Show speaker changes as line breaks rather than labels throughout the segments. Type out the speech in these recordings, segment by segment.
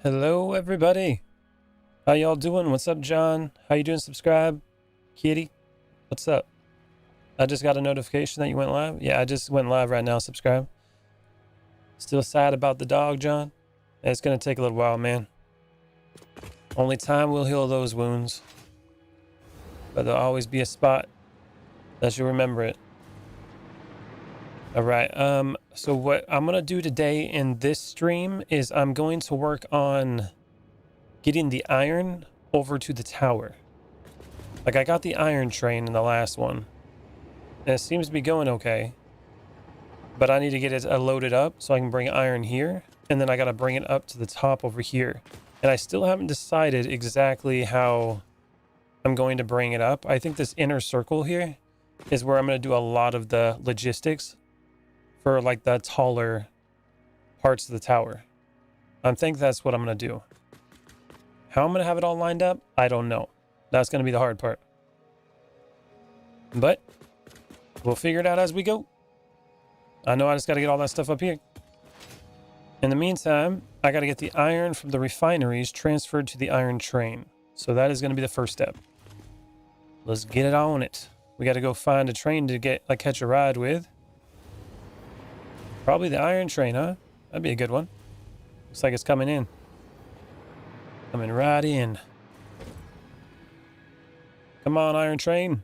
Hello, everybody. How y'all doing? What's up, John? How you doing? Subscribe. Kitty, what's up? I just got a notification that you went live. Yeah, I just went live right now. Subscribe. Still sad about the dog, John? It's going to take a little while, man. Only time will heal those wounds. But there'll always be a spot that you'll remember it. All right. So what I'm going to do today in this stream is I'm going to work on getting the iron over to the tower. Like, I got the iron train in the last one, and it seems to be going okay. But I need to get it loaded up so I can bring iron here, and then I got to bring it up to the top over here. And I still haven't decided exactly how I'm going to bring it up. I think this inner circle here is where I'm going to do a lot of the logistics for like the taller parts of the tower. I think that's what I'm going to do. How I'm going to have it all lined up, I don't know. That's going to be the hard part. But we'll figure it out as we go. I know I just got to get all that stuff up here. In the meantime, I got to get the iron from the refineries transferred to the iron train. So that is going to be the first step. Let's get it on it. We got to go find a train to catch a ride with. Probably the iron train, huh? That'd be a good one. Looks like it's coming in. Coming right in. Come on, iron train.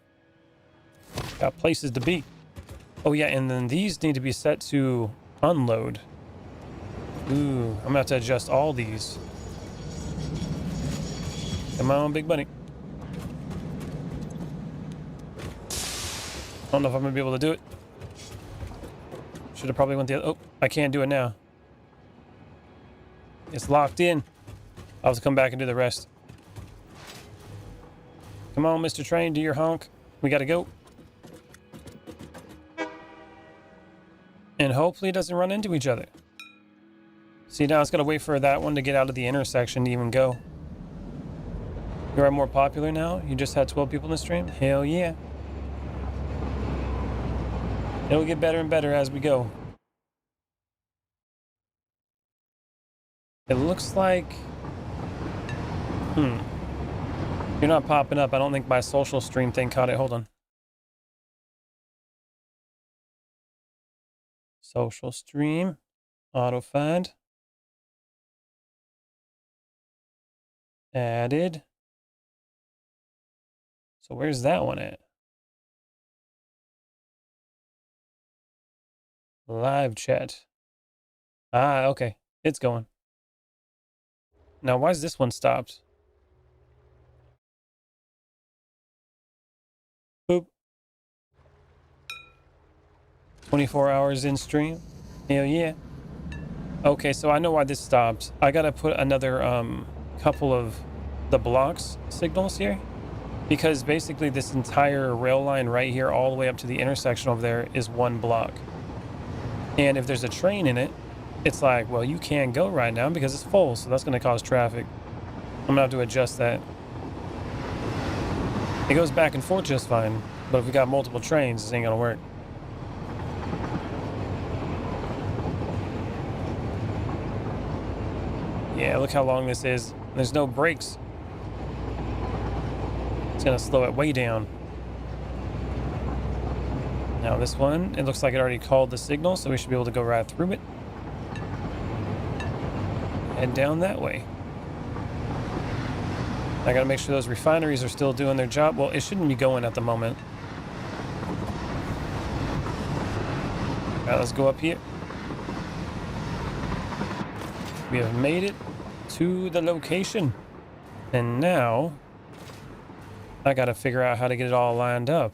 Got places to be. Oh yeah, and then these need to be set to unload. Ooh, I'm gonna have to adjust all these. Come on, big buddy. I don't know if I'm gonna be able to do it. Should have probably went the other. Oh, I can't do it now. It's locked in. I'll have to come back and do the rest. Come on, Mr. Train, do your honk. We gotta go. And hopefully it doesn't run into each other. See, now it's gotta wait for that one to get out of the intersection to even go. You are more popular now? You just had 12 people in the stream? Hell yeah. It'll get better and better as we go. It looks like... You're not popping up. I don't think my social stream thing caught it. Hold on. Social stream. Auto find. Added. So where's that one at? Live chat. Ah, okay. It's going. Now, why is this one stopped? Boop. 24 hours in stream. Hell yeah. Okay, so I know why this stopped. I gotta put another couple of the blocks signals here, because basically this entire rail line right here all the way up to the intersection over there is one block. And if there's a train in it, it's like, well, you can't go right now because it's full, so that's gonna cause traffic. I'm gonna have to adjust that. It goes back and forth just fine, but if we got multiple trains, this ain't gonna work. Yeah, look how long this is. There's no brakes. It's gonna slow it way down. Now this one, it looks like it already called the signal, so we should be able to go right through it. Head down that way. I gotta make sure those refineries are still doing their job. Well, it shouldn't be going at the moment. All right, let's go up here. We have made it to the location. And now I gotta figure out how to get it all lined up.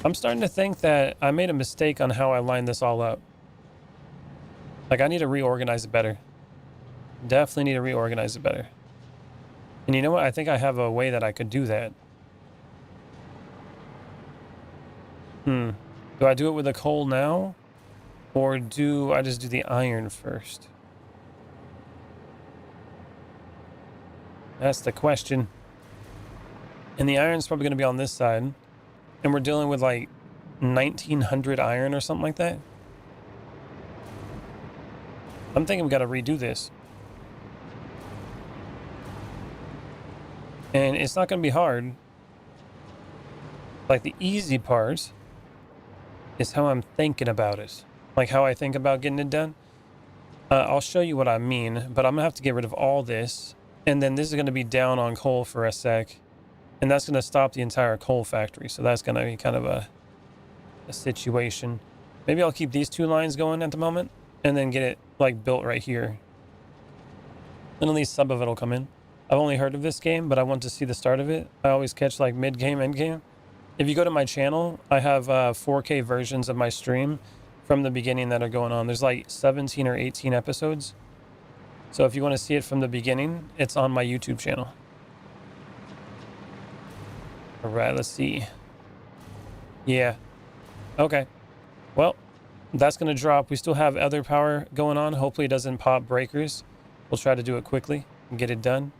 I'm starting to think that I made a mistake on how I lined this all up. Like, I need to reorganize it better. Definitely need to reorganize it better. And you know what? I think I have a way that I could do that. Do I do it with the coal now? Or do I just do the iron first? That's the question. And the iron's probably going to be on this side. And we're dealing with like 1900 iron or something like that. I'm thinking we got to redo this. And it's not going to be hard. Like, the easy part is how I'm thinking about it. Like, how I think about getting it done. I'll show you what I mean, but I'm going to have to get rid of all this. And then this is going to be down on coal for a sec. And that's going to stop the entire coal factory. So that's going to be kind of a situation. Maybe I'll keep these two lines going at the moment. And then get it, like, built right here. And at least some of it will come in. I've only heard of this game, but I want to see the start of it. I always catch, like, mid-game, end-game. If you go to my channel, I have 4K versions of my stream from the beginning that are going on. There's like 17 or 18 episodes. So if you want to see it from the beginning, it's on my YouTube channel. All right, let's see. Yeah. Okay. Well, that's going to drop. We still have other power going on. Hopefully it doesn't pop breakers. We'll try to do it quickly and get it done.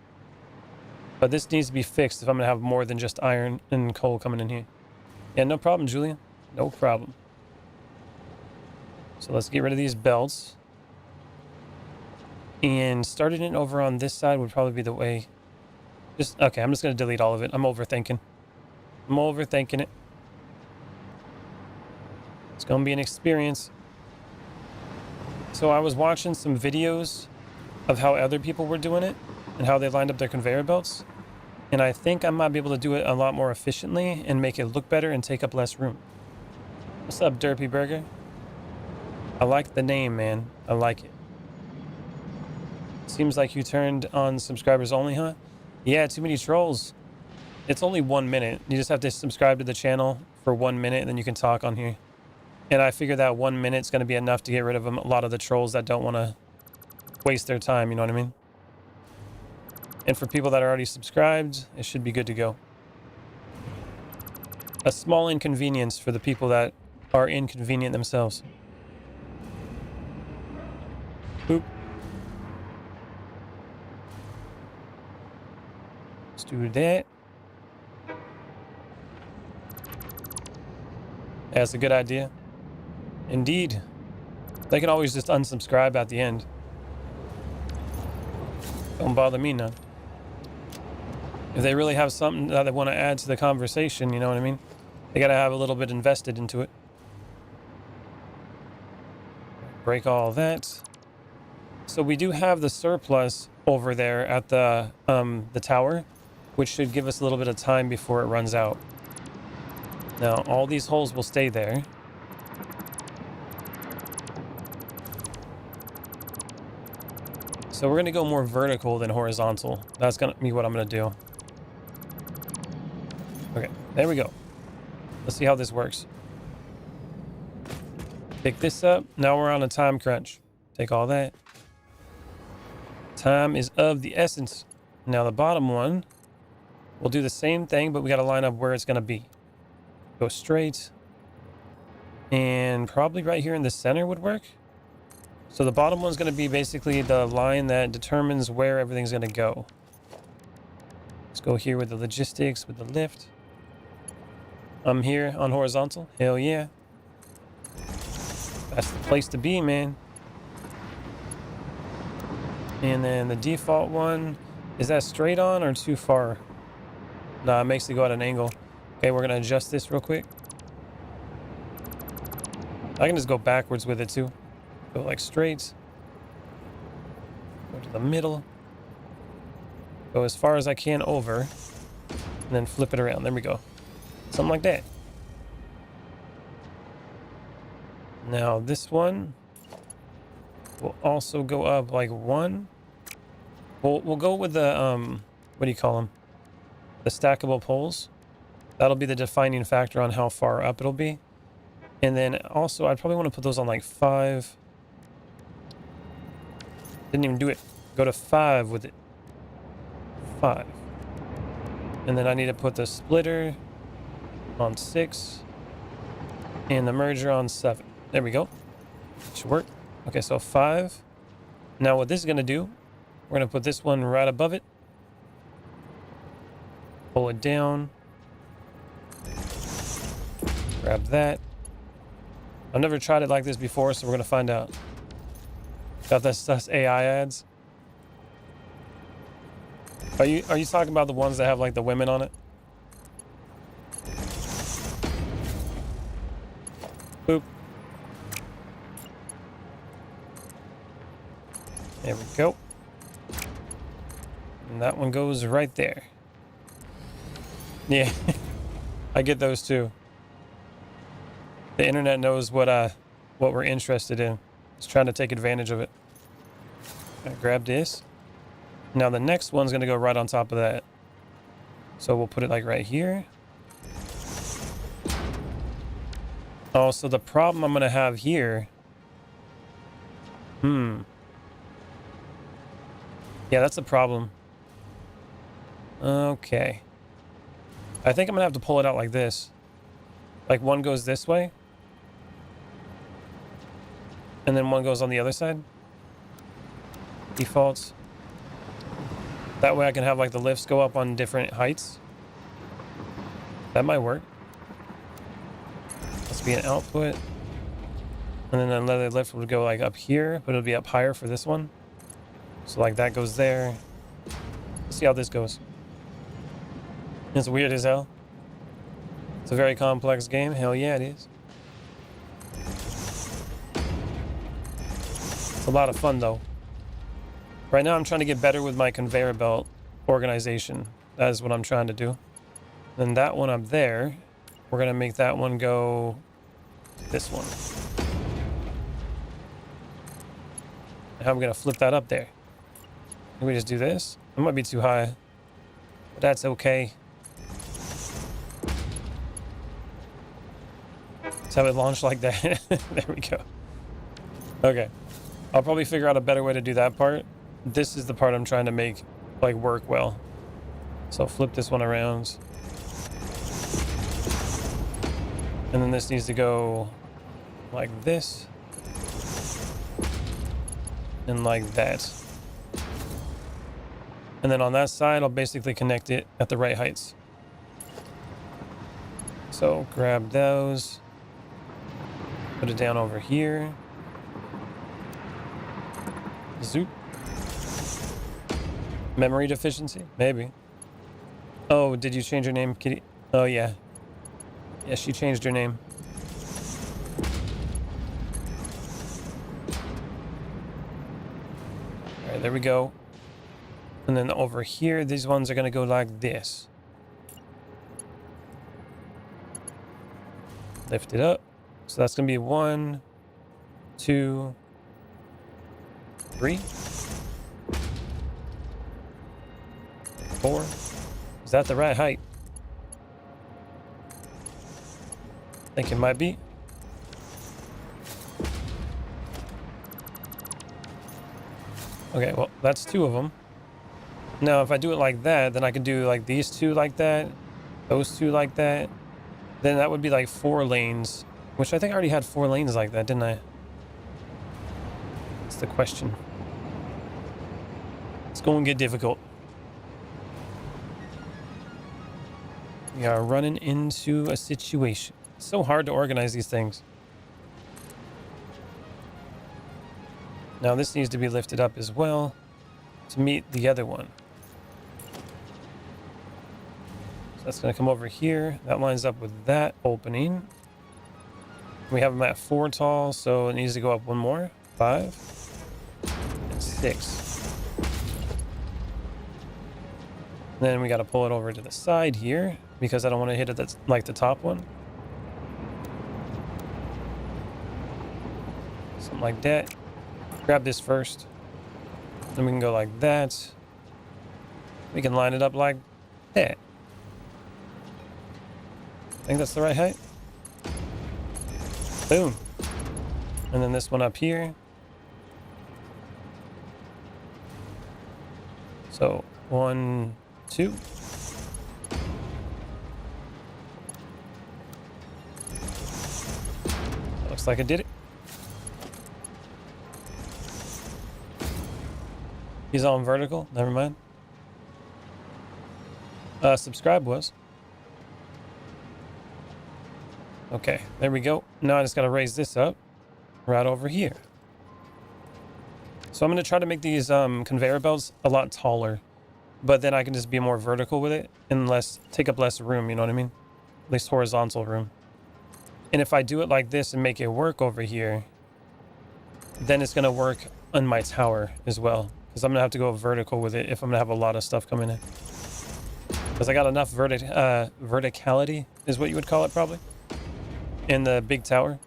But this needs to be fixed if I'm going to have more than just iron and coal coming in here. Yeah, no problem, Julian. No problem. So let's get rid of these belts. And starting it over on this side would probably be the way. Okay, I'm just going to delete all of it. I'm overthinking. I'm overthinking it. It's going to be an experience. So I was watching some videos of how other people were doing it and how they lined up their conveyor belts. And I think I might be able to do it a lot more efficiently and make it look better and take up less room. What's up, Derpy Burger? I like the name, man. I like it. Seems like you turned on subscribers only, huh? Yeah, too many trolls. It's only 1 minute. You just have to subscribe to the channel for 1 minute and then you can talk on here. And I figure that 1 minute's going to be enough to get rid of a lot of the trolls that don't want to waste their time, you know what I mean? And for people that are already subscribed, it should be good to go. A small inconvenience for the people that are inconvenient themselves. Boop. Let's do that. That's a good idea. Indeed. They can always just unsubscribe at the end. Don't bother me none. If they really have something that they want to add to the conversation, you know what I mean? They gotta have a little bit invested into it. Break all that. So we do have the surplus over there at the tower, which should give us a little bit of time before it runs out. Now, all these holes will stay there. So we're going to go more vertical than horizontal. That's going to be what I'm going to do. Okay, there we go. Let's see how this works. Pick this up. Now we're on a time crunch. Take all that. Time is of the essence. Now the bottom one, we'll do the same thing, but we got to line up where it's going to be. Go straight. And probably right here in the center would work. So the bottom one's going to be basically the line that determines where everything's going to go. Let's go here with the logistics, with the lift. I'm here on horizontal. Hell yeah. That's the place to be, man. And then the default one, is that straight on or too far? Nah, it makes it go at an angle. Okay, we're going to adjust this real quick. I can just go backwards with it too. Go like straight. Go to the middle. Go as far as I can over. And then flip it around. There we go. Something like that. Now this one will also go up like one. We'll go with the, what do you call them? The stackable poles. That'll be the defining factor on how far up it'll be. And then also, I'd probably want to put those on like 5. Didn't even do it. Go to 5 with it. 5. And then I need to put the splitter on 6. And the merger on 7. There we go. Should work. Okay, so 5. Now what this is going to do, we're going to put this one right above it. Pull it down. Grab that. I've never tried it like this before, so we're going to find out. Got that sus AI ads. Are you talking about the ones that have like the women on it? Boop. There we go. And that one goes right there. Yeah. I get those too. The internet knows what we're interested in. It's trying to take advantage of it. I grab this. Now the next one's gonna go right on top of that. So we'll put it like right here. Oh, so the problem I'm gonna have here. Yeah, that's a problem. Okay. I think I'm gonna have to pull it out like this. Like one goes this way. And then one goes on the other side. Defaults. That way I can have like the lifts go up on different heights. That might work. Must be an output. And then another lift would go like up here, but it'll be up higher for this one. So like that goes there. Let's see how this goes. It's weird as hell. It's a very complex game. Hell yeah, it is. It's a lot of fun though. Right now I'm trying to get better with my conveyor belt organization. That is what I'm trying to do. Then that one up there, we're gonna make that one go this one. Now I'm gonna flip that up there. Can we just do this? It might be too high, but that's okay. Let's have it launch like that. There we go. Okay. I'll probably figure out a better way to do that part. This is the part I'm trying to make like work well. So flip this one around. And then this needs to go like this. And like that. And then on that side, I'll basically connect it at the right heights. So grab those. Put it down over here. Zoop. Memory deficiency? Maybe. Oh, did you change your name, Kitty? Oh, yeah. Yeah, she changed her name. All right, there we go. And then over here, these ones are going to go like this. Lift it up. So that's going to be 1, 2, 3, 4. Is that the right height? I think it might be. Okay, well, that's 2 of them. Now, if I do it like that, then I can do like these 2 like that, those 2 like that. Then that would be like 4 lanes, which I think I already had 4 lanes like that, didn't I? That's the question. It's going to get difficult. We are running into a situation. It's so hard to organize these things. Now this needs to be lifted up as well to meet the other one. So that's going to come over here. That lines up with that opening. We have them at 4 tall, so it needs to go up 1 more. 5 and 6. Then we got to pull it over to the side here because I don't want to hit it that's like the top one. Something like that. Grab this first. Then we can go like that. We can line it up like that. I think that's the right height. Boom. And then this one up here. So 1, 2. Looks like I did it. He's on vertical. Never mind. Subscribe was. Okay, there we go. Now I just got to raise this up right over here. So I'm going to try to make these conveyor belts a lot taller. but then I can just be more vertical with it and take up less room, you know what I mean? At least horizontal room. And if I do it like this and make it work over here, then it's gonna work on my tower as well. Because I'm gonna have to go vertical with it if I'm gonna have a lot of stuff coming in. Because I got enough verticality is what you would call it probably in the big tower.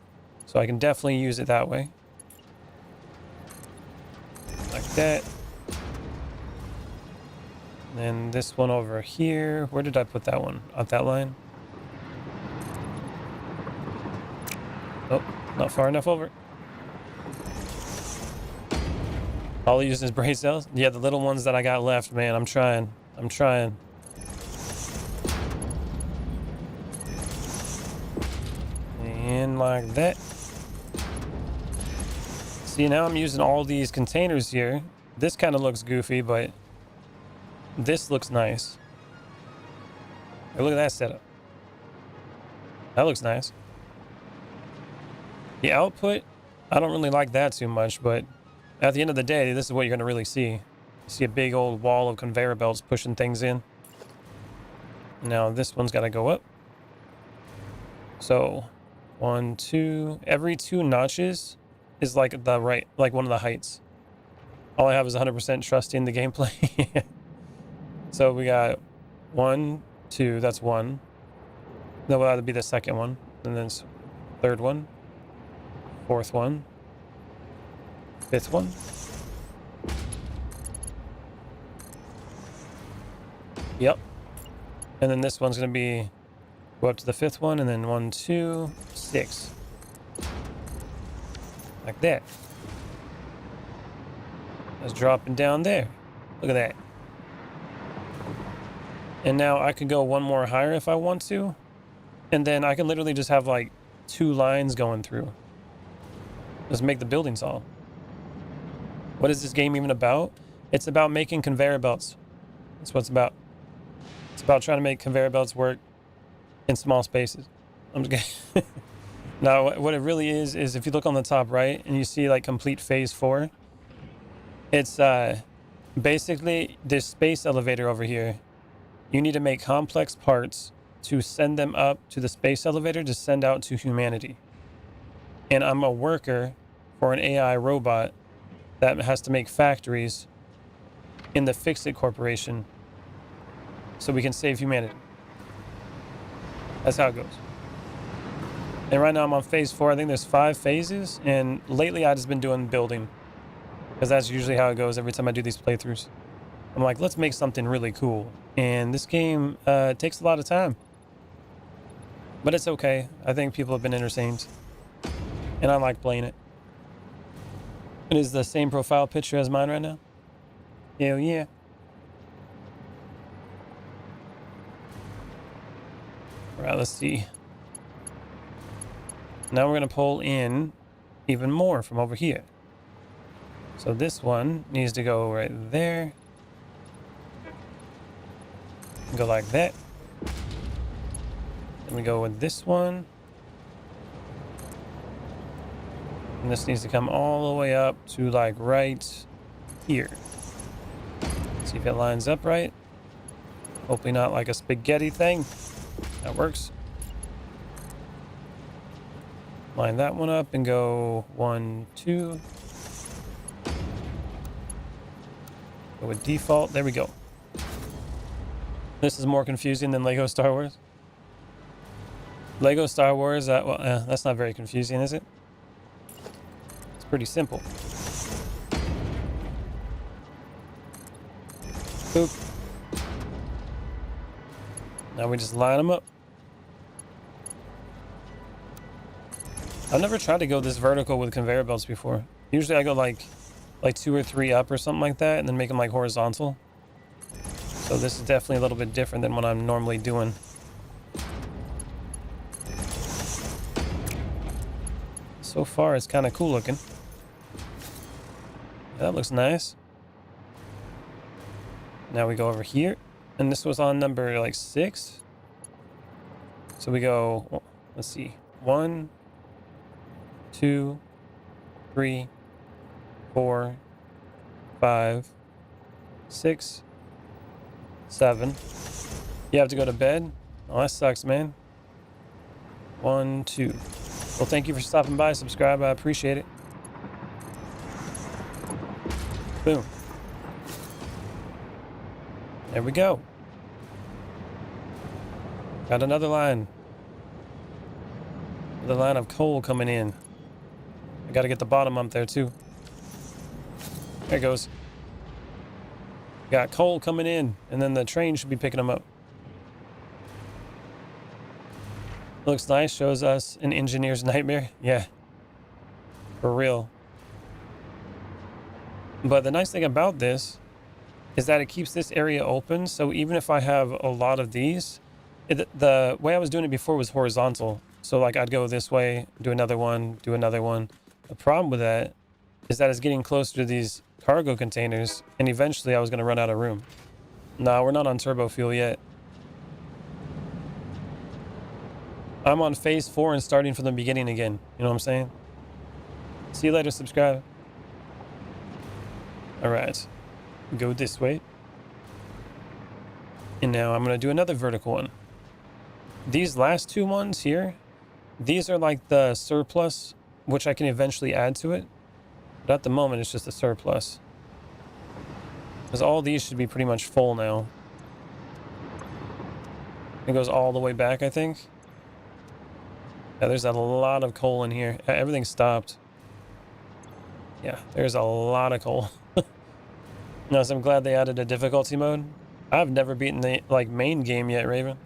So I can definitely use it that way. Like that. And then this one over here. Where did I put that one? On that line? Oh, not far enough over. All I use is brain cells. Yeah, the little ones that I got left, man. I'm trying. And like that. See, now I'm using all these containers here. This kind of looks goofy, but this looks nice. Hey, look at that setup. That looks nice. The output, I don't really like that too much, but at the end of the day, this is what you're going to really see. You see a big old wall of conveyor belts pushing things in. Now this one's got to go up. So 1, 2, every 2 notches is like one of the heights. All I have is 100% trust in the gameplay. So we got 1, 2, that's 1. That will either be the second one, and then third one, fourth one, fifth one. Yep. And then this one's going to go up to the 5th one, and then 1, 2, 6. Like that. That's dropping down there. Look at that. And now I could go one more higher if I want to. And then I can literally just have like 2 lines going through. Just make the buildings all. What is this game even about? It's about making conveyor belts. That's what it's about. It's about trying to make conveyor belts work in small spaces. I'm just kidding. Now, what it really is if you look on the top right and you see like complete phase 4, it's basically this space elevator over here. You need to make complex parts to send them up to the space elevator to send out to humanity. And I'm a worker for an AI robot that has to make factories in the Fix-It Corporation so we can save humanity. That's how it goes. And right now I'm on phase 4. I think there's 5 phases. And lately I've just been doing building, because that's usually how it goes every time I do these playthroughs. I'm like, let's make something really cool. And this game takes a lot of time. But it's okay. I think people have been entertained. And I like playing it. It is the same profile picture as mine right now. Hell yeah. All right, let's see. Now we're going to pull in even more from over here. So this one needs to go right there. Go like that. Then we go with this one. And this needs to come all the way up to like right here. See if it lines up right. Hopefully not like a spaghetti thing. That works. Line that one up and go 1, 2. Go with default. There we go. This is more confusing than Lego Star Wars. Lego Star Wars, that's not very confusing, is it? It's pretty simple. Boop. Now we just line them up. I've never tried to go this vertical with conveyor belts before. Usually I go like 2 or 3 up or something like that, and then make them like horizontal. So this is definitely a little bit different than what I'm normally doing. So far, it's kind of cool looking. That looks nice. Now we go over here, and this was on number like 6. So we go, well, let's see, 1, 2, 3, 4, 5, 6, 7. You have to go to bed? Oh, that sucks, man. 1, 2. Well, thank you for stopping by. Subscribe. I appreciate it. Boom. There we go. Got another line. The line of coal coming in. I gotta get the bottom up there too. There it goes. Got coal coming in, and then the train should be picking them up. Looks nice. Shows us an engineer's nightmare. Yeah. For real. But the nice thing about this is that it keeps this area open. So even if I have a lot of these, the way I was doing it before was horizontal. So like I'd go this way, do another one, do another one. The problem with that is that it's getting closer to these cargo containers, and eventually I was going to run out of room. No, we're not on turbo fuel yet. I'm on phase 4 and starting from the beginning again. You know what I'm saying? See you later, subscribe. All right, go this way. And now I'm going to do another vertical one. These last 2 ones here, these are like the surplus, which I can eventually add to it. But at the moment, it's just a surplus. Because all these should be pretty much full now. It goes all the way back, I think. Yeah, there's a lot of coal in here. Everything stopped. Yeah, there's a lot of coal. No, so I'm glad they added a difficulty mode. I've never beaten the main game yet, Raven.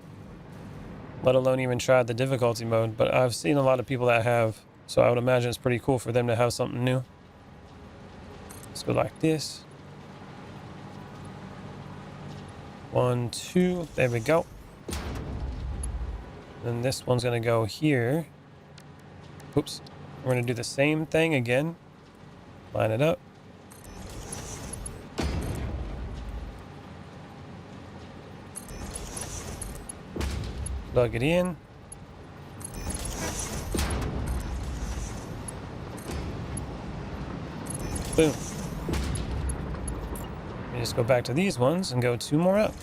Let alone even tried the difficulty mode. But I've seen a lot of people that have. So I would imagine it's pretty cool for them to have something new. Let's go like this. 1, 2. There we go. Then this one's going to go here. Oops. We're going to do the same thing again. Line it up. Plug it in. Boom. We just go back to these ones and go 2 more up.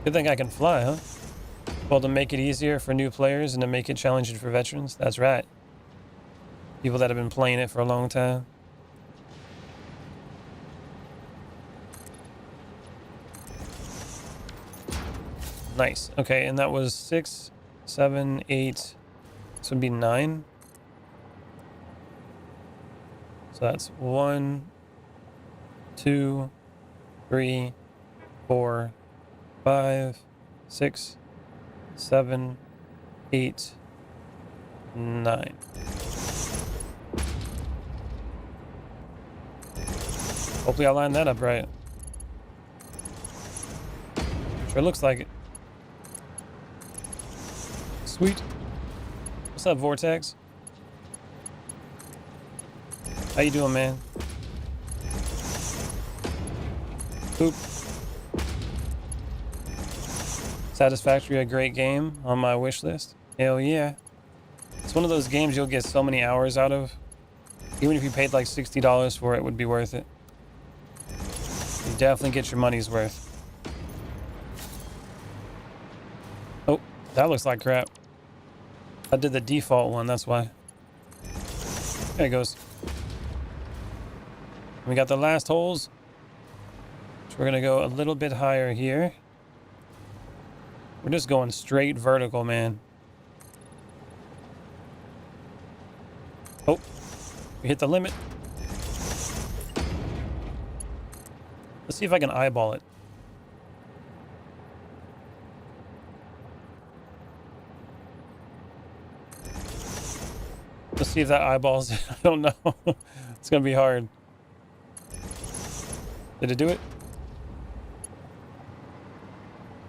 Good thing I can fly, huh? Well, to make it easier for new players and to make it challenging for veterans. That's right. People that have been playing it for a long time. Nice. Okay, and that was 6, 7, 8. This would be 9. So that's 1, 2, 3, 4, 5, 6, 7, 8, 9. Hopefully I line that up right. Sure looks like it. Sweet. What's up, Vortex? How you doing, man? Boop. Satisfactory, a great game on my wish list. Hell yeah. It's one of those games you'll get so many hours out of. Even if you paid like $60 for it, it would be worth it. You definitely get your money's worth. Oh, that looks like crap. I did the default one, that's why. There it goes. We got the last holes. So we're gonna go a little bit higher here. We're just going straight vertical, man. Oh, we hit the limit. Let's see if I can eyeball it. Let's see if that eyeballs it. I don't know. It's gonna be hard. Did it do it?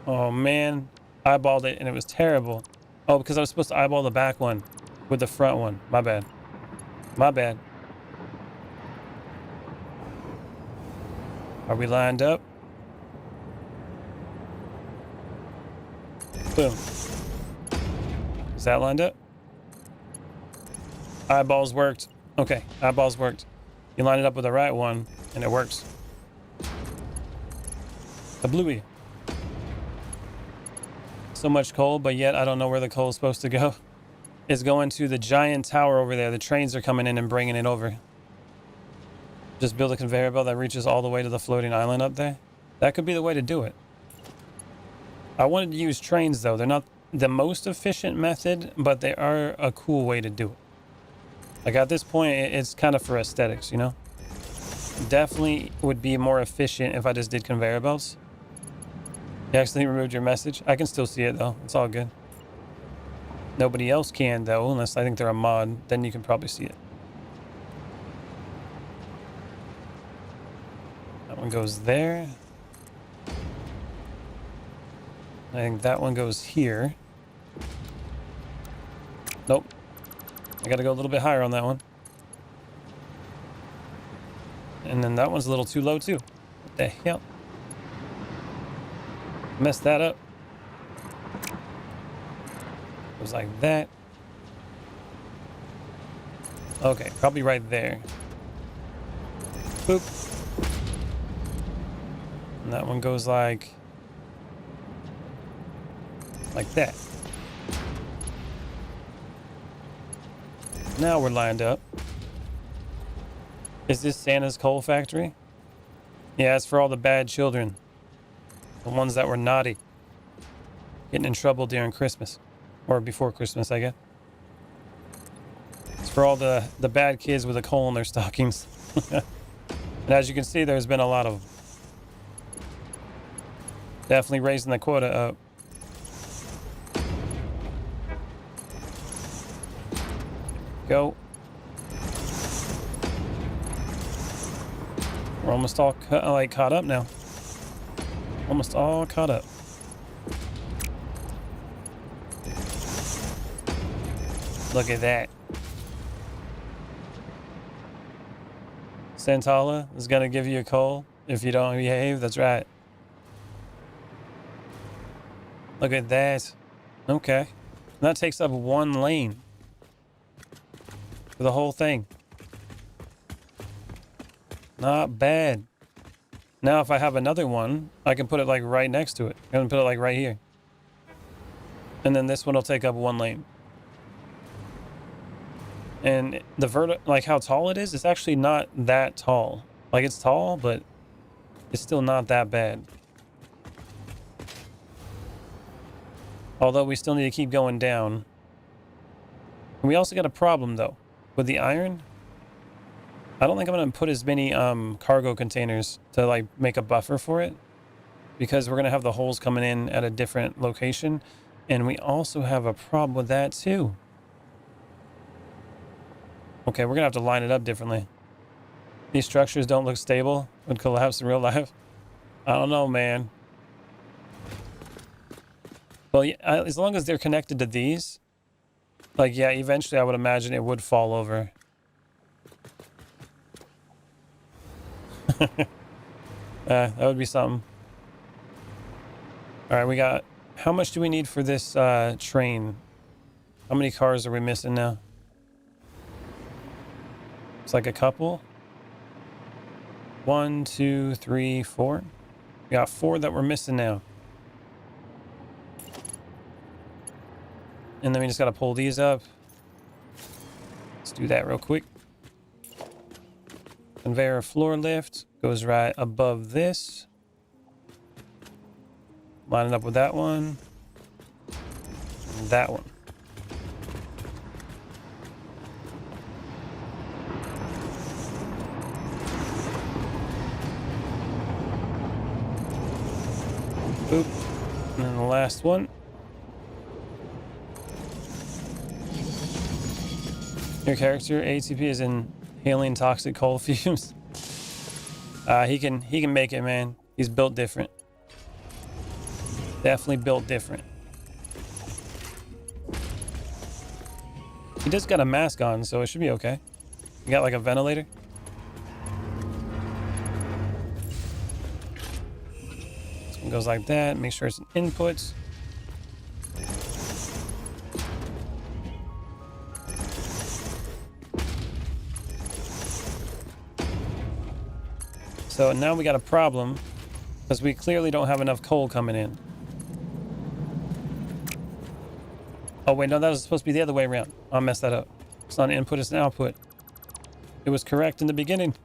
Oh man, eyeballed it and it was terrible. Oh, because I was supposed to eyeball the back one with the front one. My bad. My bad. Are we lined up? Boom. Is that lined up? Eyeballs worked. Okay, eyeballs worked. You line it up with the right one. And it works. A bluey. So much coal, but yet I don't know where the coal is supposed to go. It's going to the giant tower over there. The trains are coming in and bringing it over. Just build a conveyor belt that reaches all the way to the floating island up there. That could be the way to do it. I wanted to use trains, though. They're not the most efficient method, but they are a cool way to do it. Like, at this point, it's kind of for aesthetics, you know? Definitely would be more efficient if I just did conveyor belts. You accidentally removed your message. I can still see it, though. It's all good. Nobody else can, though, unless I think they're a mod. Then you can probably see it. That one goes there. I think that one goes here. Nope. I gotta go a little bit higher on that one. And then that one's a little too low, too. What the hell? Messed that up. Goes like that. Okay, probably right there. Boop. And that one goes like that. Now we're lined up. Is this Santa's coal factory? Yeah, it's for all the bad children. The ones that were naughty. Getting in trouble during Christmas. Or before Christmas, I guess. It's for all the bad kids with a coal in their stockings. And as you can see, there's been a lot of them. Definitely raising the quota up. Go. We're almost all caught up now. Almost all caught up. Look at that. Santala is gonna give you a coal if you don't behave. That's right. Look at that. Okay. And that takes up one lane for the whole thing. Not bad. Now if I have another one, I can put it like right next to it. I'm gonna put it like right here. And then this one will take up one lane. And the like how tall it is, it's actually not that tall. Like, it's tall, but it's still not that bad. Although we still need to keep going down. And we also got a problem, though. With the iron, I don't think I'm going to put as many cargo containers to, like, make a buffer for it. Because we're going to have the holes coming in at a different location. And we also have a problem with that, too. Okay, we're going to have to line it up differently. These structures don't look stable. Would collapse in real life. I don't know, man. Well, yeah, as long as they're connected to these, like, yeah, eventually I would imagine it would fall over. That would be something. All right, we got... How much do we need for this train? How many cars are we missing now? It's like a couple. 1, 2, 3, 4. We got 4 that we're missing now. And then we just got to pull these up. Let's do that real quick. Conveyor floor lift goes right above this. Line it up with that one. And that one. Boop. And then the last one. Your character ATP is inhaling toxic coal fumes. He can make it, man. He's built different. Definitely built different. He just got a mask on, so it should be okay. You got like a ventilator. This one goes like that. Make sure it's an input. So now we got a problem because we clearly don't have enough coal coming in. Oh wait, no, that was supposed to be the other way around. I'll mess that up. It's not an input, it's an output. It was correct in the beginning.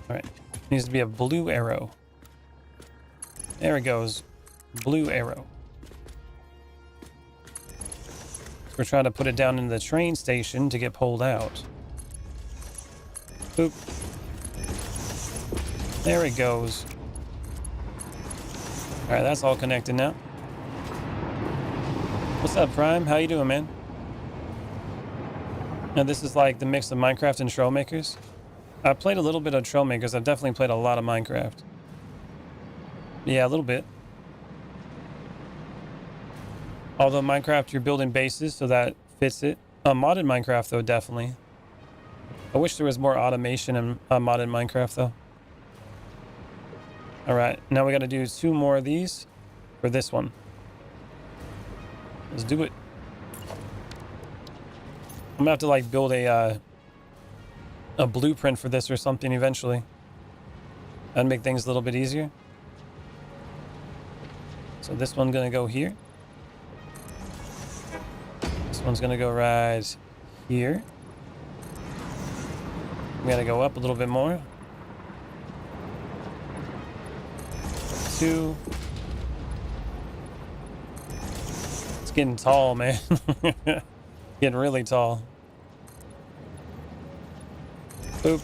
All right, needs to be a blue arrow. There it goes, blue arrow. We're trying to put it down in the train station to get pulled out. Boop. There it goes. All right, that's all connected now. What's up, Prime? How you doing, man? Now, this is like the mix of Minecraft and Trailmakers. I've played a little bit of Trailmakers. I've definitely played a lot of Minecraft. Yeah, a little bit. Although Minecraft, you're building bases, so that fits it. Modded Minecraft, though, definitely. I wish there was more automation in modded Minecraft, though. All right, now we got to do 2 more of these for this one. Let's do it. I'm gonna have to like build a blueprint for this or something eventually. That'd make things a little bit easier. So this one's gonna go here. This one's gonna go right here. We gotta go up a little bit more. 2. It's getting tall, man. Getting really tall. Boop.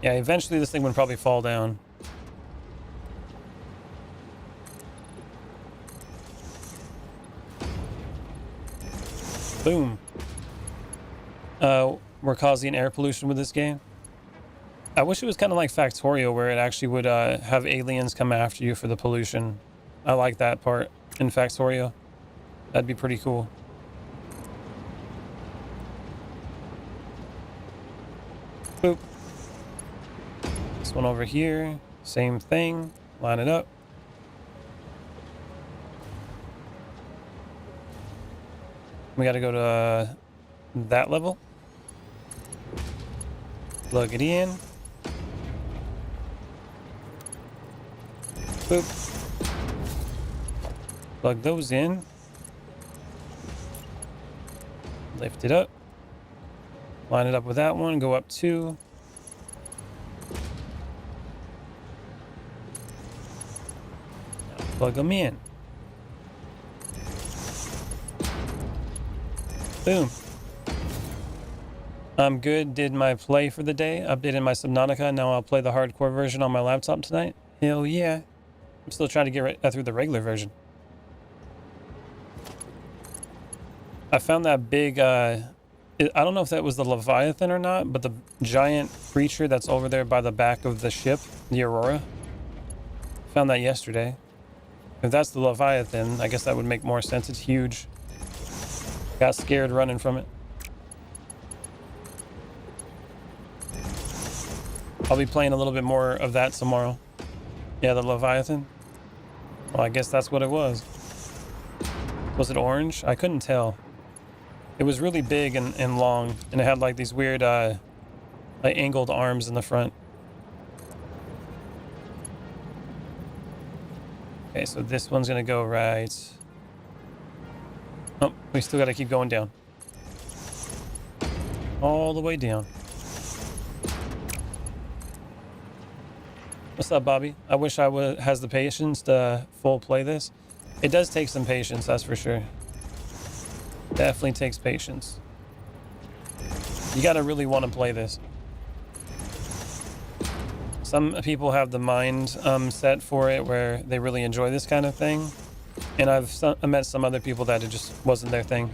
Yeah, eventually this thing would probably fall down. Boom. We're causing air pollution with this game. I wish it was kind of like Factorio, where it actually would have aliens come after you for the pollution. I like that part in Factorio. That'd be pretty cool. Boop. This one over here, same thing. Line it up. We got to go to that level. Plug it in. Boop. Plug those in. Lift it up. Line it up with that one. Go up 2. Now plug them in. Boom. I'm good. Did my play for the day. Updated my Subnautica. Now I'll play the hardcore version on my laptop tonight. Hell yeah. I'm still trying to get through the regular version. I found that big, I don't know if that was the Leviathan or not, but the giant creature that's over there by the back of the ship, the Aurora. Found that yesterday. If that's the Leviathan, I guess that would make more sense. It's huge. Got scared running from it. I'll be playing a little bit more of that tomorrow. Yeah, the Leviathan. Well, I guess that's what it was. Was it orange? I couldn't tell. It was really big and long, and it had like these weird like angled arms in the front. Okay, so this one's gonna go right. Oh, we still gotta keep going down. All the way down. What's up, Bobby? I wish I has the patience to full play this. It does take some patience, that's for sure. Definitely takes patience. You gotta really want to play this. Some people have the mind set for it where they really enjoy this kind of thing. And I've met some other people that it just wasn't their thing.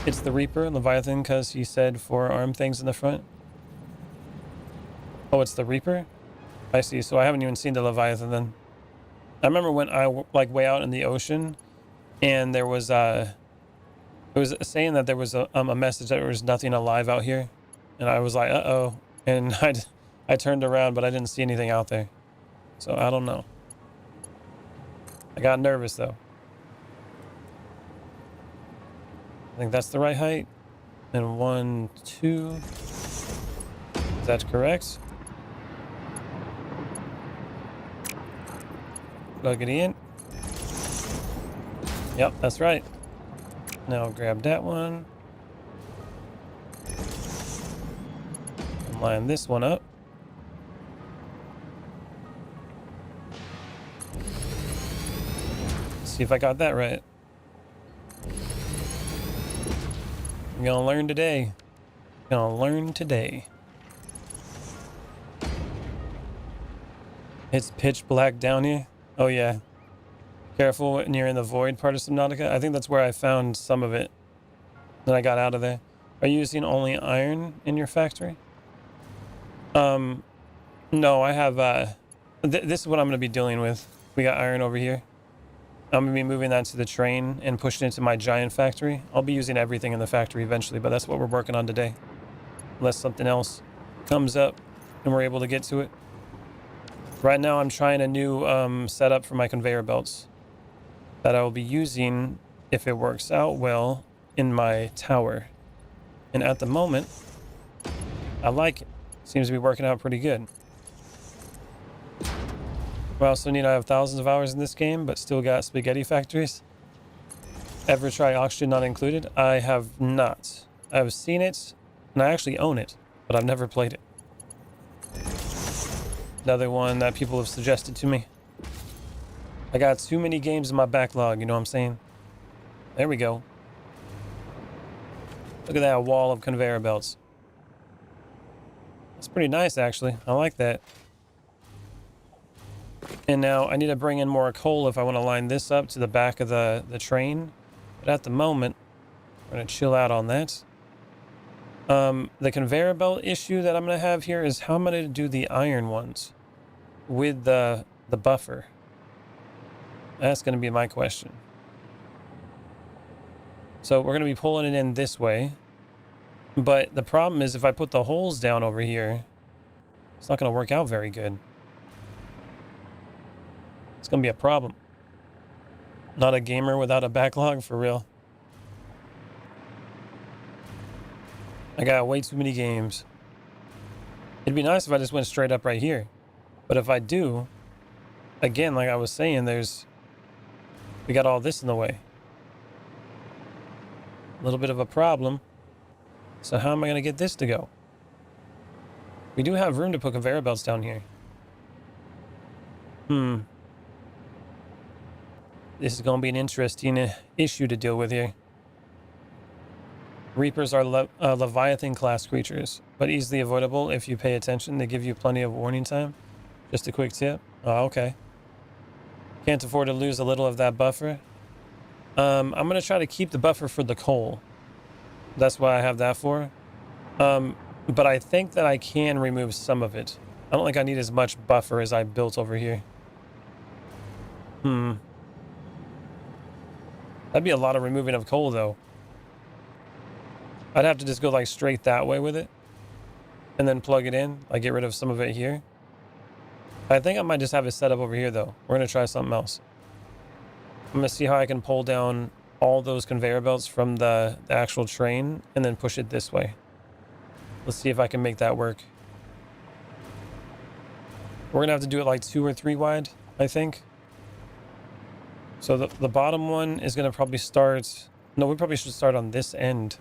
It's the Reaper, Leviathan, because he said 4 arm things in the front. Oh, it's the Reaper? I see. So I haven't even seen the Leviathan then. I remember when I like way out in the ocean, and there was it was saying that there was a message that there was nothing alive out here, and I was like, uh-oh, and I turned around, but I didn't see anything out there, so I don't know. I got nervous though. I think that's the right height. And 1, 2. That's correct. Plug it in. Yep, that's right. Now grab that one. And line this one up. See if I got that right. I'm gonna learn today. Gonna learn today. It's pitch black down here. Oh yeah. Careful when you're in the void part of Subnautica. I think that's where I found some of it. Then I got out of there. Are you using only iron in your factory? No, I have, this is what I'm gonna be dealing with. We got iron over here. I'm gonna be moving that to the train and pushing it to my giant factory. I'll be using everything in the factory eventually, but that's what we're working on today. Unless something else comes up and we're able to get to it. Right now I'm trying a new setup for my conveyor belts that I will be using, if it works out well, in my tower. And at the moment, I like it. Seems to be working out pretty good. I also need, I have thousands of hours in this game, but still got spaghetti factories. Ever try Oxygen Not Included? I have not. I've seen it, and I actually own it, but I've never played it. Another one that people have suggested to me. I got too many games in my backlog, you know what I'm saying? There we go. Look at that wall of conveyor belts. That's pretty nice, actually. I like that. And now I need to bring in more coal if I want to line this up to the back of the train. But at the moment, I'm going to chill out on that. The conveyor belt issue that I'm going to have here is how I'm going to do the iron ones with the buffer. That's going to be my question. So we're going to be pulling it in this way. But the problem is if I put the holes down over here, it's not going to work out very good. It's going to be a problem. Not a gamer without a backlog, for real. I got way too many games. It'd be nice if I just went straight up right here. But if I do, again, like I was saying, we got all this in the way. A little bit of a problem. So how am I going to get this to go? We do have room to put conveyor belts down here. This is going to be an interesting issue to deal with here. Reapers are Leviathan class creatures, but easily avoidable if you pay attention. They give you plenty of warning time. Just a quick tip. Oh, okay. Can't afford to lose a little of that buffer. I'm going to try to keep the buffer for the coal. That's what I have that for. But I think that I can remove some of it. I don't think I need as much buffer as I built over here. That'd be a lot of removing of coal, though. I'd have to just go like straight that way with it. And then plug it in. Like get rid of some of it here. I think I might just have it set up over here, though. We're going to try something else. I'm going to see how I can pull down all those conveyor belts from the actual train and then push it this way. Let's see if I can make that work. We're going to have to do it like 2 or 3 wide, I think. So the bottom one is going to probably start... No, we probably should start on this end.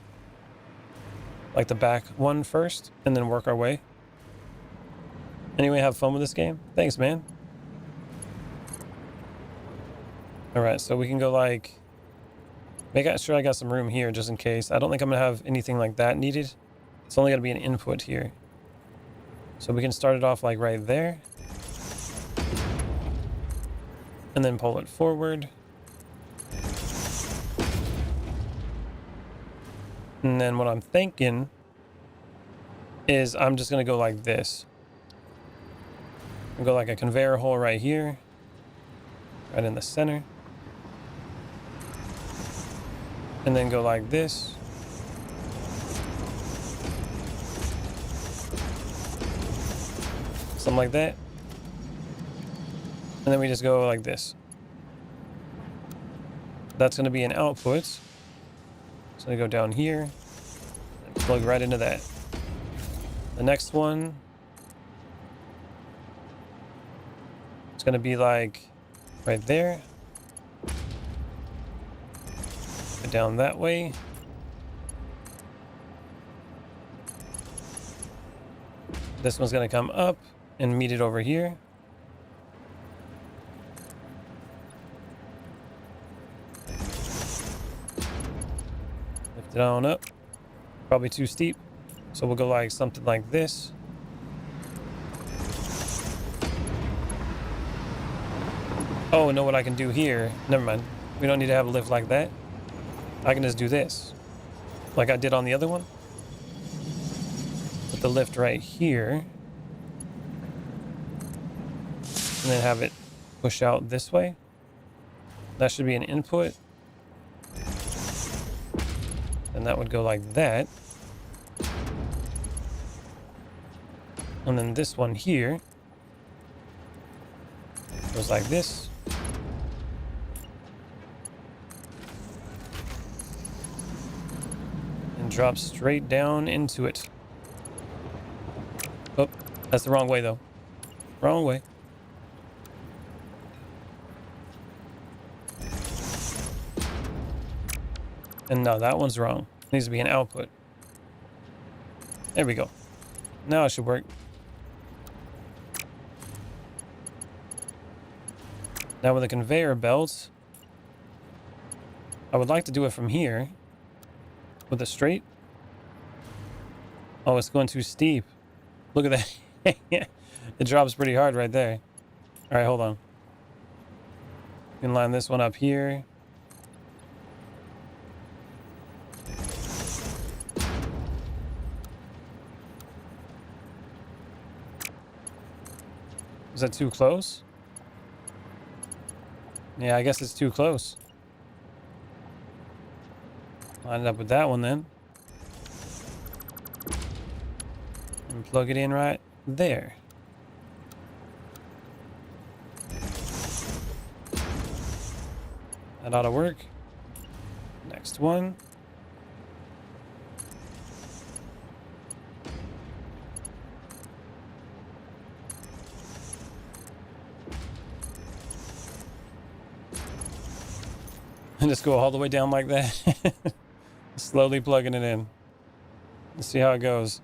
Like the back one first, and then work our way. Anyway, have fun with this game. Thanks, man. Alright, so we can go like... Make sure I got some room here just in case. I don't think I'm going to have anything like that needed. It's only going to be an input here. So we can start it off like right there. And then pull it forward. And then what I'm thinking is I'm just going to go like this. I'll go like a conveyor hole right here. Right in the center. And then go like this. Something like that. And then we just go like this. That's going to be an output. So I go down here and plug right into that. The next one, it's going to be like right there. Go down that way. This one's going to come up and meet it over here. Lift it on up. Probably too steep. So we'll go like something like this. Oh, know what I can do here? Never mind. We don't need to have a lift like that. I can just do this. Like I did on the other one. Put the lift right here. And then have it push out this way. That should be an input. And that would go like that. And then this one here goes like this. And drops straight down into it. Oh, that's the wrong way though. Wrong way. And no, that one's wrong. It needs to be an output. There we go. Now it should work. Now with the conveyor belt, I would like to do it from here with a straight. Oh, it's going too steep. Look at that. It drops pretty hard right there. All right, hold on. You can line this one up here. Is that too close? Yeah, I guess it's too close. Line it up with that one then. And plug it in right there. That ought to work. Next one. And just go all the way down like that. Slowly plugging it in. Let's see how it goes.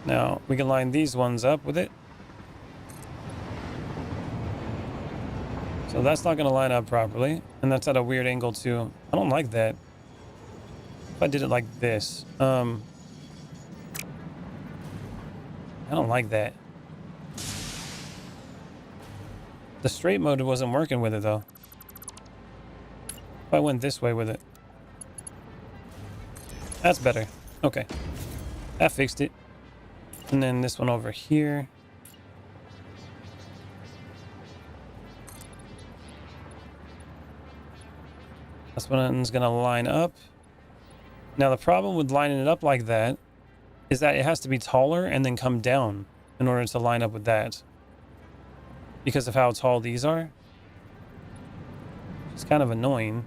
Now, we can line these ones up with it. So that's not going to line up properly. And that's at a weird angle too. I don't like that. If I did it like this. I don't like that. The straight mode wasn't working with it though. If I went this way with it. That's better. Okay. That fixed it. And then this one over here. This one's going to line up. Now the problem with lining it up like that is that it has to be taller and then come down in order to line up with that. Because of how tall these are. It's kind of annoying.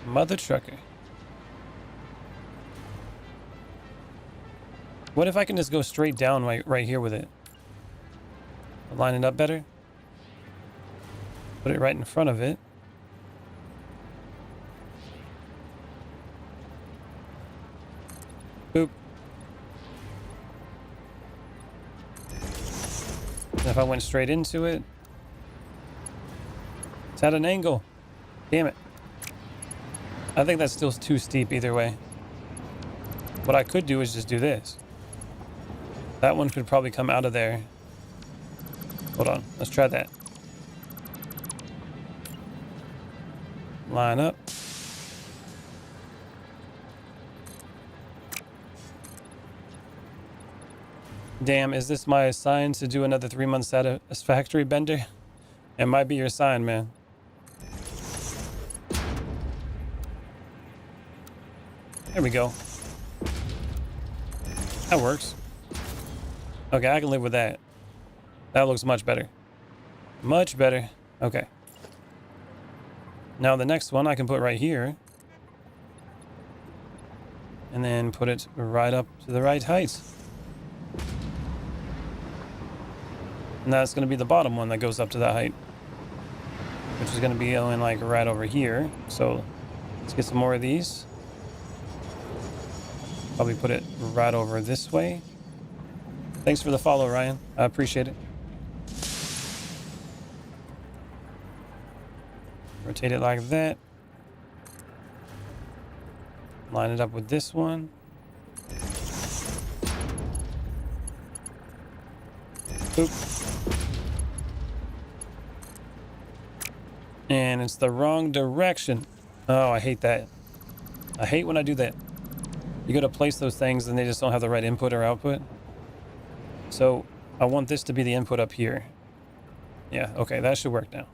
Mother trucker. What if I can just go straight down right here with it? Line it up better. Put it right in front of it. Boop. And if I went straight into it, it's at an angle. Damn it. I think that's still too steep either way. What I could do is just do this. That one could probably come out of there. Hold on, let's try that. Line up. Damn, is this my sign to do another 3-month Satisfactory bender? It might be your sign, man. There we go. That works. Okay, I can live with that. That looks much better. Much better. Okay. Now the next one I can put right here. And then put it right up to the right height. And that's going to be the bottom one that goes up to that height. Which is going to be going like right over here. So let's get some more of these. Probably put it right over this way. Thanks for the follow, Ryan. I appreciate it. Rotate it like that. Line it up with this one. Oop. And it's the wrong direction. Oh, I hate that. I hate when I do that. You go to place those things and they just don't have the right input or output. So I want this to be the input up here. Yeah, okay, that should work now.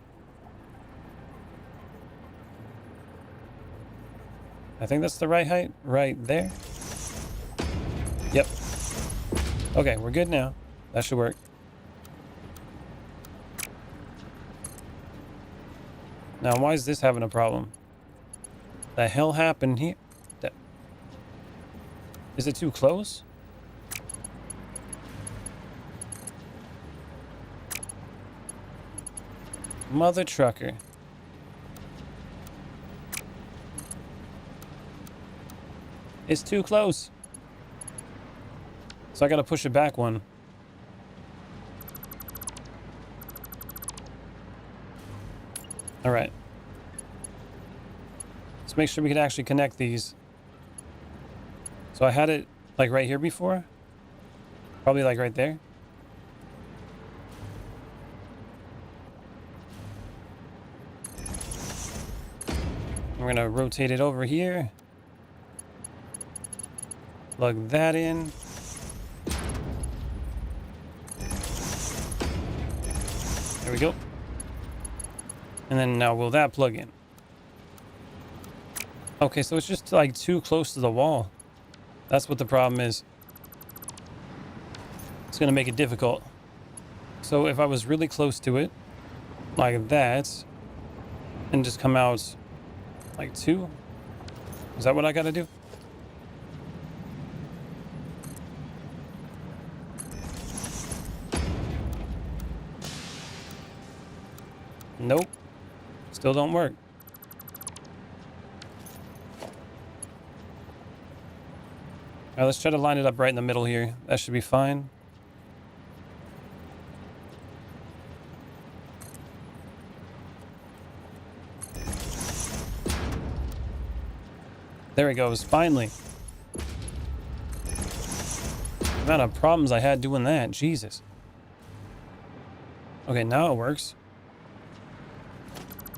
I think that's the right height, right there. Yep. Okay, we're good now. That should work. Now, why is this having a problem? The hell happened here? Is it too close? Mother trucker. It's too close. So I gotta push it back one. All right. Let's make sure we can actually connect these. So I had it like right here before. Probably like right there. We're gonna rotate it over here. Plug that in. There we go. And then now will that plug in? Okay, so it's just like too close to the wall. That's what the problem is. It's gonna make it difficult. So if I was really close to it, like that, and just come out like 2, is that what I gotta do? Nope. Still don't work. All right, let's try to line it up right in the middle here. That should be fine. There it goes, finally. The amount of problems I had doing that, Jesus. Okay, now it works.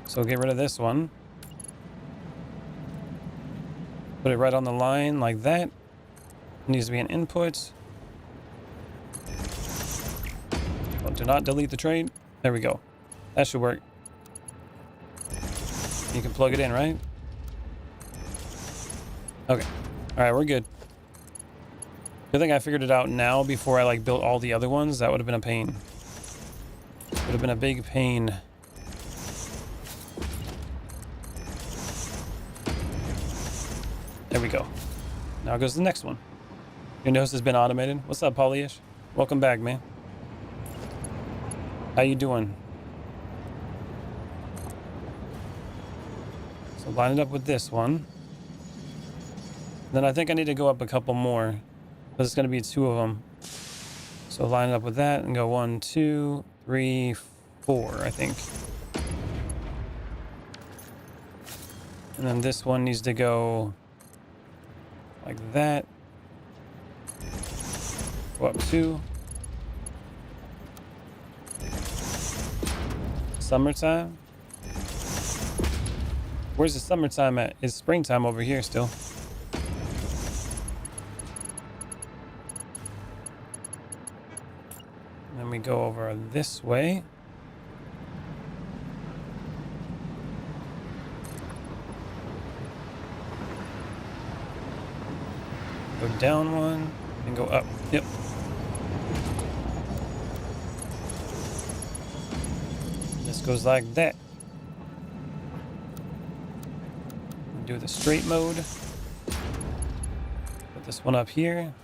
So get rid of this one. Put it right on the line like that. It needs to be an input. Oh, do not delete the trade. There we go. That should work. You can plug it in, right? Okay. All right, we're good. Good thing I figured it out now before I like built all the other ones. That would have been a pain. Would have been a big pain. There we go. Now goes the next one. Your nose has been automated. What's up, Polyish? Welcome back, man. How you doing? So line it up with this one. Then I think I need to go up a couple more, because it's going to be 2 of them. So line it up with that and go 1, 2, 3, 4, I think. And then this one needs to go like that. Go up 2. Summertime? Where's the summertime at? It's springtime over here still. And then we go over this way. Go down one and go up. Yep. This goes like that. Do the straight mode. Put this one up here.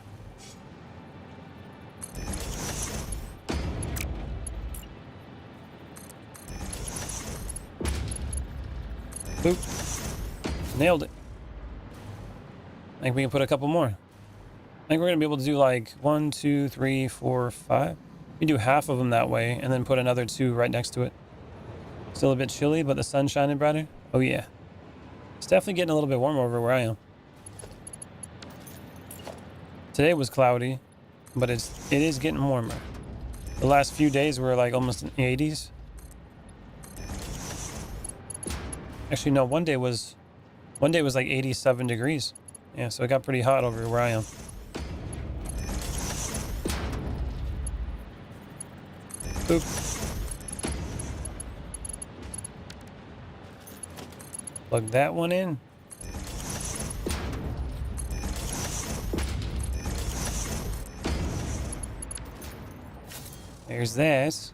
Boop. Nailed it. I think we can put a couple more. I think we're going to be able to do like 1, 2, 3, 4, 5. We do half of them that way and then put another 2 right next to it. Still a bit chilly, but the sun's shining brighter. Oh yeah. It's definitely getting a little bit warmer over where I am. Today was cloudy, but it is getting warmer. The last few days were like almost in the 80s. Actually, no, one day was like 87 degrees. Yeah, so it got pretty hot over where I am. Boop. Plug that one in. There's that. So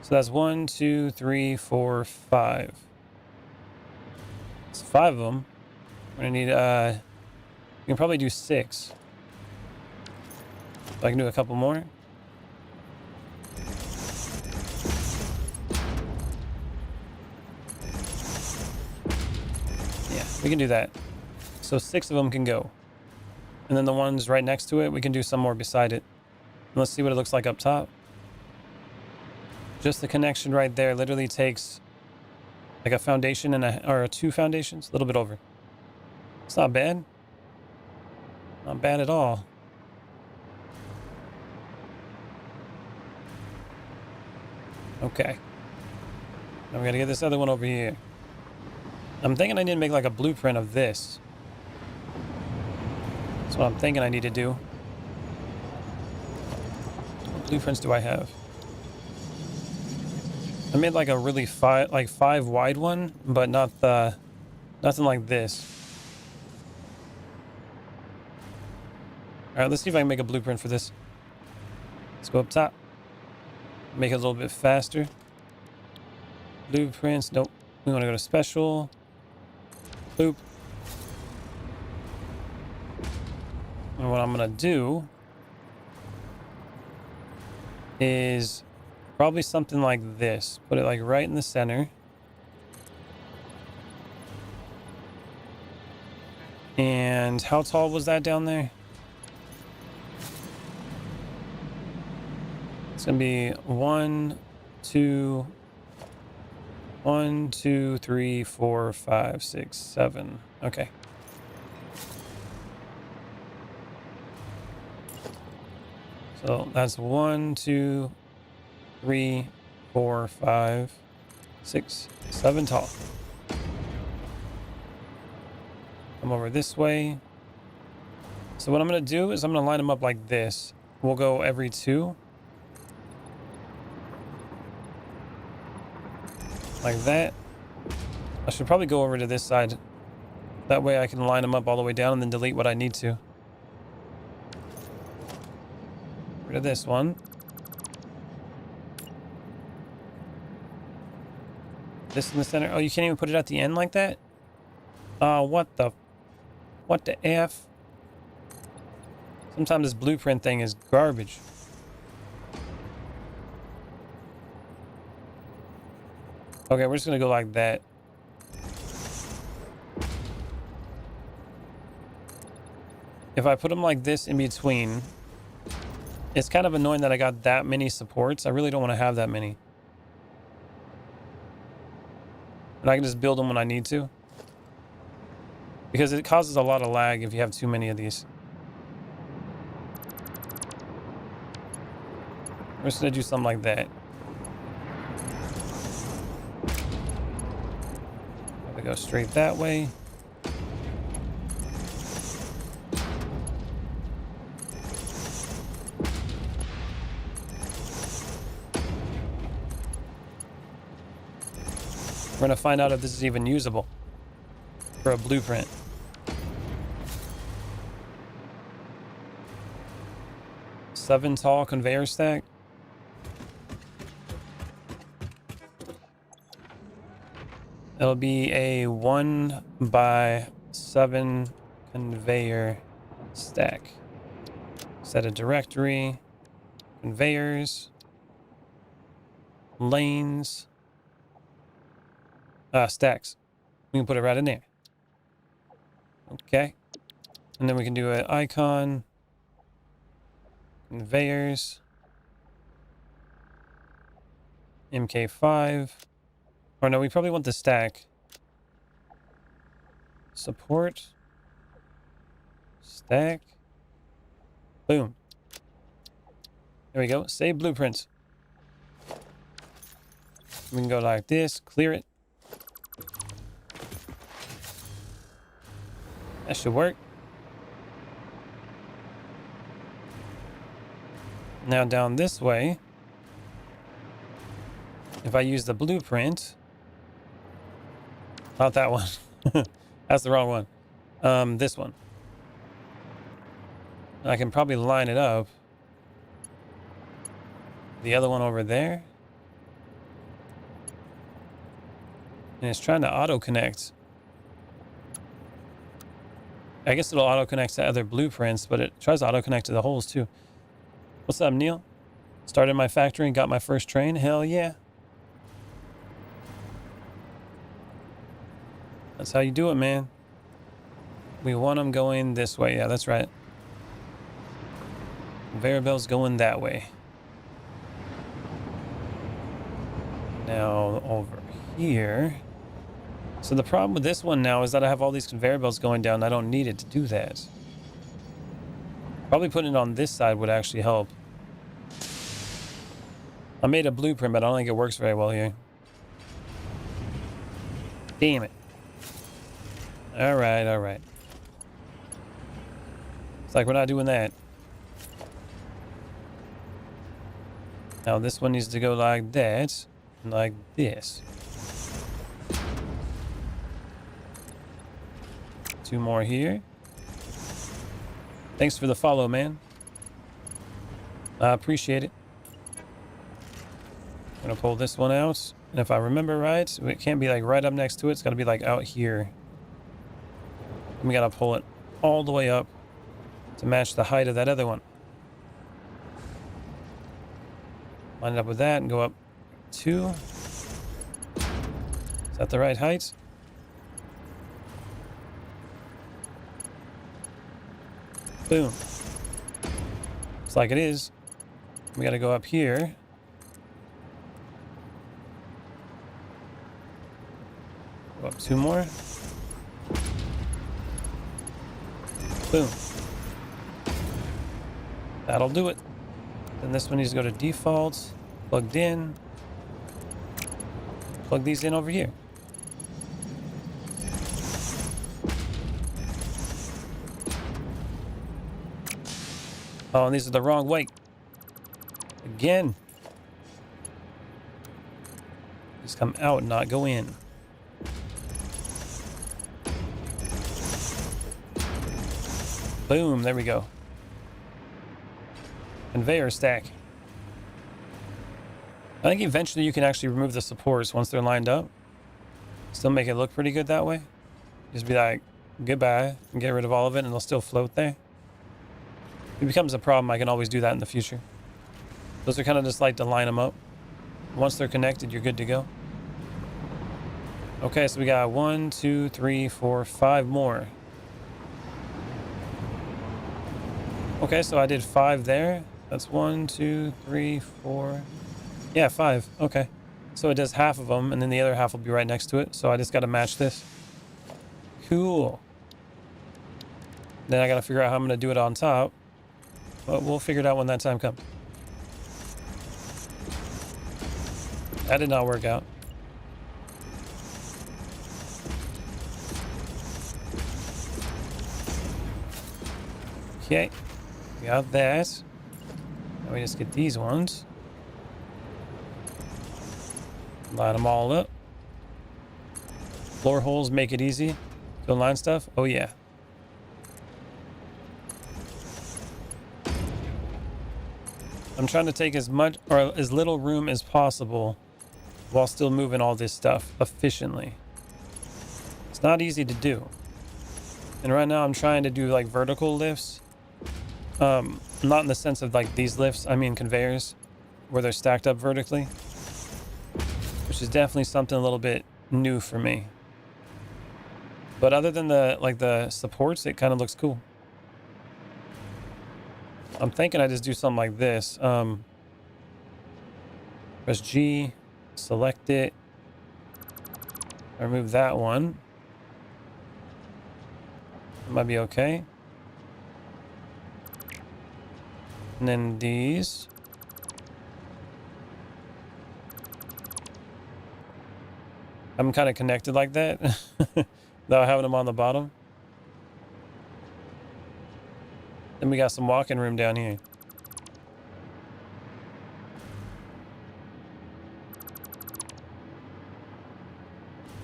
that's 1, 2, 3, 4, 5. It's 5 of them. We're gonna need we can probably do 6. So I can do a couple more. Yeah, we can do that. So 6 of them can go. And then the ones right next to it, we can do some more beside it. And let's see what it looks like up top. Just the connection right there literally takes like a foundation and or 2 foundations, a little bit over. It's not bad. Not bad at all. Okay. Now we gotta get this other one over here. I'm thinking I need to make like a blueprint of this. That's what I'm thinking I need to do. What blueprints do I have? I made like a really 5 wide one, but not nothing like this. All right, let's see if I can make a blueprint for this. Let's go up top. Make it a little bit faster. Blueprints. Nope. We want to go to special. Boop. And what I'm gonna do is probably something like this. Put it like right in the center. And how tall was that down there? It's gonna be 1, 2, 1, 2, 3, 4, 5, 6, 7. Okay. So that's 1, 2, 3, 4, 5, 6, 7 tall. Come over this way. So what I'm going to do is I'm going to line them up like this. We'll go every 2. Like that. I should probably go over to this side. That way I can line them up all the way down and then delete what I need to. Rid of this one. This in the center. Oh, you can't even put it at the end like that? What the F? Sometimes this blueprint thing is garbage. Okay, we're just gonna go like that. If I put them like this in between, it's kind of annoying that I got that many supports. I really don't want to have that many. And I can just build them when I need to. Because it causes a lot of lag if you have too many of these. We're just gonna do something like that. We go straight that way. We're gonna find out if this is even usable for a blueprint. Seven tall conveyor stack. It'll be a 1x7 conveyor stack. Set a directory, conveyors, lanes, stacks. We can put it right in there. Okay. And then we can do an icon, conveyors, MK5. Or no, we probably want the stack. Support. Stack. Boom. There we go. Save blueprints. We can go like this, clear it. That should work. Now down this way, if I use the blueprint, not that one. That's the wrong one. This one. I can probably line it up. The other one over there. And it's trying to auto-connect. I guess it'll auto-connect to other blueprints, but it tries to auto-connect to the holes too. What's up, Neil? Started my factory and got my first train? Hell yeah. That's how you do it, man. We want them going this way. Yeah, that's right. Conveyor belt's going that way. Now, over here. So the problem with this one now is that I have all these conveyor belts going down. I don't need it to do that. Probably putting it on this side would actually help. I made a blueprint, but I don't think it works very well here. Damn it. All right, all right. It's like we're not doing that. Now this one needs to go like that, and like this. 2 more here. Thanks for the follow, man. I appreciate it. I'm gonna pull this one out, and if I remember right, it can't be like right up next to it. It's gotta be like out here. And we gotta pull it all the way up to match the height of that other one. Line it up with that and go up 2. Is that the right height? Boom. Looks like it is. We gotta go up here. Go up 2 more. Boom. That'll do it. Then this one needs to go to default, plugged in. Plug these in over here. Oh, and these are the wrong way. Again. Just come out, not go in. Boom, there we go. Conveyor stack. I think eventually you can actually remove the supports once they're lined up. Still make it look pretty good that way. Just be like, goodbye, and get rid of all of it, and it'll still float there. If it becomes a problem, I can always do that in the future. Those are kind of just like to line them up. Once they're connected, you're good to go. Okay, so we got 1, 2, 3, 4, 5 more. Okay, so I did 5 there. That's 1, 2, 3, 4. Yeah, 5. Okay. So it does half of them, and then the other half will be right next to it. So I just got to match this. Cool. Then I got to figure out how I'm going to do it on top. But we'll figure it out when that time comes. That did not work out. Okay. We got that. Now we just get these ones. Line them all up. Floor holes make it easy. Fill line stuff. Oh yeah. I'm trying to take as much or as little room as possible while still moving all this stuff efficiently. It's not easy to do. And right now I'm trying to do like vertical lifts. Not in the sense of like these lifts, I mean conveyors, where they're stacked up vertically. Which is definitely something a little bit new for me. But other than the supports, it kind of looks cool. I'm thinking I just do something like this. Press G, select it. I remove that one. It might be okay. And then these. I'm kind of connected like that. Without having them on the bottom. Then we got some walking room down here.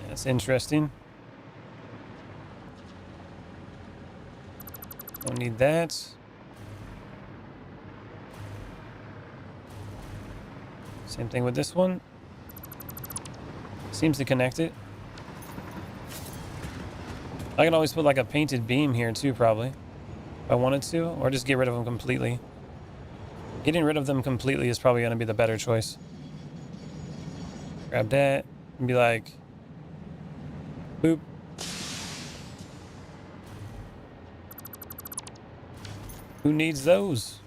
That's interesting. Don't need that. Same thing with this one. Seems to connect it. I can always put like a painted beam here too, probably. If I wanted to, or just get rid of them completely. Getting rid of them completely is probably going to be the better choice. Grab that and be like, boop. Who needs those?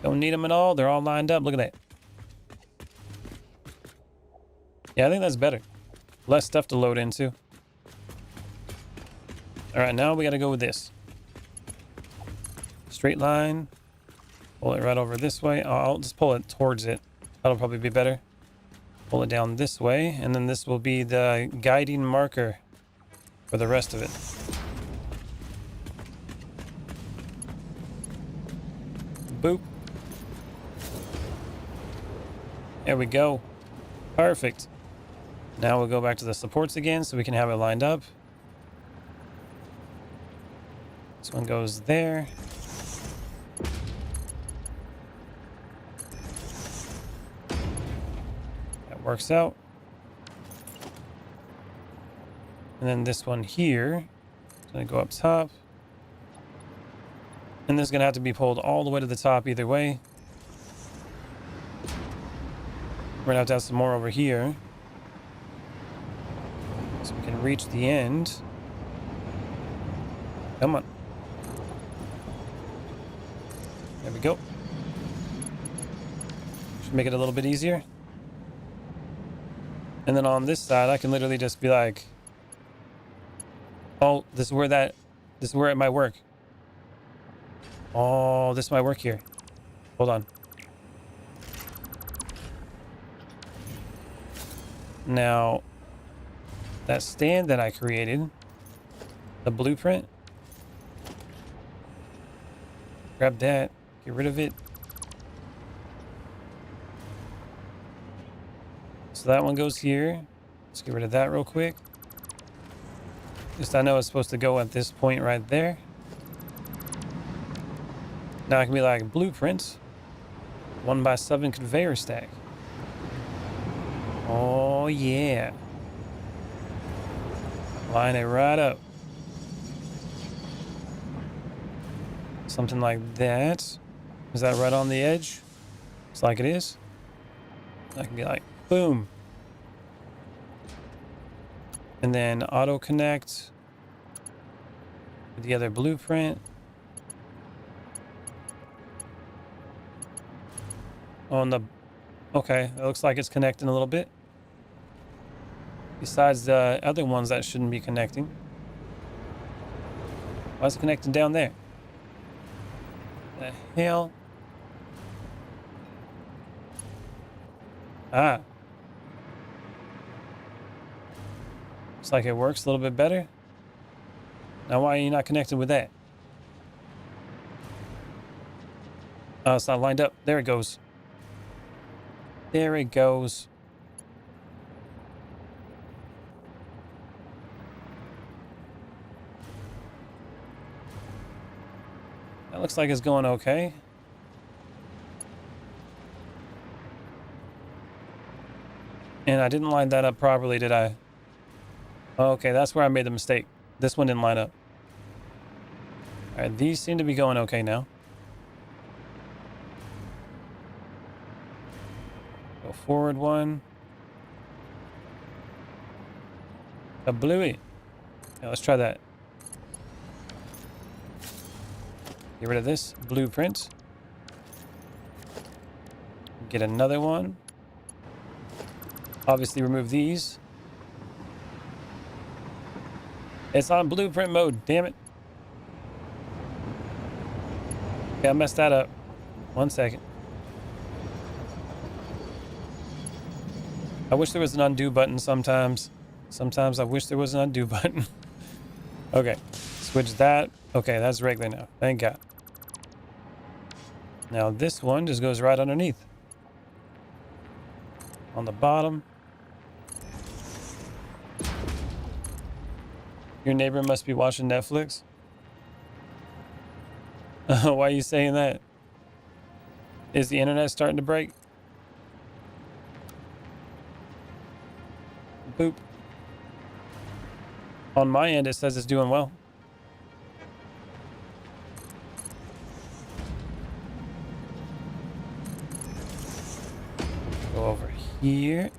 Don't need them at all. They're all lined up. Look at that. Yeah, I think that's better. Less stuff to load into. All right, now we got to go with this. Straight line. Pull it right over this way. I'll just pull it towards it. That'll probably be better. Pull it down this way, and then this will be the guiding marker for the rest of it. Boop. There we go. Perfect. Now we'll go back to the supports again so we can have it lined up. This one goes there. That works out. And then this one here is going to go up top. And this is going to have to be pulled all the way to the top either way. We're going to have some more over here. So we can reach the end. Come on. There we go. Should make it a little bit easier. And then on this side, I can literally just be like, oh, this is where it might work. Oh, this might work here. Hold on. Now, that stand that I created, the blueprint, grab that, get rid of it. So that one goes here. Let's get rid of that real quick. Just I know it's supposed to go at this point right there. Now it can be like blueprints. 1x7 conveyor stack. Oh yeah. Line it right up. Something like that. Is that right on the edge? Looks like it is. I can be like, boom. And then auto connect with the other blueprint. On the, okay, it looks like it's connecting a little bit. Besides the other ones that shouldn't be connecting. Why is it connecting down there? The hell? Ah. Looks like it works a little bit better. Now why are you not connected with that? Oh, it's not lined up. There it goes. There it goes. That looks like it's going okay. And I didn't line that up properly, did I? Okay, that's where I made the mistake. This one didn't line up. All right, these seem to be going okay now. Go forward one. A bluey. Yeah, let's try that. Get rid of this blueprint. Get another one. Obviously remove these. It's on blueprint mode, damn it. Okay, I messed that up. 1 second. I wish there was an undo button sometimes. Sometimes I wish there was an undo button. Okay, switch that. Okay, that's regular now. Thank God. Now this one just goes right underneath. On the bottom. Your neighbor must be watching Netflix. Why are you saying that? Is the internet starting to break? Boop. On my end, it says it's doing well. Go over here.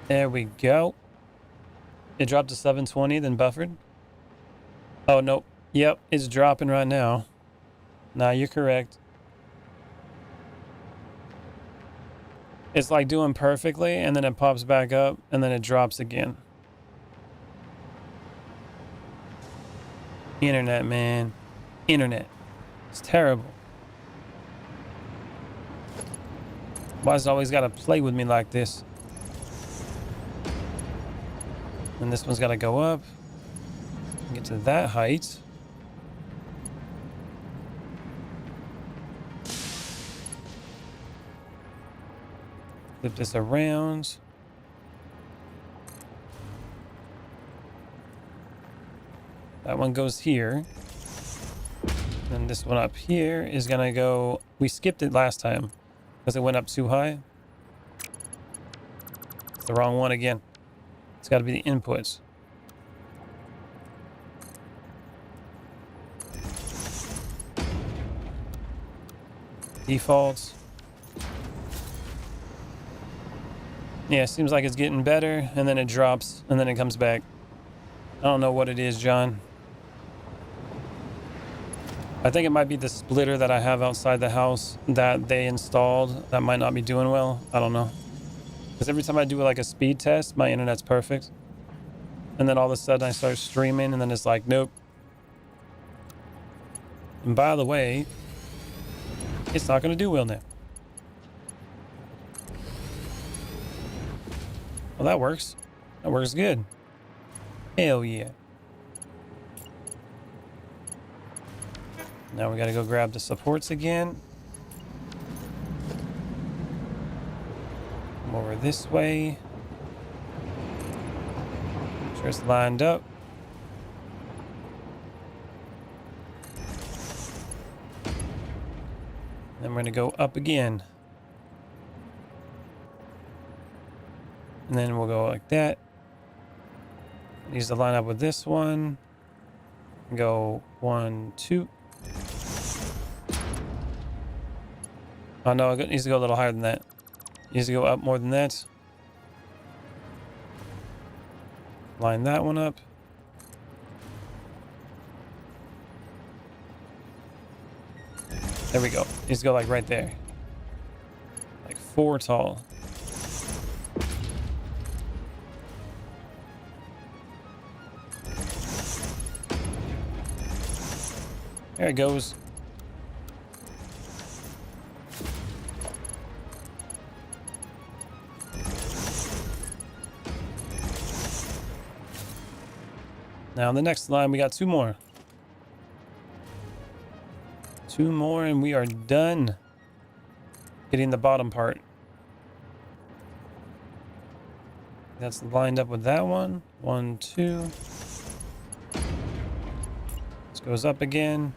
There we go. It dropped to 720, then buffered. Oh, nope. Yep, it's dropping right now. Nah, you're correct. It's like doing perfectly, and then it pops back up, and then it drops again. Internet, man. Internet. It's terrible. Why does it always gotta play with me like this? And this one's gotta go up. Get to that height. Flip this around. That one goes here. And this one up here is gonna go... We skipped it last time because it went up too high. It's the wrong one again. It's gotta be the inputs. Defaults. Yeah, seems like it's getting better, and then it drops, and then it comes back. I don't know what it is, John. I think it might be the splitter that I have outside the house that they installed that might not be doing well. I don't know. Because every time I do like a speed test, my internet's perfect. And then all of a sudden I start streaming, and then it's like, nope. And by the way, it's not going to do well now. Well, that works. That works good. Hell yeah. Now we got to go grab the supports again. Come over this way. Make sure it's lined up. Then we're going to go up again. And then we'll go like that. It needs to line up with this one. Go 1, 2. Oh no, it needs to go a little higher than that. It needs to go up more than that. Line that one up. There we go. It needs to go like right there. Like 4 tall. There it goes. Now on the next line, we got 2 more. 2 more and we are done getting the bottom part. That's lined up with that one. 1, 2. This goes up again.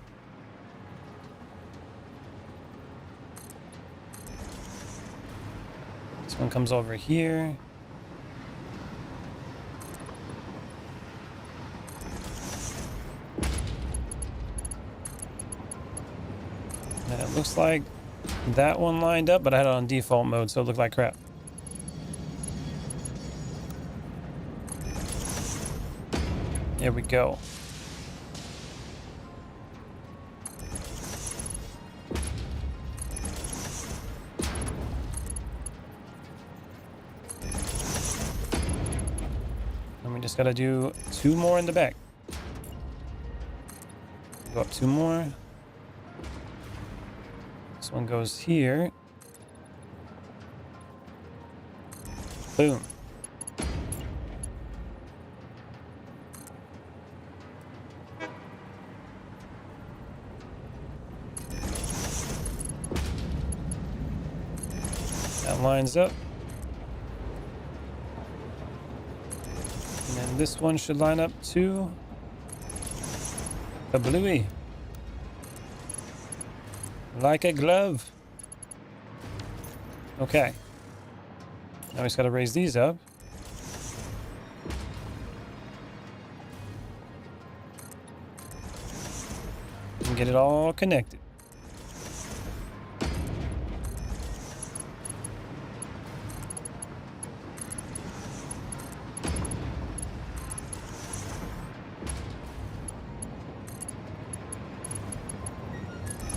This one comes over here. And it looks like that one lined up, but I had it on default mode, so it looked like crap. There we go. And we just gotta do 2 more in the back. Go up 2 more. This one goes here. Boom. That lines up. And then this one should line up too. A bluey. Like a glove. Okay. Now we just gotta raise these up. And get it all connected.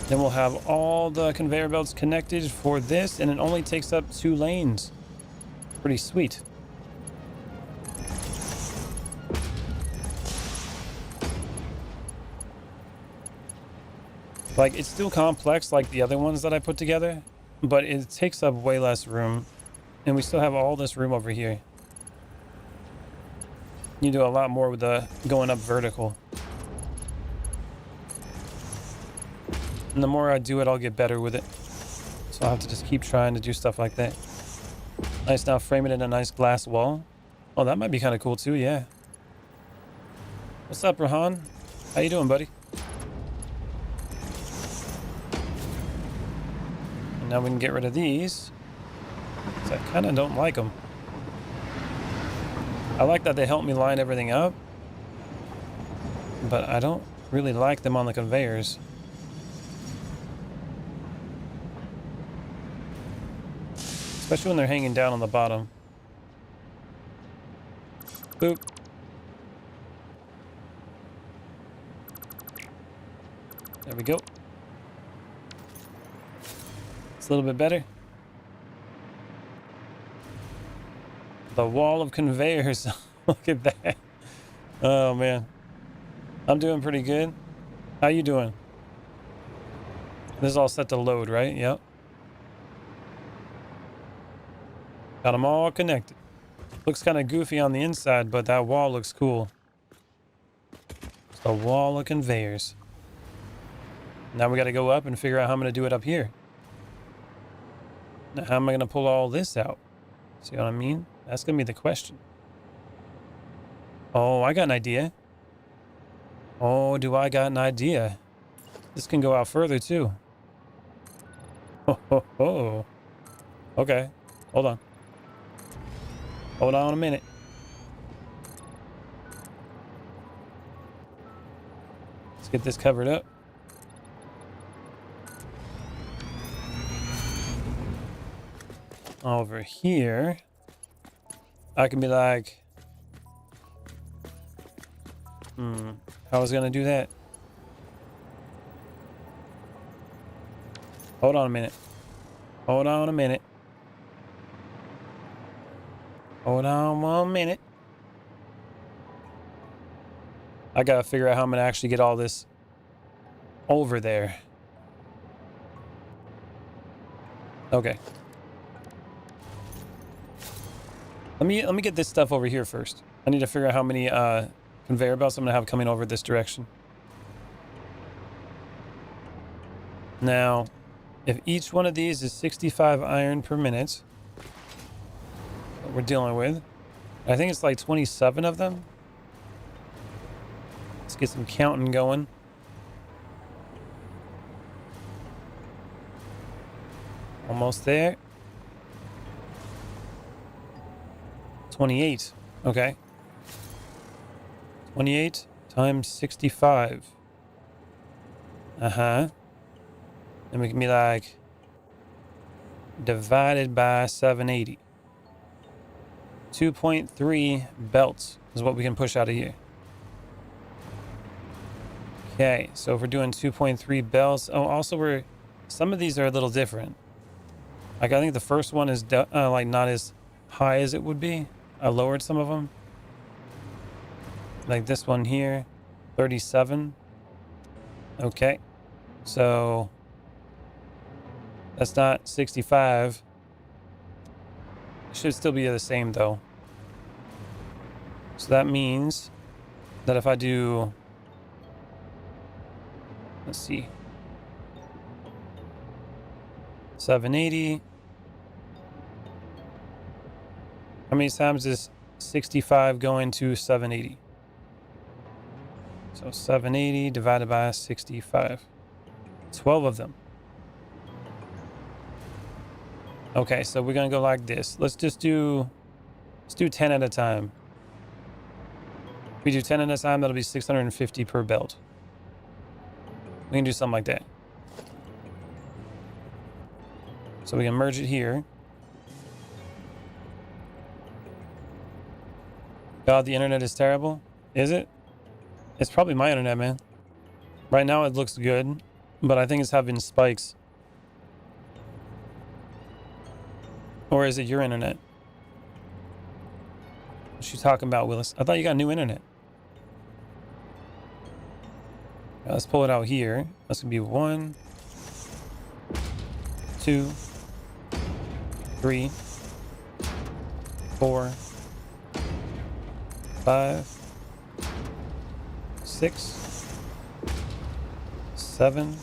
Then we'll have all the conveyor belts connected for this, and it only takes up 2 lanes. Pretty sweet. Like, it's still complex like the other ones that I put together, but it takes up way less room, and we still have all this room over here. You do a lot more with the going up vertical. And the more I do it, I'll get better with it. So I'll have to just keep trying to do stuff like that. Nice, now frame it in a nice glass wall. Oh, that might be kind of cool too, yeah. What's up, Rahan? How you doing, buddy? And now we can get rid of these. 'Cause I kind of don't like them. I like that they help me line everything up. But I don't really like them on the conveyors. Especially when they're hanging down on the bottom. Boop. There we go. It's a little bit better. The wall of conveyors. Look at that. Oh, man. I'm doing pretty good. How you doing? This is all set to load, right? Yep. Got them all connected. Looks kind of goofy on the inside, but that wall looks cool. It's a wall of conveyors. Now we got to go up and figure out how I'm going to do it up here. Now, how am I going to pull all this out? See what I mean? That's going to be the question. Oh, I got an idea. Oh, do I got an idea? This can go out further, too. Ho, ho, ho. Okay. Hold on. Hold on a minute. Let's get this covered up. Over here, I can be like, how was I gonna do that? Hold on a minute. Hold on a minute. Hold on 1 minute. I gotta figure out how I'm gonna actually get all this over there. Okay. Let me get this stuff over here first. I need to figure out how many conveyor belts I'm gonna have coming over this direction. Now, if each one of these is 65 iron per minute, what we're dealing with, I think it's like 27 of them. Let's get some counting going. Almost there. 28. Okay. 28 times 65. Uh-huh. And we can be like, divided by 780. 2.3 belts is what we can push out of here. Okay, so if we're doing 2.3 belts, oh, also some of these are a little different. Like I think the first one is like not as high as it would be. I lowered some of them. Like this one here, 37. Okay, so that's not 65. It should still be the same though. So that means that if I do, let's see, 780. How many times is 65 going to 780? So 780 divided by 65. 12 of them. Okay, so we're gonna go like this. Let's do 10 at a time. If we do 10 at a time, that'll be 650 per belt. We can do something like that. So we can merge it here. God, the internet is terrible. Is it? It's probably my internet, man. Right now it looks good, but I think it's having spikes. Or is it your internet? What's you talking about, Willis? I thought you got new internet. Now let's pull it out here. That's gonna be 1, 2, 3, 4, 5, 6, 7,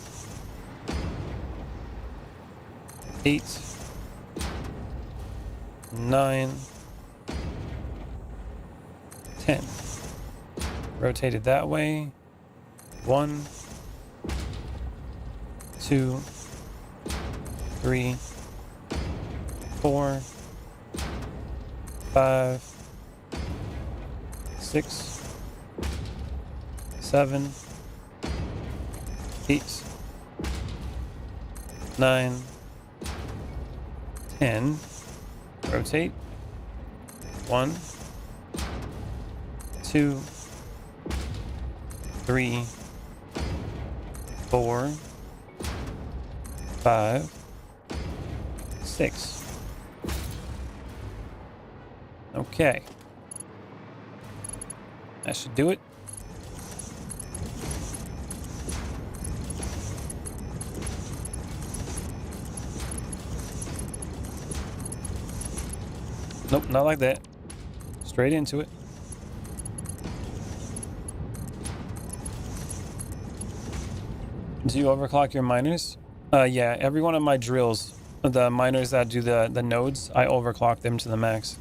8, 9, 10. Rotate it that way. 1, 2, 3, 4, 5, 6, 7, 8, 9, 10. Rotate. 1, 2, 3, 4, 5, 6. Okay. That should do it. Nope, not like that. Straight into it. Do you overclock your miners? Yeah, every one of my drills, the miners that do the nodes, I overclock them to the max.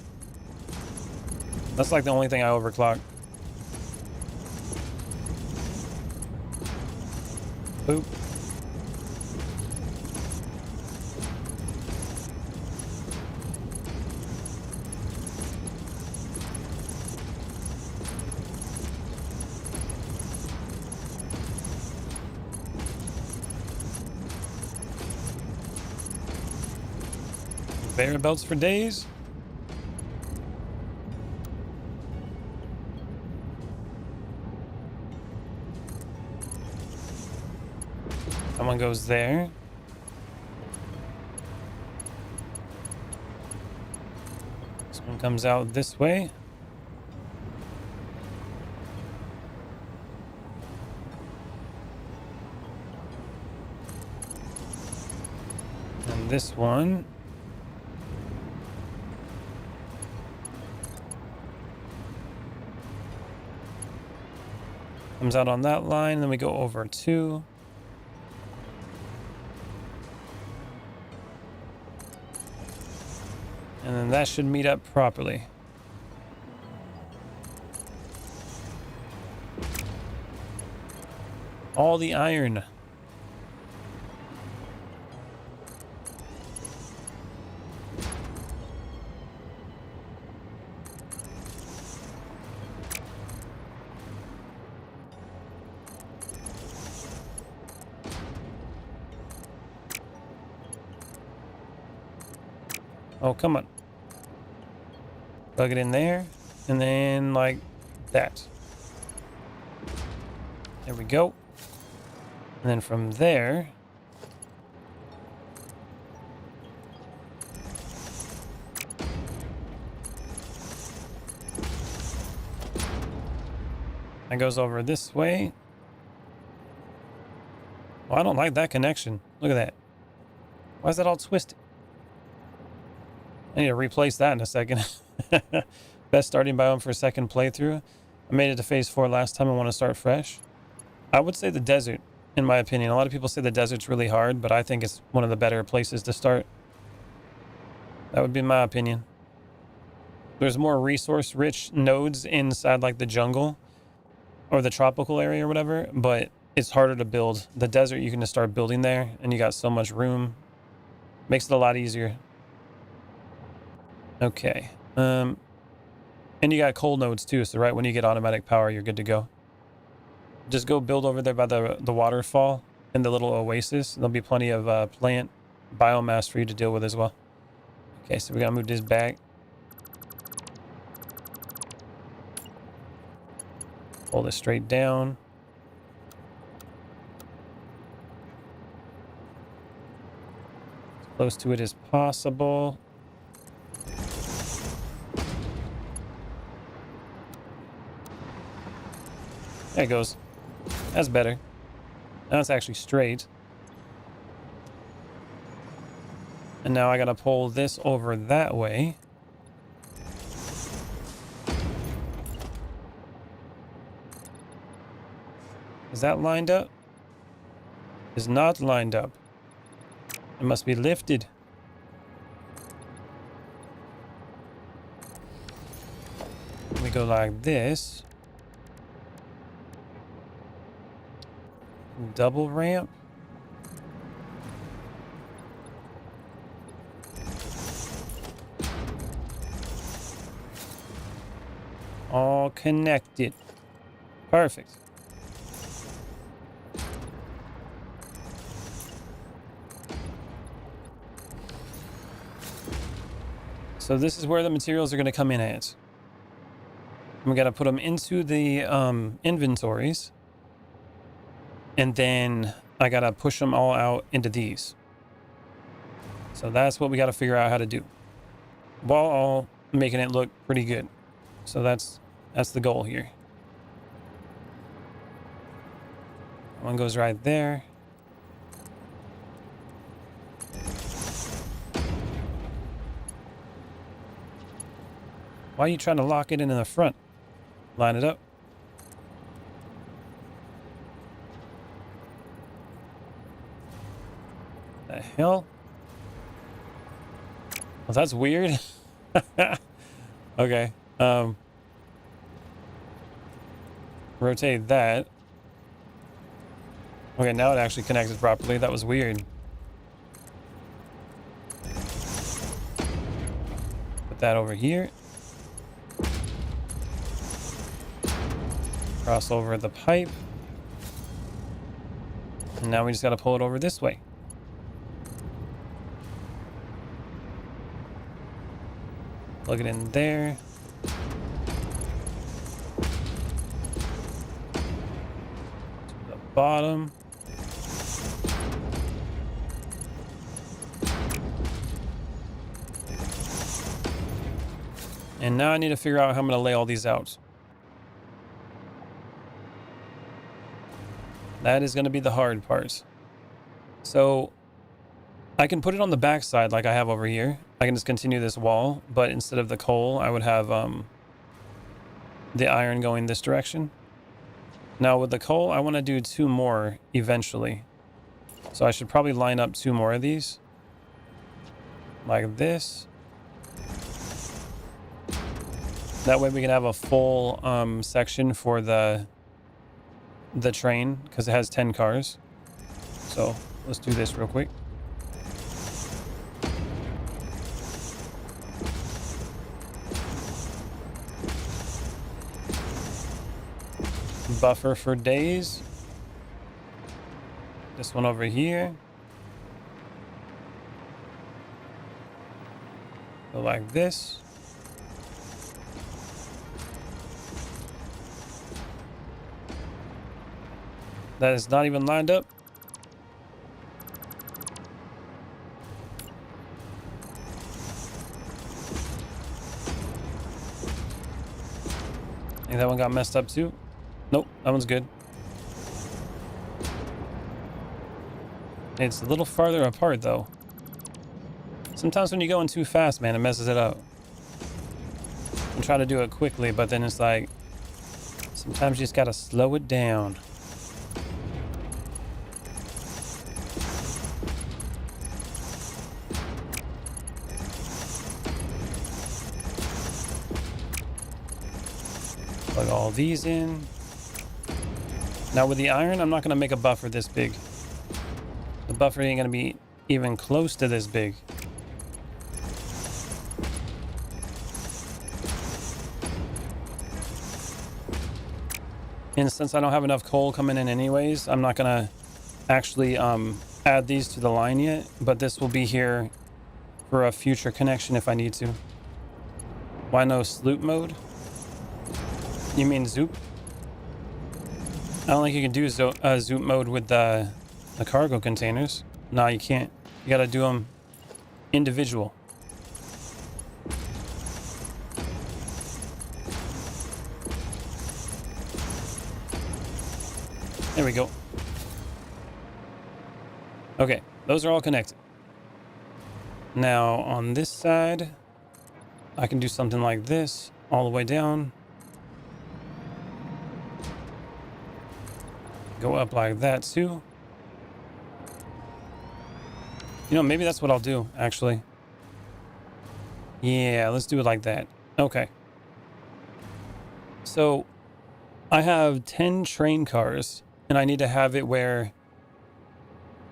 That's like the only thing I overclock. Boop. Conveyor belts for days. Someone goes there. This one comes out this way. And this one comes out on that line, then we go over 2. And then that should meet up properly. All the iron. Oh, come on. Plug it in there. And then like that. There we go. And then from there, that goes over this way. Well, I don't like that connection. Look at that. Why is that all twisted? I need to replace that in a second. Best starting biome for a second playthrough. I made it to phase 4 last time. I want to start fresh. I would say the desert, in my opinion. A lot of people say the desert's really hard, but I think it's one of the better places to start. That would be my opinion. There's more resource-rich nodes inside like the jungle or the tropical area or whatever, but it's harder to build. The desert, you can just start building there, and you got so much room. Makes it a lot easier. Okay. And you got coal nodes too, so right when you get automatic power, you're good to go. Just go build over there by the waterfall and the little oasis. There'll be plenty of plant biomass for you to deal with as well. Okay, so we gotta move this back. Pull this straight down. As close to it as possible. There it goes. That's better. Now it's actually straight. And now I gotta pull this over that way. Is that lined up? Is not lined up. It must be lifted. We go like this. Double ramp. All connected. Perfect. So this is where the materials are going to come in at. We got to put them into the inventories. And then I got to push them all out into these. So that's what we got to figure out how to do, while all making it look pretty good. So that's the goal here. One goes right there. Why are you trying to lock it in the front? Line it up. The hell? Well, that's weird. Okay. Rotate that. Okay, now it actually connected properly. That was weird. Put that over here. Cross over the pipe. And now we just got to pull it over this way. Plug it in there. To the bottom. And now I need to figure out how I'm going to lay all these out. That is going to be the hard part. So I can put it on the back side like I have over here. I can just continue this wall, but instead of the coal, I would have the iron going this direction. Now with the coal, I want to do 2 more eventually. So I should probably line up 2 more of these. Like this. That way we can have a full section for the train, because it has 10 cars. So let's do this real quick. Buffer for days. This one over here. Go like this. That is not even lined up. I think that one got messed up too. Nope, that one's good. It's a little farther apart though. Sometimes when you go in too fast, man, it messes it up. I'm trying to do it quickly, but then it's like, sometimes you just gotta slow it down. Plug all these in. Now with the iron, I'm not gonna make a buffer this big. The buffer ain't gonna be even close to this big. And since I don't have enough coal coming in anyways, I'm not gonna actually add these to the line yet, but this will be here for a future connection if I need to. Why no sloop mode? You mean zoop? I don't think you can do zoop mode with the cargo containers. No, you can't. You gotta do them individual. There we go. Okay, those are all connected. Now on this side, I can do something like this all the way down. Go up like that too. You know, maybe that's what I'll do, actually. Yeah, let's do it like that. Okay. So, I have 10 train cars, and I need to have it where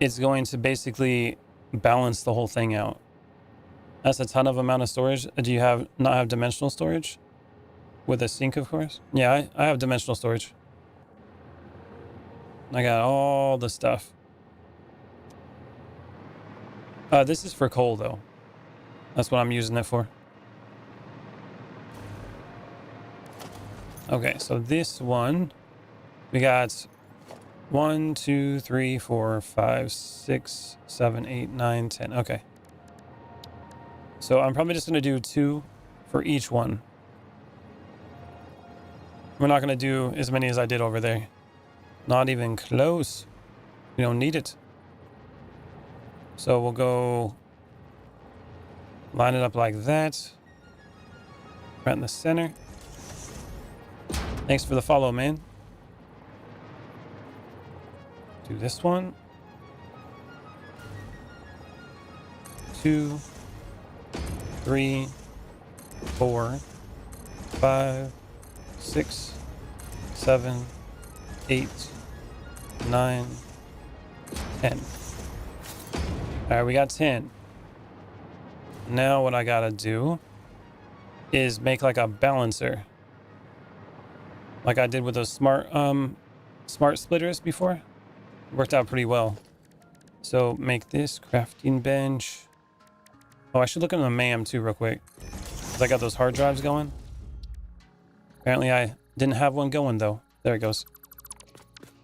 it's going to basically balance the whole thing out. That's a ton of amount of storage. Do you not have dimensional storage? With a sink, of course? Yeah, I have dimensional storage. I got all the stuff. This is for coal, though. That's what I'm using it for. Okay, so this one, we got 1, 2, 3, 4, 5, 6, 7, 8, 9, 10. Okay. So I'm probably just going to do 2 for each one. We're not going to do as many as I did over there. Not even close. We don't need it. So we'll go line it up like that. Right in the center. Thanks for the follow, man. Do this one. 2, 3, 4, 5, 6, 7, 8, 9, 10. All right, we got 10. Now what I gotta do is make like a balancer, like I did with those smart splitters before. Worked out pretty well. So make this crafting bench. Oh, I should look into the MAM too real quick, because I got those hard drives going. Apparently I didn't have one going though. There it goes.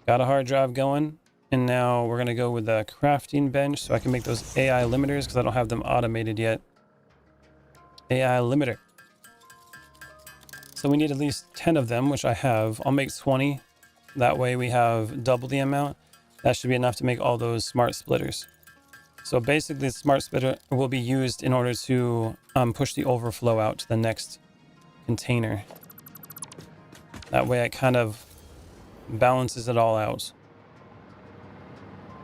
Got a hard drive going. And now we're going to go with the crafting bench so I can make those AI limiters because I don't have them automated yet. AI limiter. So we need at least 10 of them, which I have. I'll make 20. That way we have double the amount. That should be enough to make all those smart splitters. So basically the smart splitter will be used in order to push the overflow out to the next container. That way it kind of balances it all out.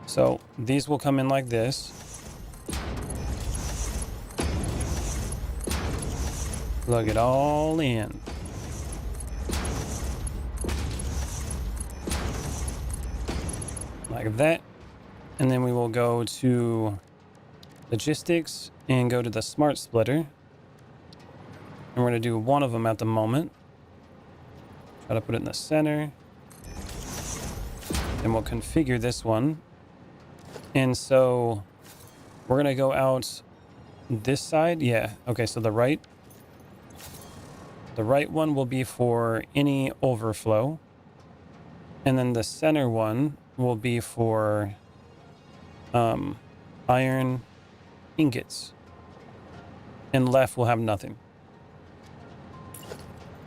So these will come in like this. Plug it all in. Like that. And then we will go to logistics and go to the smart splitter. And we're going to do one of them at the moment. Try to put it in the center. And we'll configure this one. And so we're going to go out This side? Yeah. Okay, so the right one will be for any overflow. And then the center one will be for iron ingots. And left will have nothing.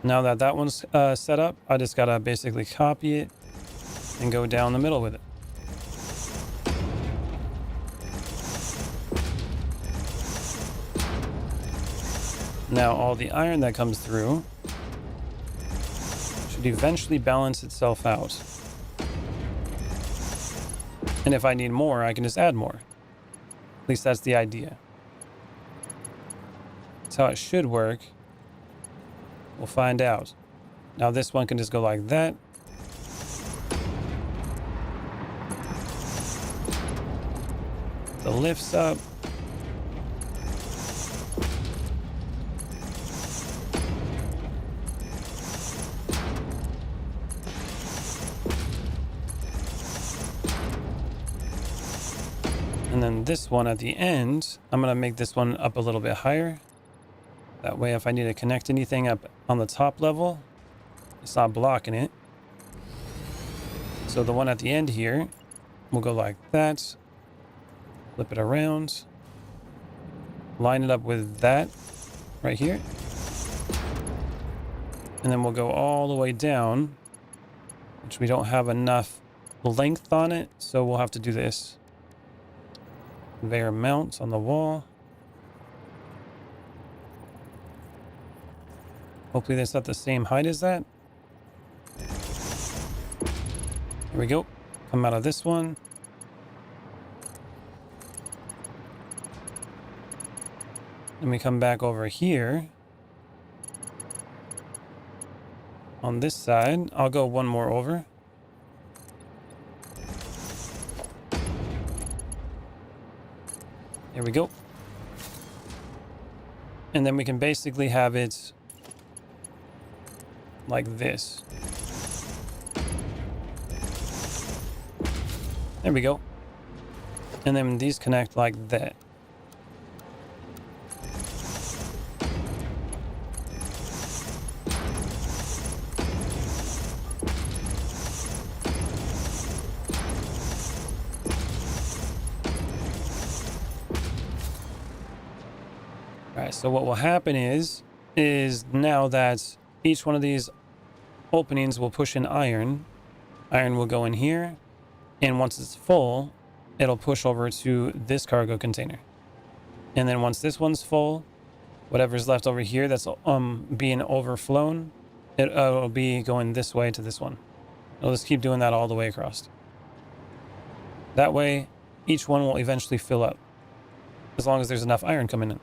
Now that that one's set up, I just gotta basically copy it and go down the middle with it. Now all the iron that comes through should eventually balance itself out. And if I need more, I can just add more. At least that's the idea. That's how it should work. We'll find out. Now this one can just go like that. The lift's up. And then this one at the end, I'm going to make this one up a little bit higher. That way, if I need to connect anything up on the top level, it's not blocking it. So the one at the end here will go like that. Flip it around. Line it up with that right here. And then we'll go all the way down, which we don't have enough length on it, so we'll have to do this. Conveyor mount on the wall. Hopefully that's not the same height as that. Here we go. Come out of this one. Then we come back over here. On this side, I'll go one more over. There we go. And then we can basically have it like this. There we go. And then these connect like that. Alright, so what will happen is now that each one of these openings will push in iron. Iron will go in here, and once it's full, it'll push over to this cargo container. And then once this one's full, whatever's left over here that's being overflown, it'll be going this way to this one. It'll just keep doing that all the way across. That way, each one will eventually fill up, as long as there's enough iron coming in.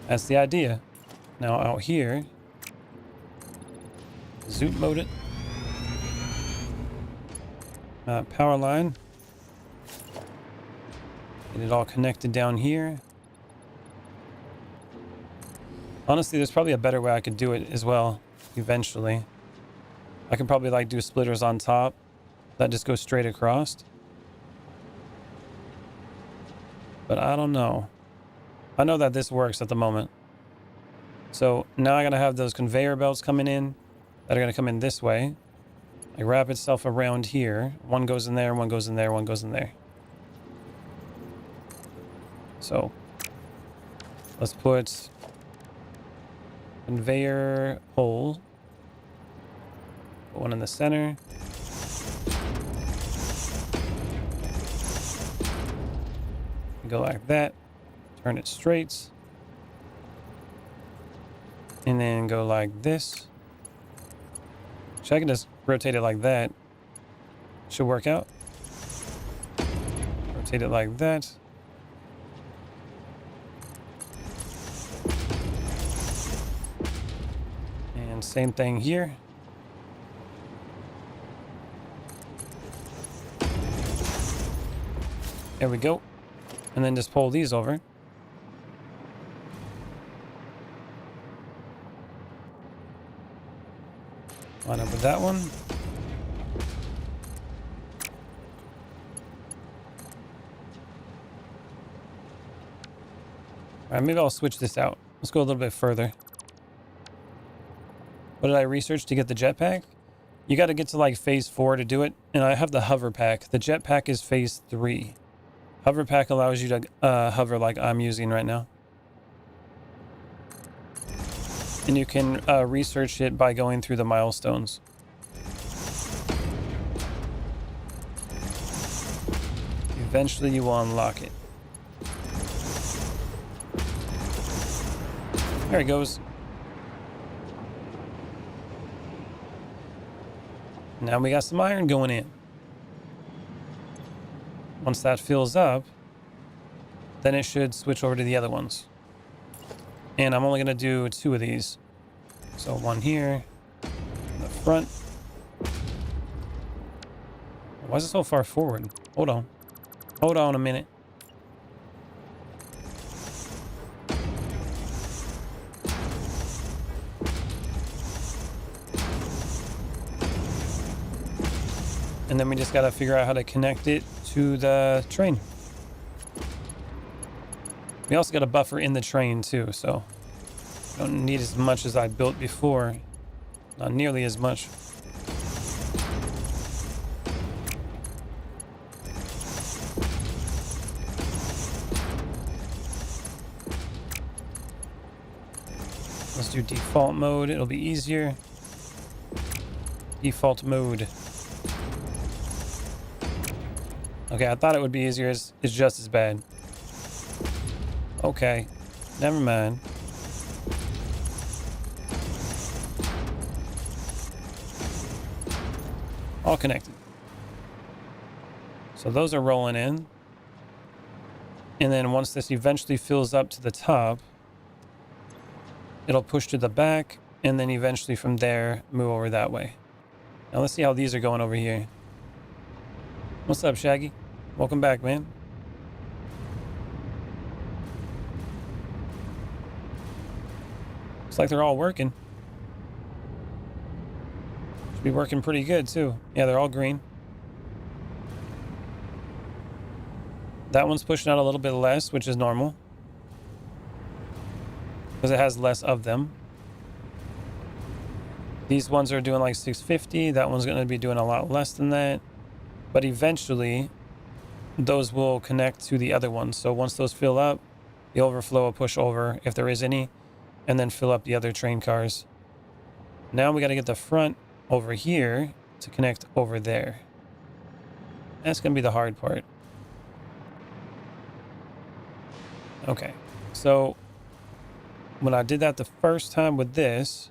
That's the idea. Now out here, zoot mode it. Power line. Get it all connected down here. Honestly, there's probably a better way I could do it as well, eventually. I can probably like do splitters on top that just go straight across. But I don't know. I know that this works at the moment. So now I gotta have those conveyor belts coming in that are gonna come in this way. Like wrap itself around here. One goes in there, one goes in there, one goes in there. So let's put conveyor hole. Put one in the center. Go like that. Turn it straight. And then go like this. So I can just rotate it like that. Should work out. Rotate it like that. And same thing here. There we go. And then just pull these over. Line up with that one. All right, maybe I'll switch this out. Let's go a little bit further. What did I research to get the jetpack? You got to get to like phase 4 to do it. And I have the hover pack. The jetpack is phase 3. Hover pack allows you to hover like I'm using right now. And you can research it by going through the milestones. Eventually you will unlock it. There it goes. Now we got some iron going in. Once that fills up, then it should switch over to the other ones. And I'm only going to do 2 of these. So 1 here, in the front. Why is it so far forward? Hold on. Hold on a minute. And then we just got to figure out how to connect it to the train. We also got a buffer in the train too, so don't need as much as I built before. Not nearly as much. Let's do default mode. It'll be easier. Default mode. Okay, I thought it would be easier. It's just as bad. Okay, never mind. All connected. So those are rolling in. And then once this eventually fills up to the top, it'll push to the back, and then eventually from there, move over that way. Now let's see how these are going over here. What's up, Shaggy? Welcome back, man. Looks like they're all working. Should be working pretty good, too. Yeah, they're all green. That one's pushing out a little bit less, which is normal, because it has less of them. These ones are doing like 650. That one's going to be doing a lot less than that. But eventually, those will connect to the other ones. So once those fill up, the overflow will push over, if there is any, and then fill up the other train cars. Now we got to get the front over here to connect over there. That's going to be the hard part. Okay, so when I did that the first time with this,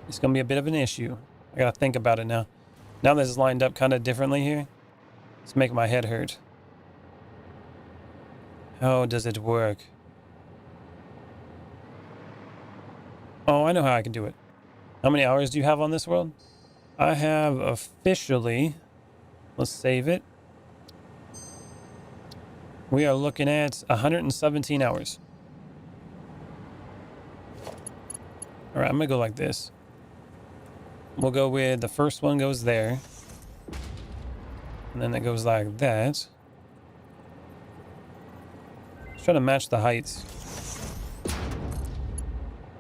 it's going to be a bit of an issue. I got to think about it now. Now this is lined up kind of differently here. It's making my head hurt. How does it work? Oh, I know how I can do it. How many hours do you have on this world? I have officially... Let's save it. We are looking at 117 hours. All right, I'm going to go like this. We'll go with the first one goes there. And then it goes like that. Let's try to match the heights.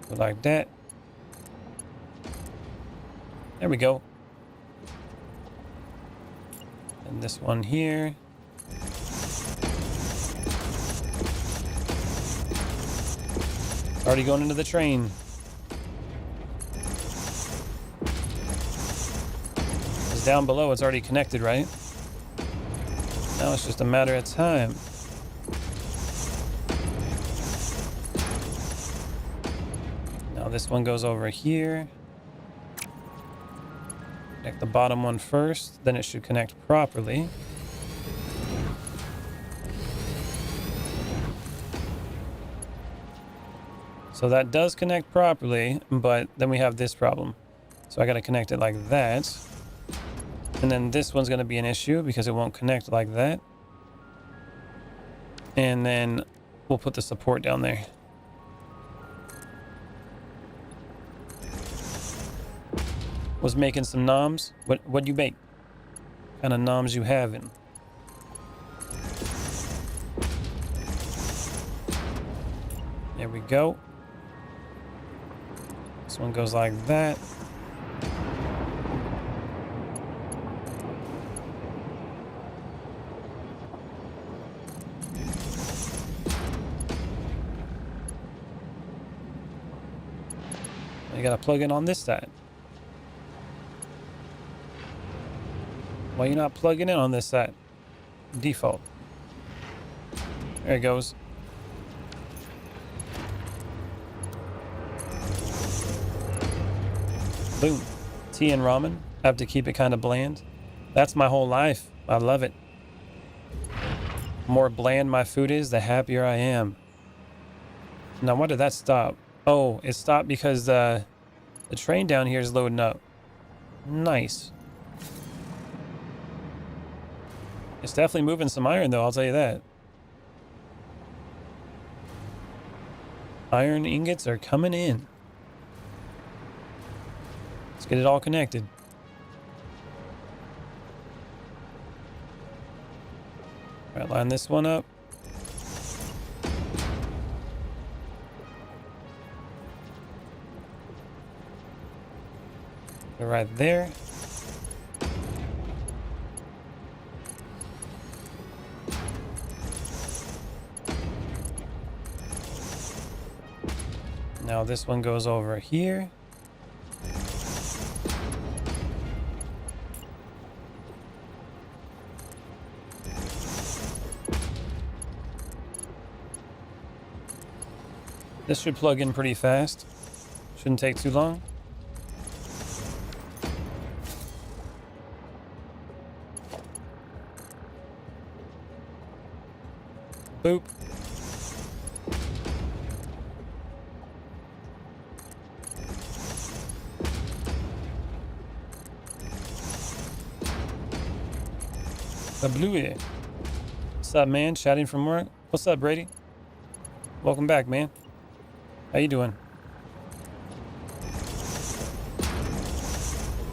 Go like that. There we go. And this one here. It's already going into the train. It's down below, it's already connected, right? Now it's just a matter of time. Now this one goes over here. Connect the bottom one first, then it should connect properly. So that does connect properly, but then we have this problem. So I got to connect it like that. And then this one's going to be an issue because it won't connect like that. And then we'll put the support down there. Was making some noms. What'd you make? kind of noms you having? There we go. This one goes like that. You gotta plug in on this side. Why are you not plugging in on this side? Default. There it goes. Boom. Tea and ramen. I have to keep it kind of bland. That's my whole life. I love it. The more bland my food is, the happier I am. Now, why did that stop? Oh, it stopped because the train down here is loading up. Nice. It's definitely moving some iron, though, I'll tell you that. Iron ingots are coming in. Let's get it all connected. All right, line this one up. They're right there. Now this one goes over here. This should plug in pretty fast. Shouldn't take too long. Boop. The Bluey. What's up, man? Chatting from work. What's up, Brady? Welcome back, man. How you doing?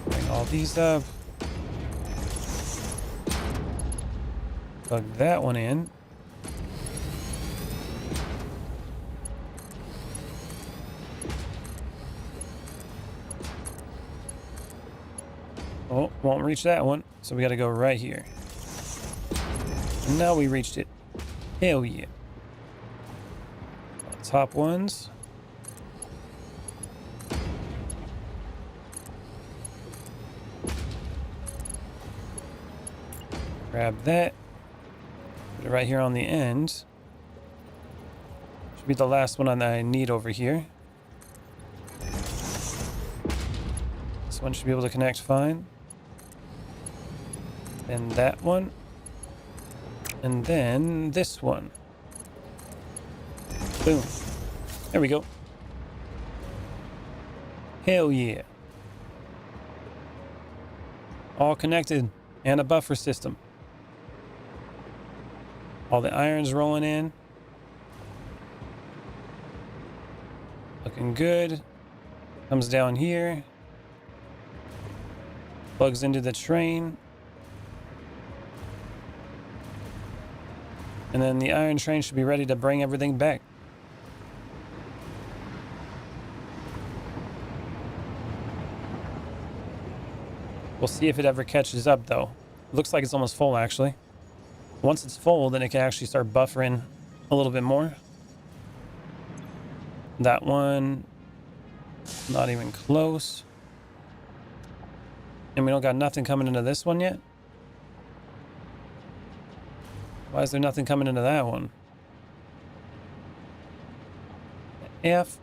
Bring all these up. Plug that one in. Oh, won't reach that one. So we got to go right here. And now we reached it. Hell yeah. Top ones. Grab that. Put it right here on the end. Should be the last one that I need over here. This one should be able to connect fine. And that one. And then this one. Boom. There we go. Hell yeah. All connected and a buffer system. All the irons rolling in. Looking good. Comes down here. Plugs into the train. And then the iron train should be ready to bring everything back. We'll see if it ever catches up, though. Looks like it's almost full, actually. Once it's full, then it can actually start buffering a little bit more. That one, not even close. And we don't got nothing coming into this one yet. Why is there nothing coming into that one? F.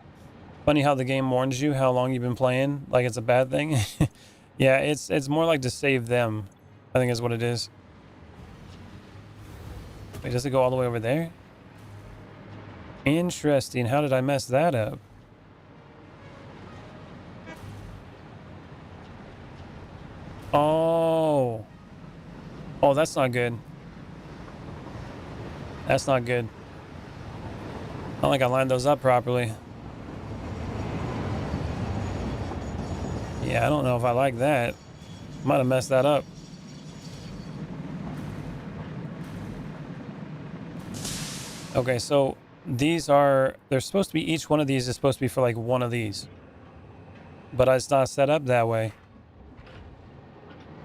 Funny how the game warns you how long you've been playing, like it's a bad thing. Yeah, it's more like to save them, I think is what it is. Wait, does it go all the way over there? Interesting. How did I mess that up? Oh. Oh, that's not good. That's not good. I don't think I lined those up properly. Yeah, I don't know if I like that. Might have messed that up. Okay, so these are, they're supposed to be, each one of these is supposed to be for like one of these. But it's not set up that way.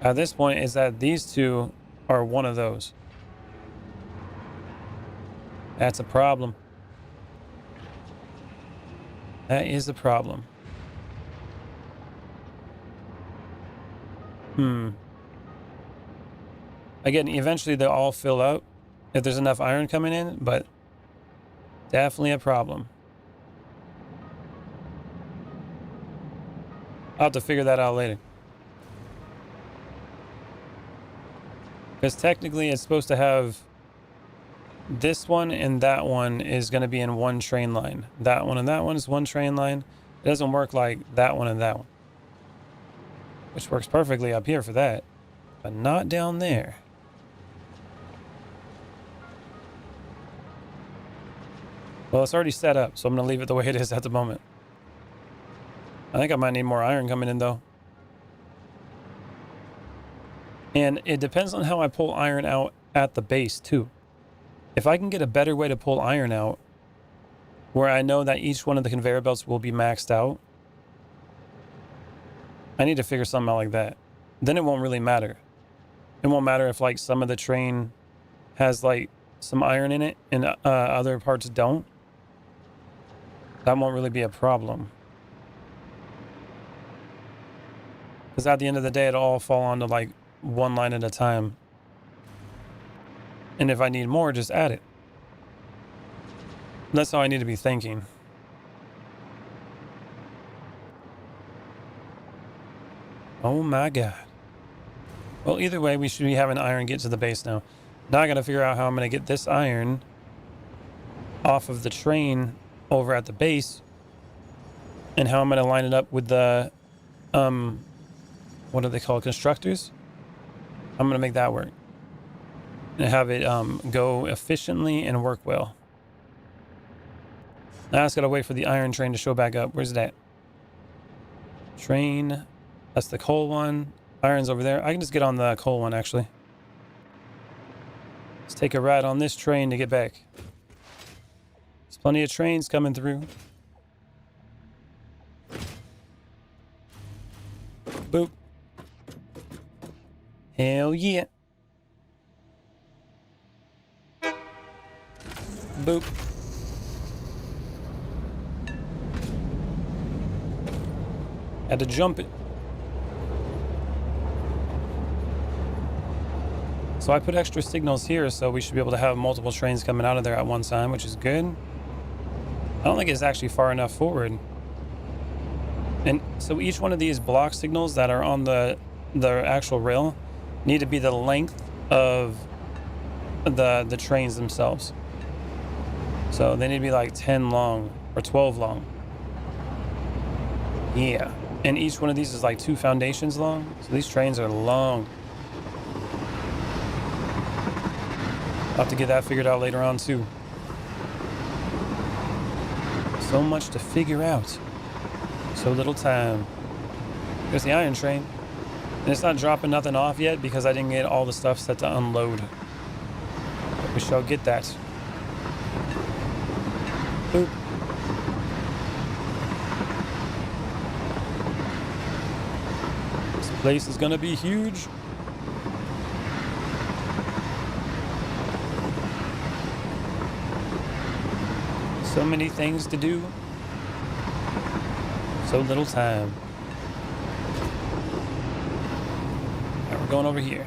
At this point, is that these two are one of those. That's a problem. That is a problem. Again, eventually they'll all fill up if there's enough iron coming in, but definitely a problem. I'll have to figure that out later. Because technically it's supposed to have this one and that one is going to be in one train line. That one and that one is one train line. It doesn't work like that one and that one. Which works perfectly up here for that. But not down there. Well, it's already set up, so I'm going to leave it the way it is at the moment. I think I might need more iron coming in, though. And it depends on how I pull iron out at the base, too. If I can get a better way to pull iron out, where I know that each one of the conveyor belts will be maxed out, I need to figure something out like that. Then it won't really matter. It won't matter if, like, some of the train has, like, some iron in it and other parts don't. That won't really be a problem. Because at the end of the day, it'll all fall onto, like, one line at a time. And if I need more, just add it. That's how I need to be thinking. Oh my god. Well, either way, we should be having iron get to the base now. Now I gotta figure out how I'm gonna get this iron off of the train over at the base. And how I'm gonna line it up with the, what are they called? Constructors? I'm gonna make that work. And have it go efficiently and work well. Now I just gotta wait for the iron train to show back up. Where's that? Train. That's the coal one. Iron's over there. I can just get on the coal one, actually. Let's take a ride on this train to get back. There's plenty of trains coming through. Boop. Hell yeah. Boop. Had to jump it. So I put extra signals here, so we should be able to have multiple trains coming out of there at one time, which is good. I don't think it's actually far enough forward. And so each one of these block signals that are on the actual rail need to be the length of the trains themselves. So they need to be like 10 long or 12 long. Yeah. And each one of these is like 2 foundations long. So these trains are long. I'll have to get that figured out later on too. So much to figure out. So little time. There's the iron train. And it's not dropping nothing off yet because I didn't get all the stuff set to unload. But we shall get that. Boop. This place is gonna be huge. So many things to do. So little time. Alright, we're going over here.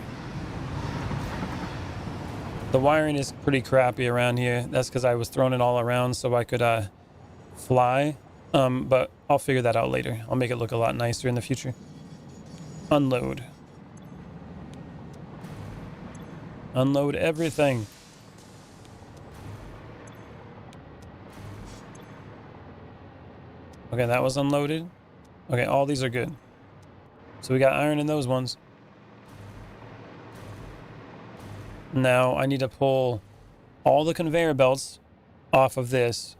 The wiring is pretty crappy around here. That's because I was throwing it all around so I could fly. But I'll figure that out later. I'll make it look a lot nicer in the future. Unload. Unload everything. Okay, that was unloaded. Okay, all these are good. So we got iron in those ones. Now I need to pull all the conveyor belts off of this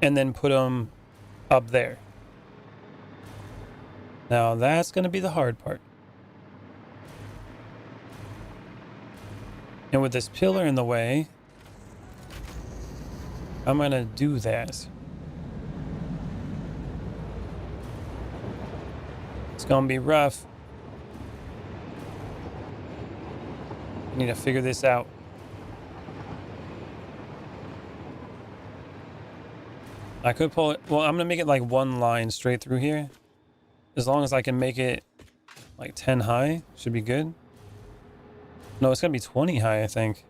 and then put them up there. Now that's going to be the hard part. And with this pillar in the way, I'm gonna do that. It's gonna be rough. I need to figure this out. I could pull it. Well, I'm gonna make it like one line straight through here. As long as I can make it like 10 high, should be good. No, it's gonna be 20 high, I think.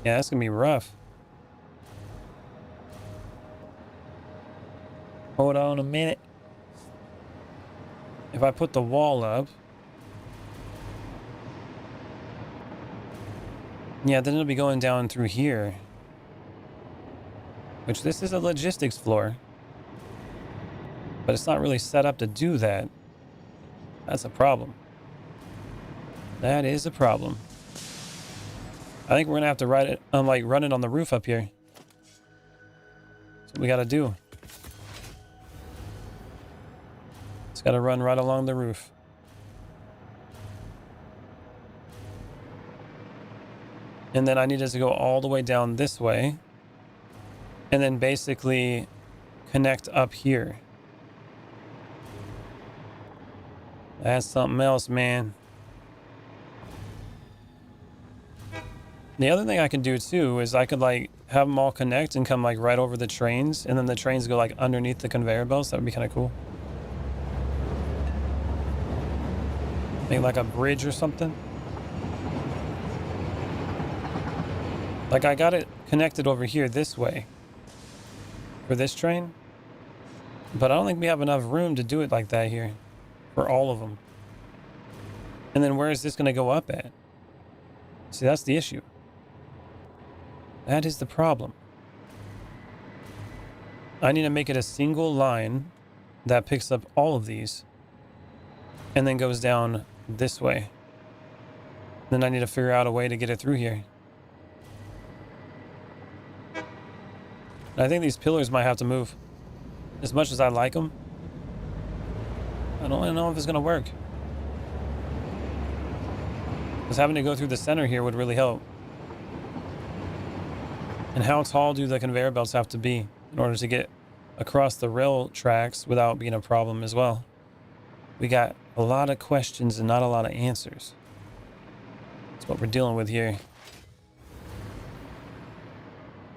Yeah, that's gonna be rough. Hold on a minute. If I put the wall up. Yeah, then it'll be going down through here. Which this is a logistics floor. But it's not really set up to do that. That's a problem. That is a problem. I think we're gonna have to run it on the roof up here. That's what we gotta do. It's gotta run right along the roof. And then I need it to go all the way down this way. And then basically connect up here. That's something else, man. The other thing I can do too is I could like have them all connect and come like right over the trains, and then the trains go like underneath the conveyor belts. That would be kind of cool. Make like a bridge or something. Like I got it connected over here this way for this train, but I don't think we have enough room to do it like that here for all of them. And then where is this going to go up at? See, that's the issue. That is the problem. I need to make it a single line that picks up all of these and then goes down this way. Then I need to figure out a way to get it through here. I think these pillars might have to move. As much as I like them, I don't really know if it's going to work. Because having to go through the center here would really help. And how tall do the conveyor belts have to be in order to get across the rail tracks without being a problem as well? We got a lot of questions and not a lot of answers. That's what we're dealing with here.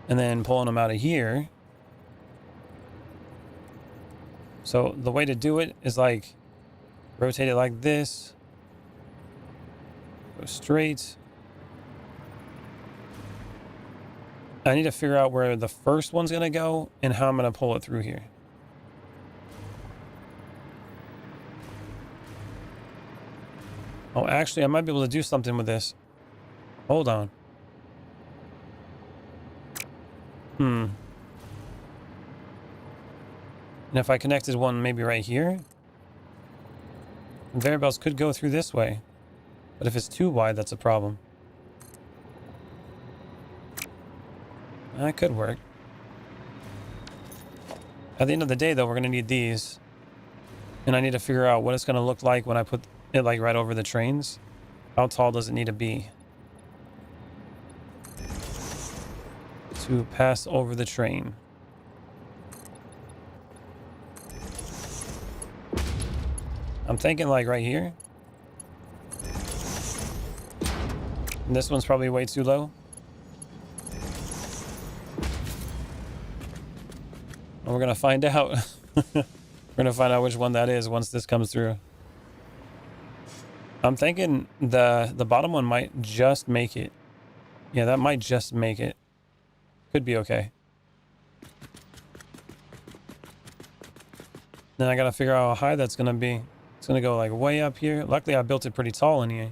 And then pulling them out of here. So the way to do it is like rotate it like this. Go straight. I need to figure out where the first one's going to go and how I'm going to pull it through here. Oh, actually, I might be able to do something with this. Hold on. And if I connected one maybe right here, conveyor belts could go through this way. But if it's too wide, that's a problem. That could work. At the end of the day, though, we're going to need these. And I need to figure out what it's going to look like when I put it like right over the trains. How tall does it need to be to pass over the train? I'm thinking like right here. And this one's probably way too low. And we're going to find out. We're going to find out which one that is once this comes through. I'm thinking the bottom one might just make it. Yeah, that might just make it. Could be okay. Then I got to figure out how high that's going to be. It's going to go like way up here. Luckily, I built it pretty tall in here.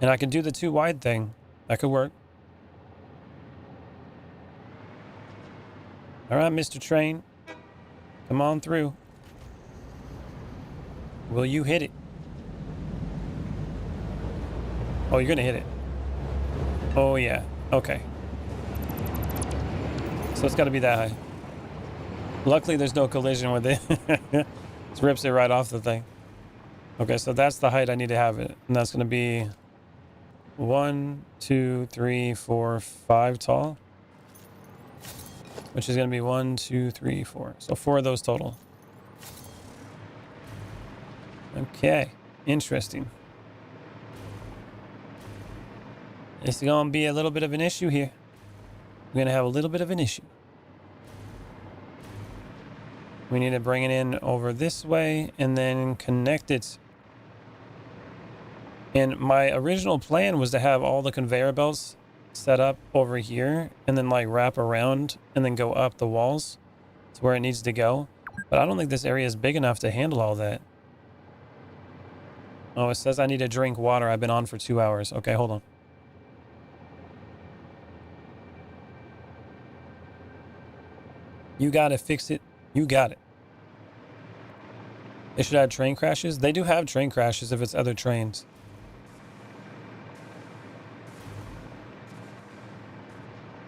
And I can do the too wide thing. That could work. All right, Mr. Train. Come on through. Will you hit it? Oh, you're going to hit it. Oh, yeah. Okay. So it's got to be that high. Luckily, there's no collision with it. It rips it right off the thing. Okay, so that's the height I need to have it. And that's going to be 1, 2, 3, 4, 5 tall. Which is going to be 1, 2, 3, 4. So 4 of those total. Okay. Interesting. It's going to be a little bit of an issue here. We're going to have a little bit of an issue. We need to bring it in over this way and then connect it. And my original plan was to have all the conveyor belts set up over here and then like wrap around and then go up the walls to where it needs to go. But I don't think this area is big enough to handle all that. Oh, it says I need to drink water. I've been on for 2 hours. Okay, hold on. You gotta fix it. You got it. They should have train crashes. They do have train crashes if it's other trains.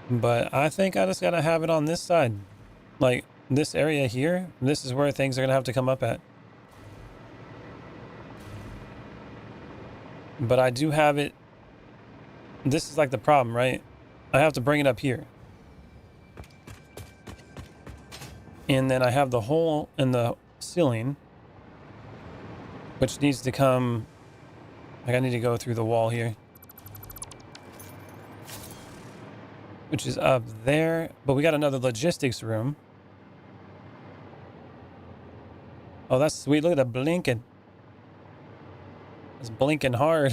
But I think I just gotta have it on this side. Like this area here, this is where things are gonna have to come up at. But I do have it. This is like the problem, right? I have to bring it up here. And then I have the hole in the ceiling, which needs to come, like I need to go through the wall here, which is up there. But we got another logistics room. Oh, that's sweet. Look at that blinking. It's blinking hard.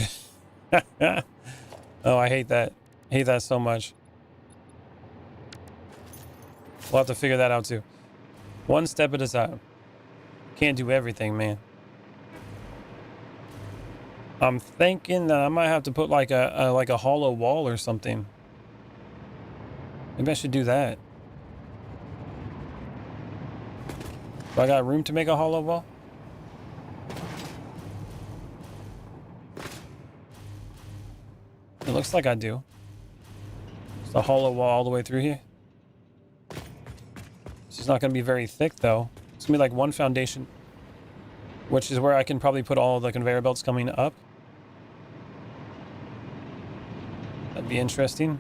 Oh, I hate that. I hate that so much. We'll have to figure that out too. One step at a time. Can't do everything, man. I'm thinking that I might have to put like a hollow wall or something. Maybe I should do that. Do I got room to make a hollow wall? It looks like I do. It's a hollow wall all the way through here. This is not going to be very thick though. It's going to be like one foundation, which is where I can probably put all the conveyor belts coming up. That'd be interesting.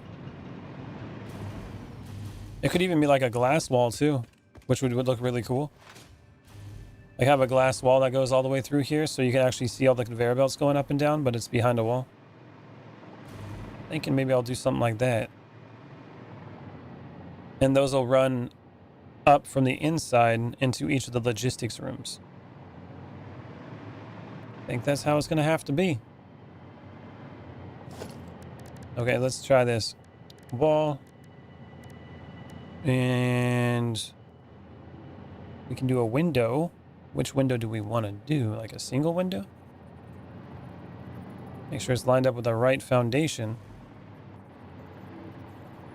It could even be like a glass wall too, which would look really cool. Like have a glass wall that goes all the way through here so you can actually see all the conveyor belts going up and down, but it's behind a wall. Thinking maybe I'll do something like that. And those will run up from the inside into each of the logistics rooms. I think that's how it's going to have to be. Okay, let's try this. Wall. And we can do a window. Which window do we want to do? Like a single window? Make sure it's lined up with the right foundation.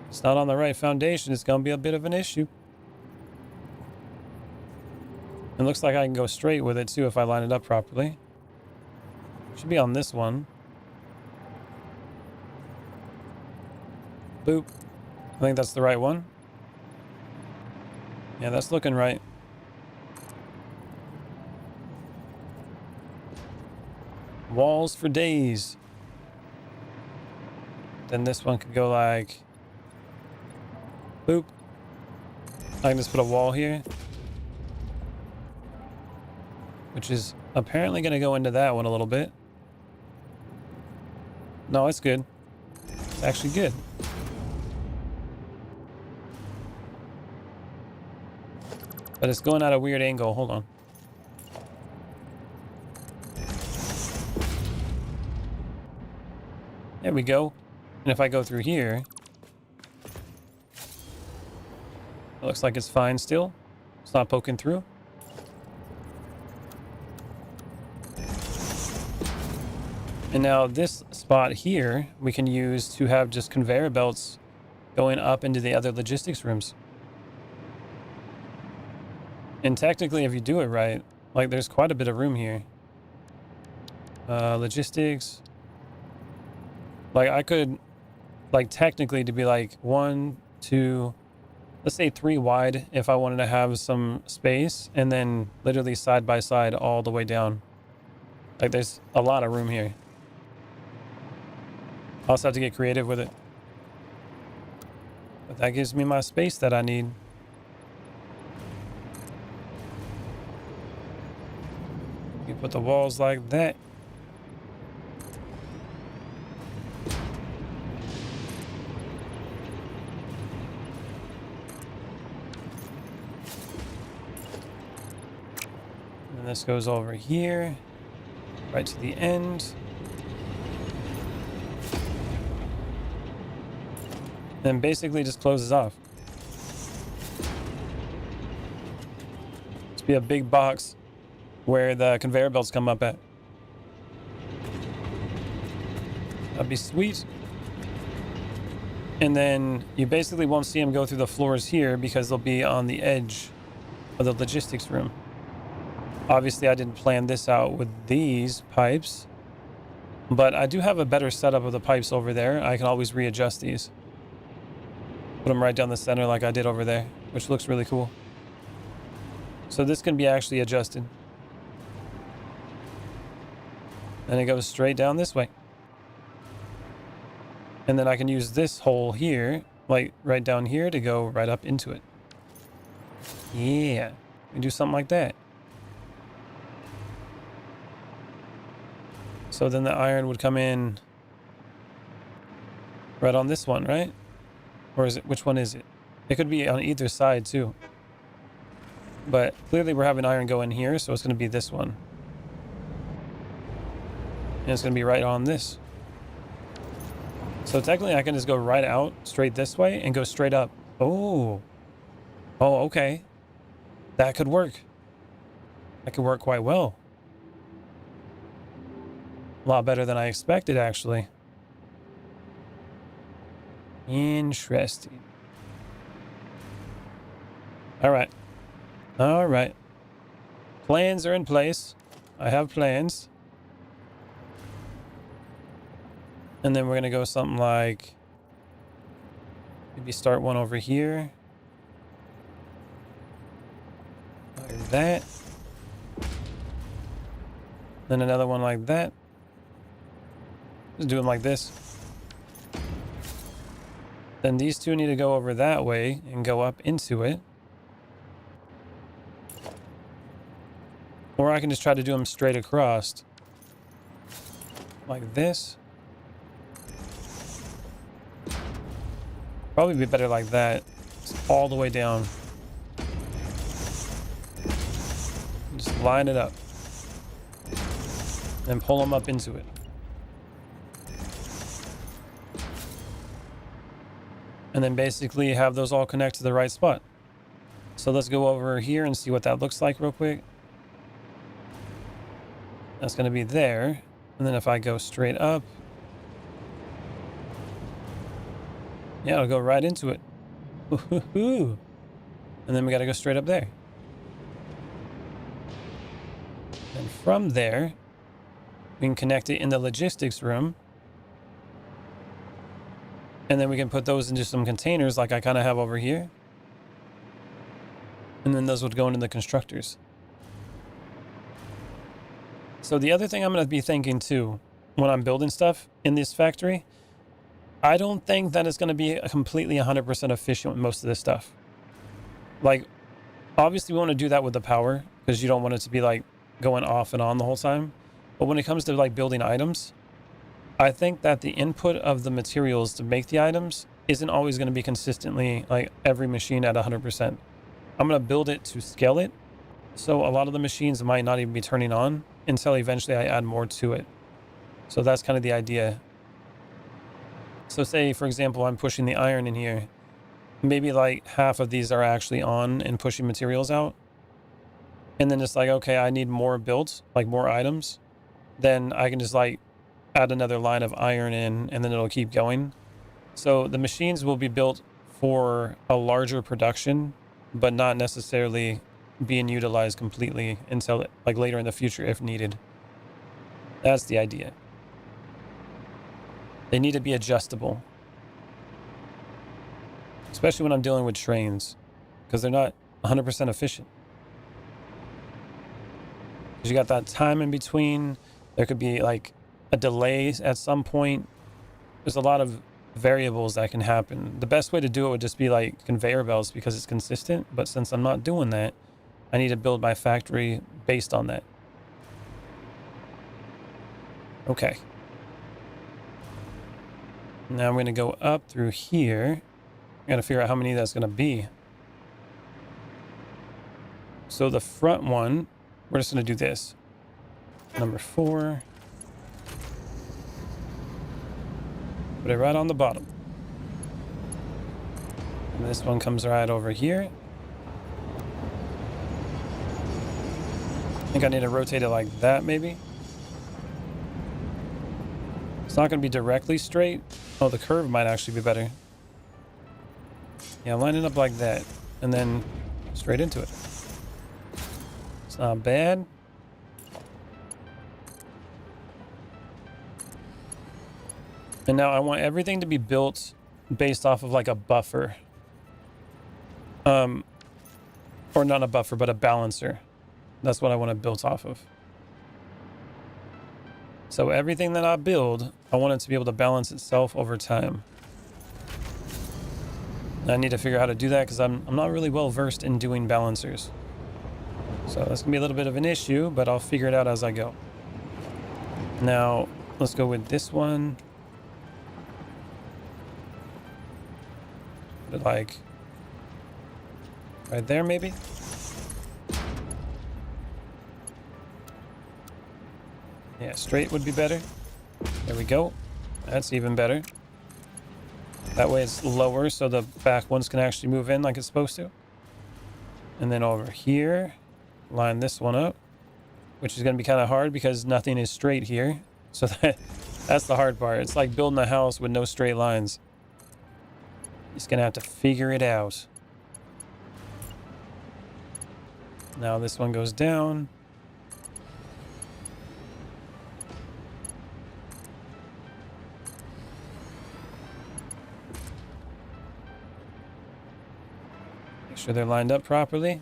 If it's not on the right foundation, it's going to be a bit of an issue. It looks like I can go straight with it too if I line it up properly. Should be on this one. Boop. I think that's the right one. Yeah, that's looking right. Walls for days. Then this one could go like... Boop. I can just put a wall here. Which is apparently going to go into that one a little bit. No, it's good. It's actually good. But it's going at a weird angle. Hold on. There we go. And if I go through here, it looks like it's fine still. It's not poking through. And now this spot here, we can use to have just conveyor belts going up into the other logistics rooms. And technically, if you do it right, like there's quite a bit of room here. Logistics. Like I could, like technically to be like 1, 2, let's say 3 wide if I wanted to have some space, and then literally side by side all the way down. Like there's a lot of room here. I also have to get creative with it. But that gives me my space that I need. You put the walls like that. And this goes over here, right to the end. Then basically just closes off. It's be a big box where the conveyor belts come up at. That'd be sweet. And then you basically won't see them go through the floors here because they'll be on the edge of the logistics room. Obviously, I didn't plan this out with these pipes, but I do have a better setup of the pipes over there. I can always readjust these. Put them right down the center like I did over there, which looks really cool. So this can be actually adjusted. And it goes straight down this way. And then I can use this hole here, like right down here, to go right up into it. Yeah, we do something like that. So then the iron would come in right on this one, right? Or is it, which one is it? It could be on either side too. But clearly we're having iron go in here, so it's going to be this one. And it's going to be right on this. So technically I can just go right out, straight this way, and go straight up. Oh. Oh, okay. That could work. That could work quite well. A lot better than I expected, actually. Interesting. All right. All right. Plans are in place. I have plans. And then we're going to go something like... maybe start one over here. Like that. Then another one like that. Just do them like this. Then these two need to go over that way and go up into it. Or I can just try to do them straight across. Like this. Probably be better like that. Just all the way down. Just line it up. And pull them up into it. And then basically have those all connect to the right spot. So let's go over here and see what that looks like real quick. That's going to be there. And then if I go straight up, yeah, it'll go right into it. Ooh. And then we got to go straight up there. And from there, we can connect it in the logistics room. And then we can put those into some containers like I kind of have over here. And then those would go into the constructors. So the other thing I'm going to be thinking too, when I'm building stuff in this factory, I don't think that it's going to be completely 100% efficient with most of this stuff. Like, obviously we want to do that with the power because you don't want it to be like going off and on the whole time. But when it comes to like building items, I think that the input of the materials to make the items isn't always going to be consistently like every machine at 100%. I'm going to build it to scale it. So a lot of the machines might not even be turning on until eventually I add more to it. So that's kind of the idea. So say, for example, I'm pushing the iron in here. Maybe like half of these are actually on and pushing materials out. And then it's like, okay, I need more built, like more items. Then I can just like add another line of iron in and then it'll keep going. So the machines will be built for a larger production, but not necessarily being utilized completely until like later in the future if needed. That's the idea. They need to be adjustable. Especially when I'm dealing with trains, because they're not 100% efficient. Because you got that time in between. There could be like a delay at some point. there's a lot of variables that can happen. The best way to do it would just be like conveyor belts because it's consistent. But since I'm not doing that, I need to build my factory based on that. Okay. Now I'm going to go up through here. I got to figure out how many that's going to be. So the front one, we're just going to do this. Number 4. Put it right on the bottom. And this one comes right over here. I think I need to rotate it like that, maybe. It's not going to be directly straight. Oh, the curve might actually be better. Yeah, line it up like that. And then straight into it. It's not bad. And now I want everything to be built based off of like a buffer. Or not a buffer, but a balancer. That's what I want to build off of. So everything that I build, I want it to be able to balance itself over time. And I need to figure out how to do that because I'm not really well versed in doing balancers. So that's going to be a little bit of an issue, but I'll figure it out as I go. Now, let's go with this one. Put it like right there, maybe. Yeah, straight would be better. There we go. That's even better. That way it's lower so the back ones can actually move in like it's supposed to. And then over here, line this one up, which is going to be kind of hard because nothing is straight here. So that's the hard part. It's like building a house with no straight lines. Just going to have to figure it out. Now this one goes down. Make sure they're lined up properly.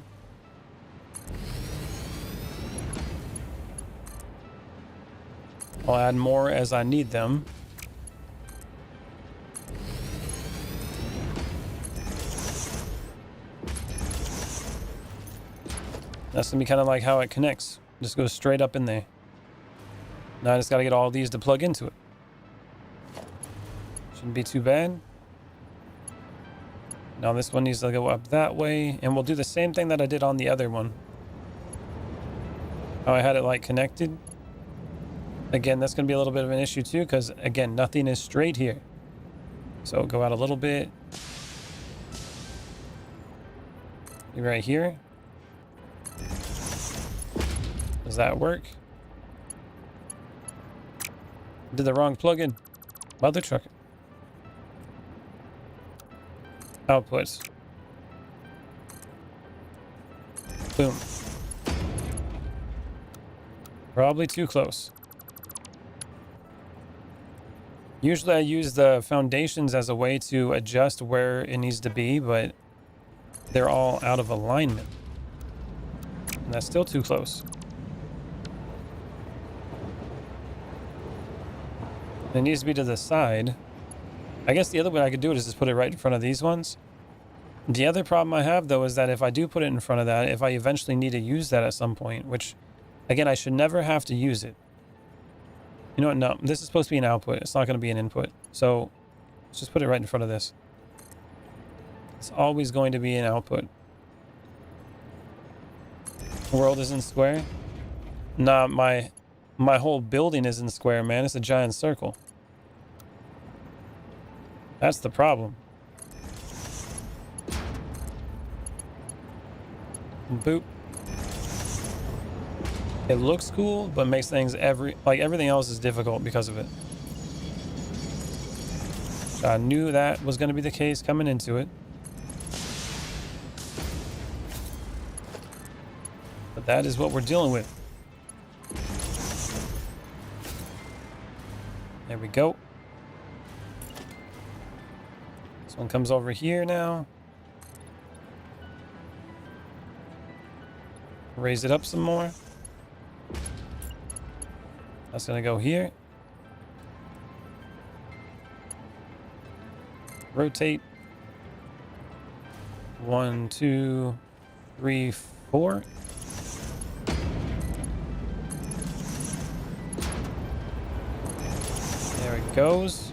I'll add more as I need them. That's going to be kind of like how it connects. Just goes straight up in there. Now I just got to get all these to plug into it. Shouldn't be too bad. Now this one needs to go up that way. And we'll do the same thing that I did on the other one. How I had it like connected. Again, that's going to be a little bit of an issue too, because again, nothing is straight here. So go out a little bit. Right here. Does that work? Did the wrong plug-in. Mother trucker. Outputs. Boom. Probably too close. Usually I use the foundations as a way to adjust where it needs to be, but they're all out of alignment. And that's still too close. It needs to be to the side. I guess the other way I could do it is just put it right in front of these ones. The other problem I have, though, is that if I do put it in front of that, if I eventually need to use that at some point, which, again, I should never have to use it. You know what? No, this is supposed to be an output. It's not going to be an input. So let's just put it right in front of this. It's always going to be an output. The world isn't square. Nah, my whole building isn't square, man. It's a giant circle. That's the problem. Boop. It looks cool, but makes things everything else is difficult because of it. So I knew that was going to be the case coming into it. But that is what we're dealing with. There we go. This one comes over here now. Raise it up some more. That's gonna go here. rotate. 1, 2, 3, 4. There it goes.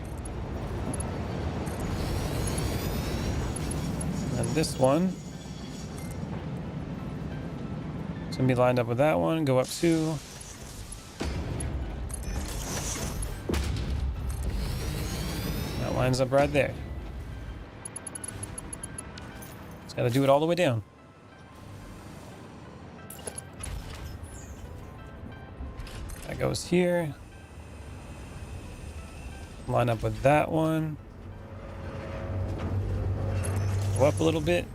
And this one, it's gonna be lined up with that one. Go up 2. That lines up right there. Just gotta do it all the way down. That goes here. Line up with that one. Go up a little bit.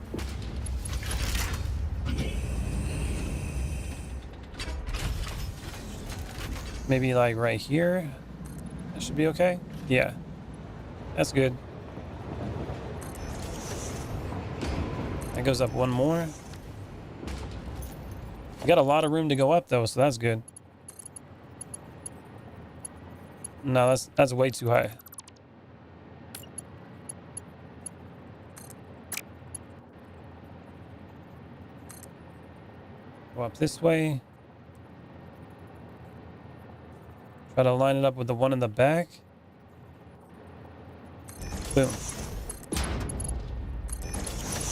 Maybe like right here. That should be okay. Yeah, that's good. That goes up one more. We got a lot of room to go up though, so that's good. No, that's way too high. Go up this way. Try to line it up with the one in the back. Boom.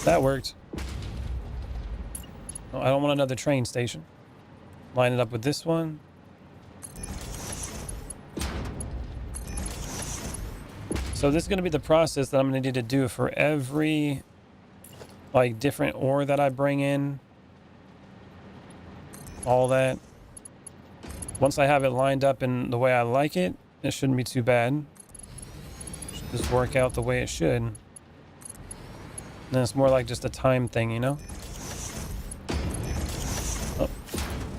That worked. No, I don't want another train station. Line it up with this one. So this is going to be the process that I'm going to need to do for every like different ore that I bring in. All that. Once I have it lined up in the way I like it, it shouldn't be too bad. Should just work out the way it should. And then it's more like just a time thing, you know? Oh.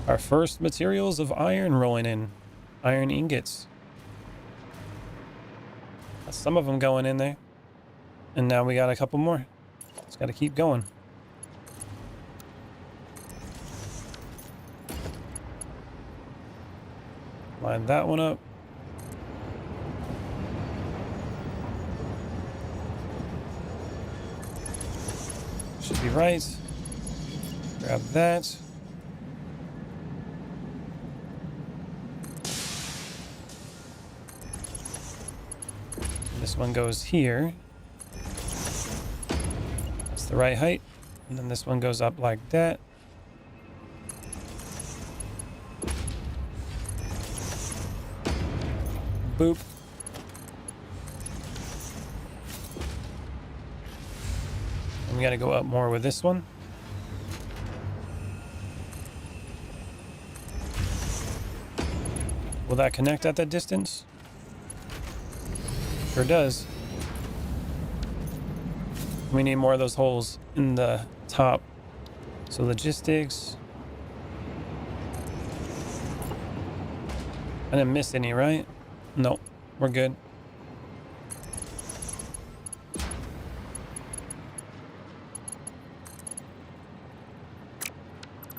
Our first materials of iron rolling in. Iron ingots. That's some of them going in there. And now we got a couple more. Just got to keep going. Line that one up. Should be right. Grab that. This one goes here. That's the right height. And then this one goes up like that. Boop. And we gotta go up more with this one. Will that connect at that distance? Sure does. We need more of those holes in the top. So logistics. I didn't miss any, right? No, we're good.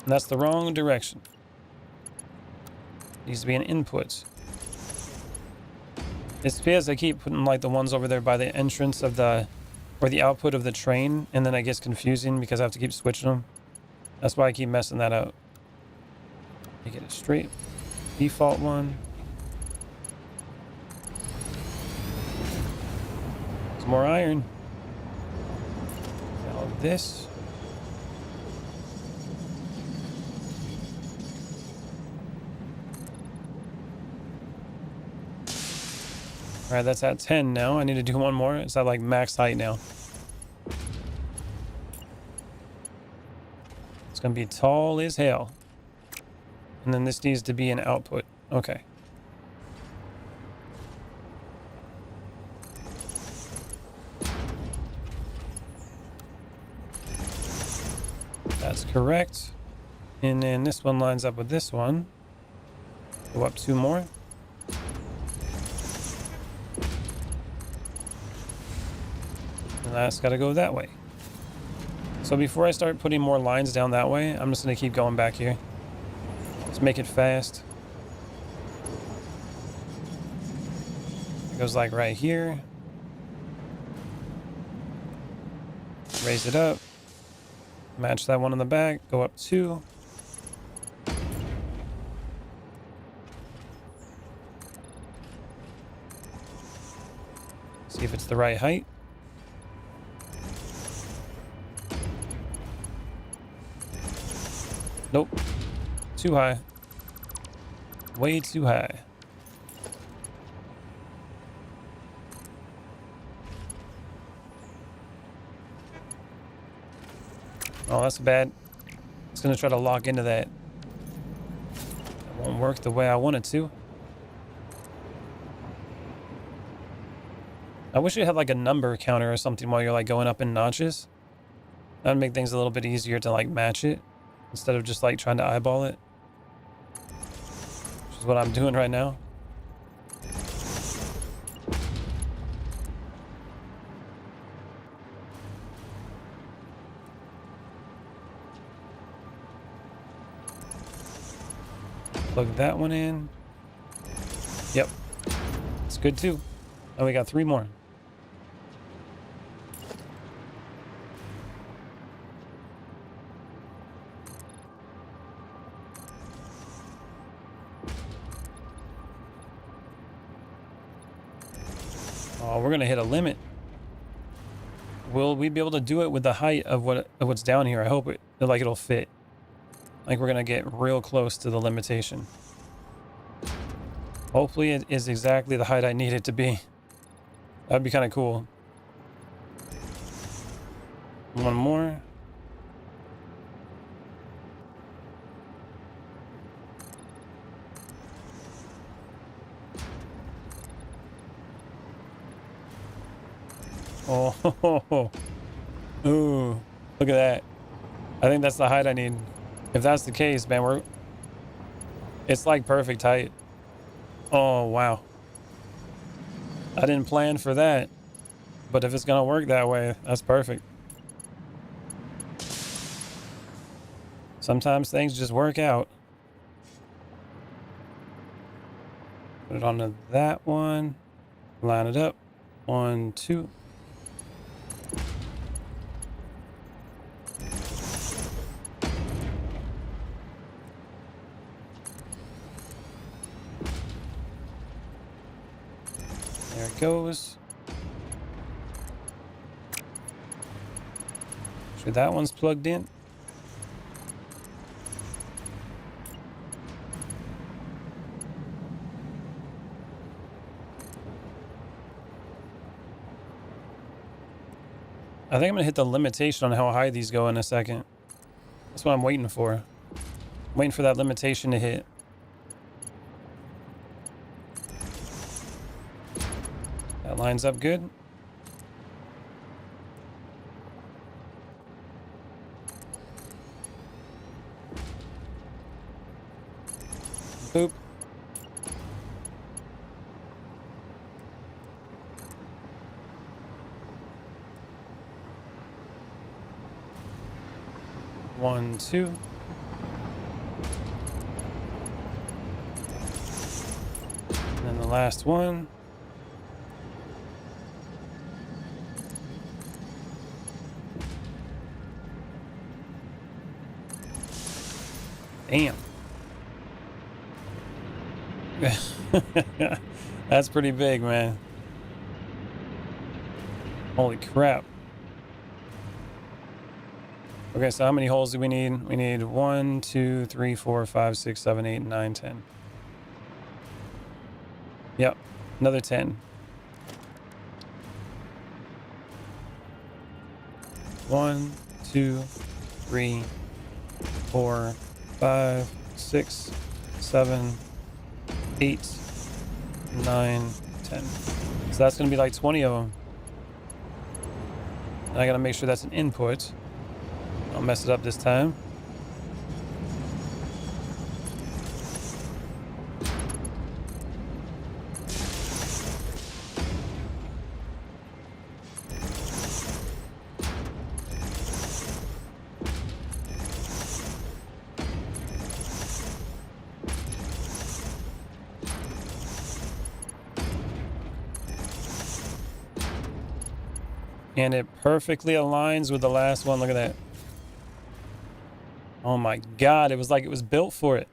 And that's the wrong direction. Needs to be an input. It's because I keep putting like the ones over there by the entrance of the, or the output of the train, and then it gets confusing because I have to keep switching them. That's why I keep messing that up. Make it a straight default one. Some more iron. Got all this. All right, that's at 10 now. I need to do one more. It's at like max height now. It's gonna be tall as hell. And then this needs to be an output. Okay. That's correct. And then this one lines up with this one. Go up 2 more. And that's got to go that way. So before I start putting more lines down that way, I'm just going to keep going back here. Let's make it fast. It goes like right here. Raise it up. Match that one on the back. Go up 2. See if it's the right height. Nope. Too high. Way too high. Oh, that's bad. It's gonna try to lock into that. It won't work the way I want it to. I wish it had like a number counter or something while you're like going up in notches. That would make things a little bit easier to like match it instead of just like trying to eyeball it. Which is what I'm doing right now. Plug that one in. Yep. It's good too. Oh, we got 3 more. Oh, we're gonna hit a limit. Will we be able to do it with the height of what's down here? I hope it'll fit. Like we're gonna get real close to the limitation. Hopefully it is exactly the height I need it to be. That'd be kind of cool. One more. Oh, ooh, look at that. I think that's the height I need. If that's the case, man, it's like perfect height. Oh, wow. I didn't plan for that, but if it's gonna work that way, that's perfect. Sometimes things just work out. Put it onto that one. Line it up. 1, 2. There it goes. Sure that one's plugged in. I think I'm gonna hit the limitation on how high these go in a second. That's what I'm waiting for. I'm waiting for that limitation to hit. That lines up good. Boop. One, 2. And then the last one. Damn. That's pretty big, man. Holy crap. Okay, so how many holes do we need? We need 1, 2, 3, 4, 5, 6, 7, 8, 9, 10. Yep, another 10. 1, 2, 3, 4, 5, 6, 7, 8, 9, 10. So that's gonna be like 20 of them. And I gotta make sure that's an input. I'll mess it up this time. And it perfectly aligns with the last one. Look at that. Oh my God, it was like it was built for it.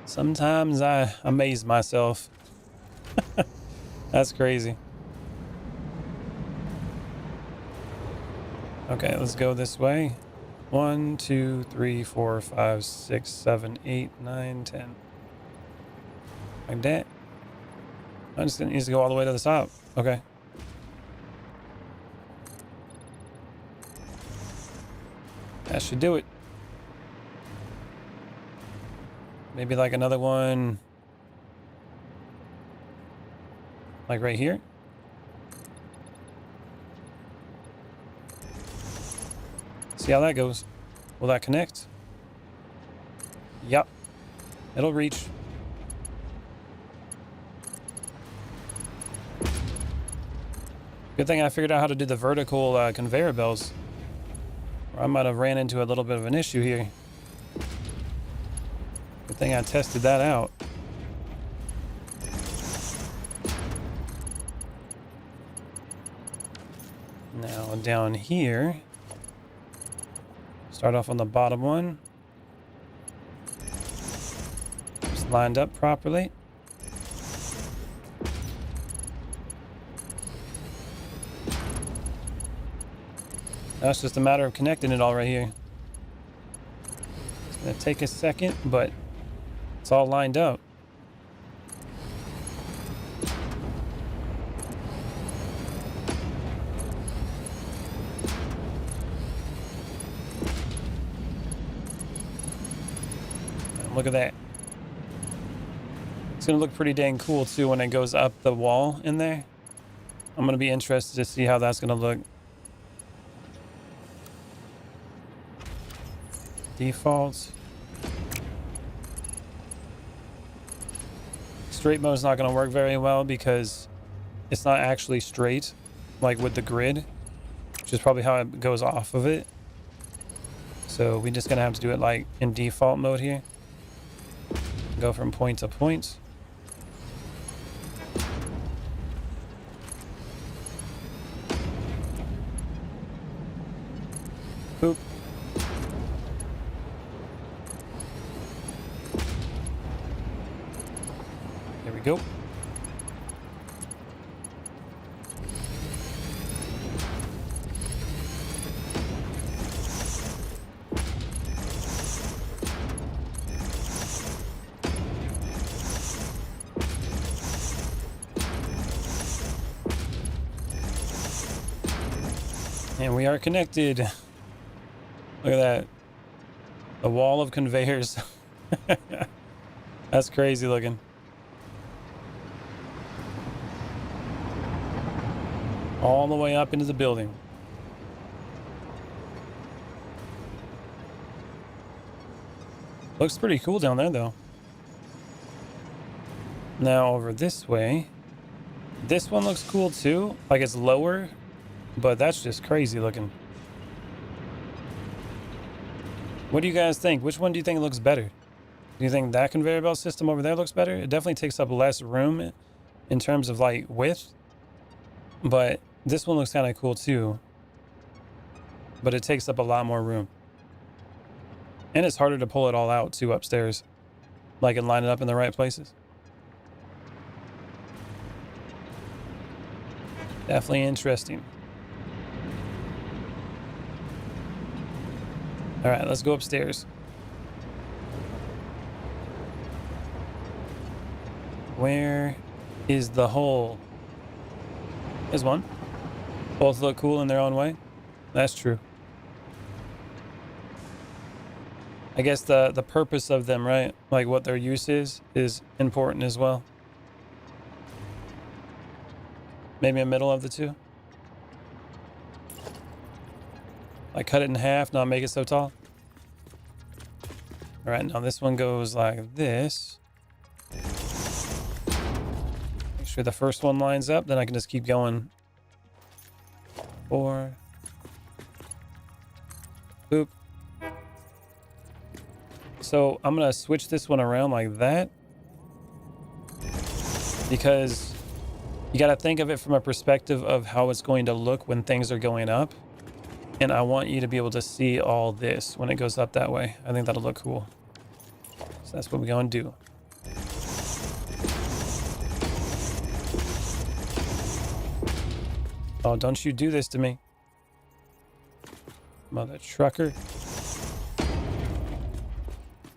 Sometimes I amaze myself. That's crazy. Okay, let's go this way. 1, 2, 3, 4, 5, 6, 7, 8, 9, 10. Like that. I just need to go all the way to the top. Okay. That should do it. Maybe like another one. Like right here. See how that goes. Will that connect? Yep. It'll reach. Good thing I figured out how to do the vertical conveyor belts. Or I might have ran into a little bit of an issue here. Good thing I tested that out. Now down here, start off on the bottom one. Just lined up properly. That's just a matter of connecting it all right here. It's gonna take a second, but it's all lined up. And look at that. It's gonna look pretty dang cool too when it goes up the wall in there. I'm gonna be interested to see how that's gonna look. Defaults. Straight mode is not going to work very well because it's not actually straight, like with the grid, which is probably how it goes off of it. So we're just going to have to do it like in default mode here. Go from point to point. Boop. There we go. And we are connected. Look at that. The wall of conveyors. That's crazy looking. All the way up into the building. Looks pretty cool down there though. Now over this way. This one looks cool too. Like it's lower, but that's just crazy looking. What do you guys think? Which one do you think looks better? Do you think that conveyor belt system over there looks better? It definitely takes up less room in terms of like width, but this one looks kind of cool too, but it takes up a lot more room. And it's harder to pull it all out too upstairs, like and line it up in the right places. Definitely interesting. All right, let's go upstairs. Where is the hole? There's one. Both look cool in their own way. That's true. I guess the purpose of them, right? Like what their use is important as well. Maybe a middle of the two. Like cut it in half, not make it so tall. All right, now this one goes like this. Make sure the first one lines up, then I can just keep going. 4. Boop. So I'm gonna switch this one around like that because You got to think of it from a perspective of how it's going to look when things are going up. And I want you to be able to see all this when it goes up that way. I think that'll look cool. So that's what we're going to do. Oh, don't you do this to me. Mother trucker.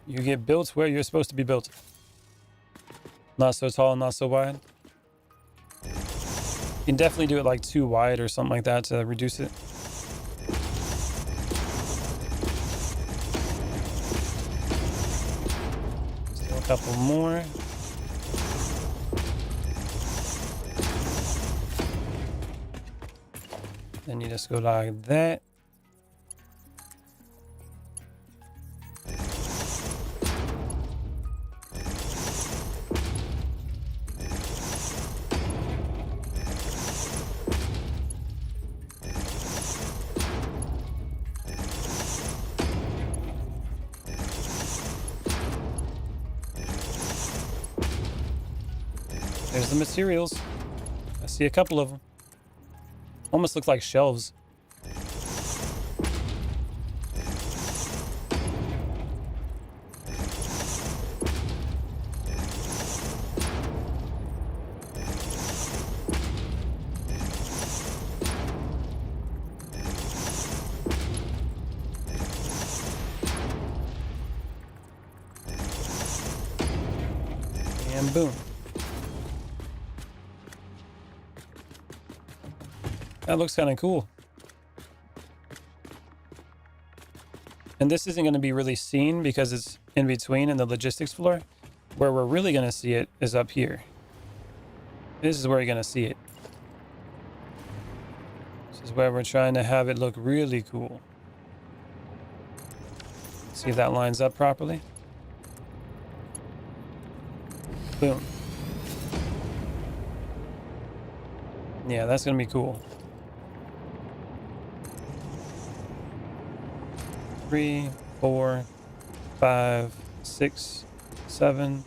You get built where you're supposed to be built. Not so tall, not so wide. You can definitely do it like too wide or something like that to reduce it. Still a couple more. Then you just go like that. There's the materials. I see a couple of them. Almost looks like shelves. And boom. That looks kind of cool. And this isn't going to be really seen because it's in between in the logistics floor. Where we're really going to see it is up here. This is where you're going to see it. This is where we're trying to have it look really cool. See if that lines up properly. Boom. Yeah, that's going to be cool. 3, 4, 5, 6, 7,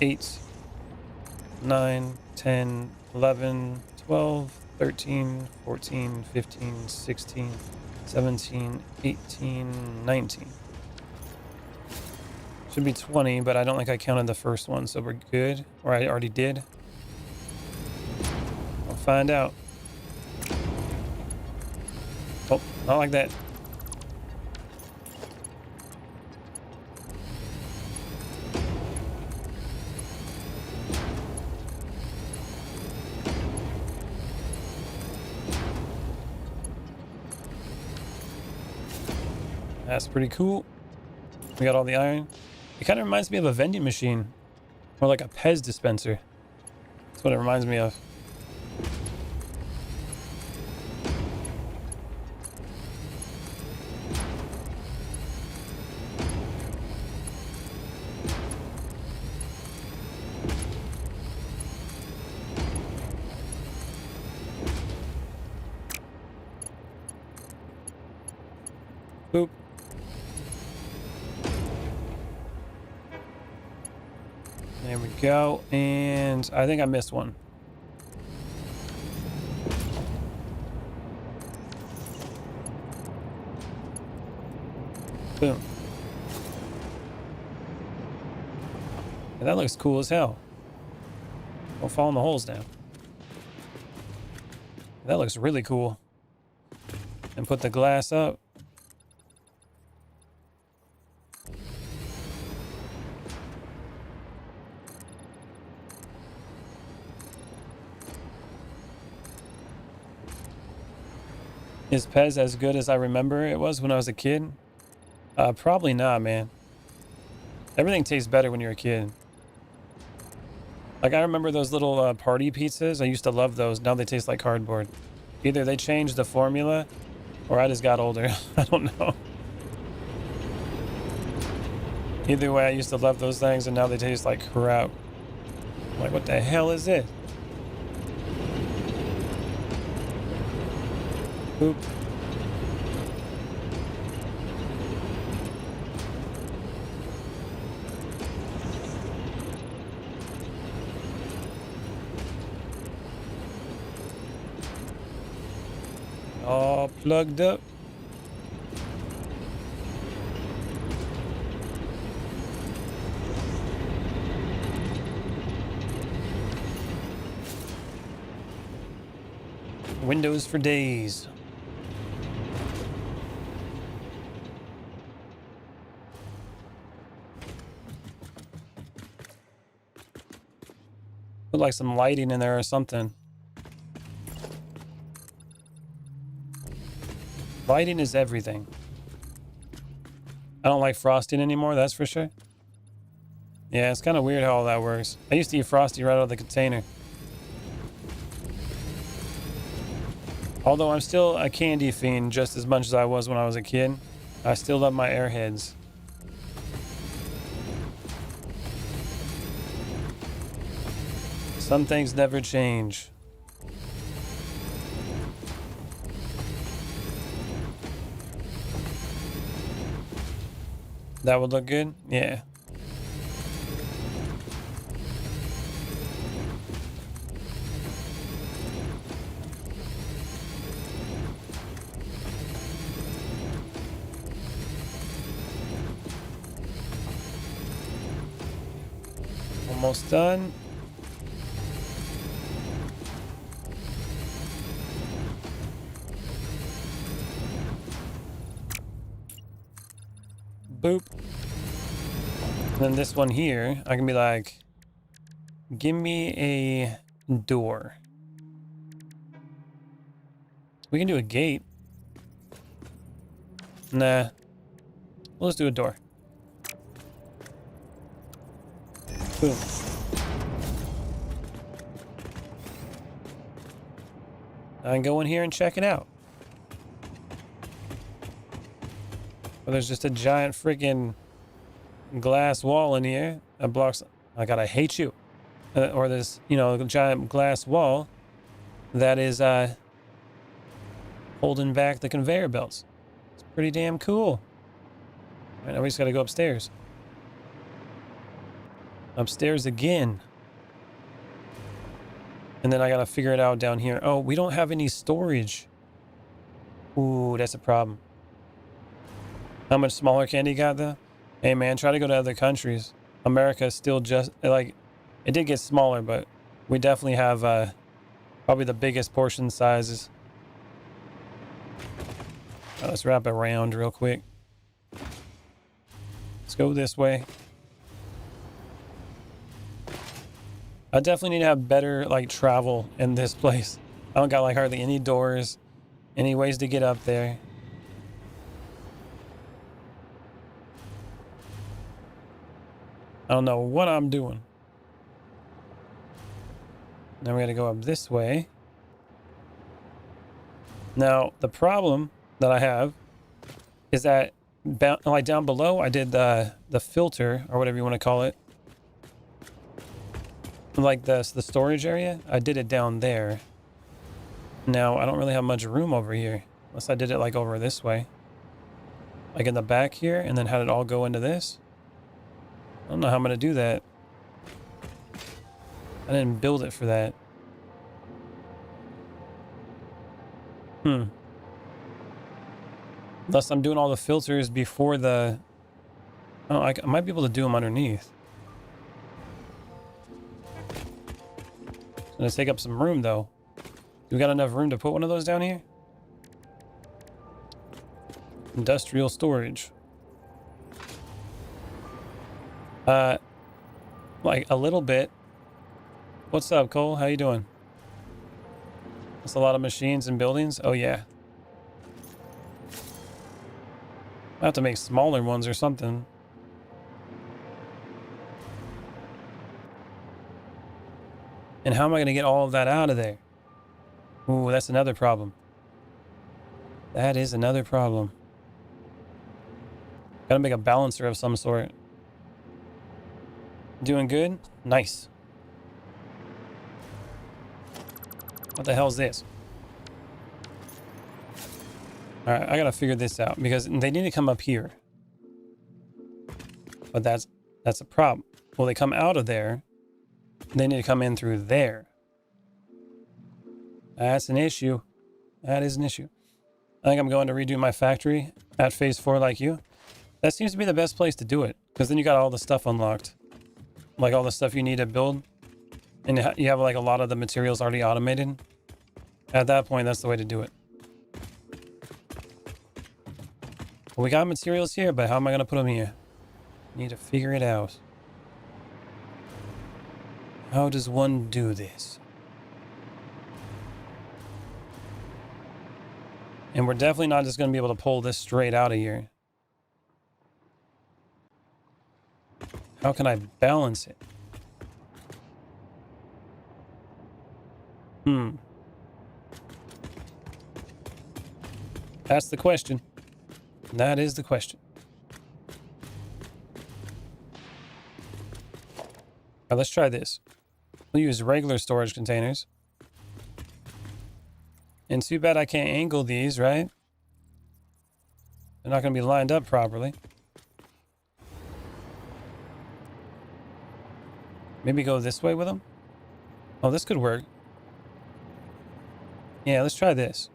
8, 9, 10, 11, 12, 13, 14, 15, 16, 17, 18, 19. Should be 20, but I don't think I counted the first one, so we're good. Or I already did. We'll find out. Oh, not like that. That's pretty cool. We got all the iron. It kind of reminds me of a vending machine. Or like a Pez dispenser. That's what it reminds me of. Boop. There we go. And I think I missed one. Boom. And that looks cool as hell. Don't fall in the holes down. That looks really cool. And put the glass up. Is Pez as good as I remember it was when I was a kid? Probably not, man. Everything tastes better when you're a kid. Like, I remember those little party pizzas. I used to love those. Now they taste like cardboard. Either they changed the formula, or I just got older. I don't know. Either way, I used to love those things, and now they taste like crap. I'm like, what the hell is it? Oop. Plugged up. Windows for days. Put like some lighting in there or something. Lighting is everything. I don't like frosting anymore, that's for sure. Yeah, it's kind of weird how all that works. I used to eat Frosty right out of the container. Although I'm still a candy fiend just as much as I was when I was a kid. I still love my Airheads. Some things never change. That would look good? Yeah. Almost done. Boop. And then this one here, I can be like, give me a door. We can do a gate. Nah. Let's do a door. Boom. I can go in here and check it out. Well, there's just a giant freaking glass wall in here that blocks. I gotta hate you. Or this, you know, giant glass wall that is holding back the conveyor belts. It's pretty damn cool. All right, now we just gotta go upstairs. Upstairs again. And then I gotta figure it out down here. Oh, we don't have any storage. Ooh, that's a problem. How much smaller candy got though? Hey man, try to go to other countries. America is still just like, it did get smaller, but we definitely have probably the biggest portion sizes. Let's wrap it around real quick. Let's go this way. I definitely need to have better like travel in this place. I don't got like hardly any doors, any ways to get up there. I don't know what I'm doing. Now we gotta go up this way. Now the problem that I have is that like down below I did the filter or whatever you want to call it. Like the storage area, I did it down there. Now I don't really have much room over here unless I did it like over this way, like in the back here, and then had it all go into this. I don't know how I'm gonna do that. I didn't build it for that. Unless I'm doing all the filters before the... Oh, I might be able to do them underneath. It's gonna take up some room though. Do we got enough room to put one of those down here? Industrial storage. Like a little bit. What's up, Cole? How you doing? That's a lot of machines and buildings. Oh yeah. I have to make smaller ones or something. And how am I going to get all of that out of there? Ooh, that's another problem. That is another problem. Gotta make a balancer of some sort. Doing good? Nice. What the hell is this? Alright, I gotta figure this out because they need to come up here. But that's a problem. Well, they come out of there. They need to come in through there. That's an issue. That is an issue. I think I'm going to redo my factory at phase 4 like you. That seems to be the best place to do it, because then you got all the stuff unlocked. Like all the stuff you need to build. And you have like a lot of the materials already automated. At that point, that's the way to do it. Well, we got materials here, but how am I going to put them here? Need to figure it out. How does one do this? And we're definitely not just going to be able to pull this straight out of here. How can I balance it? That's the question. That is the question. All right, let's try this. We'll use regular storage containers. And too bad I can't angle these, right? They're not going to be lined up properly. Maybe go this way with them? Oh, this could work. Yeah, let's try this.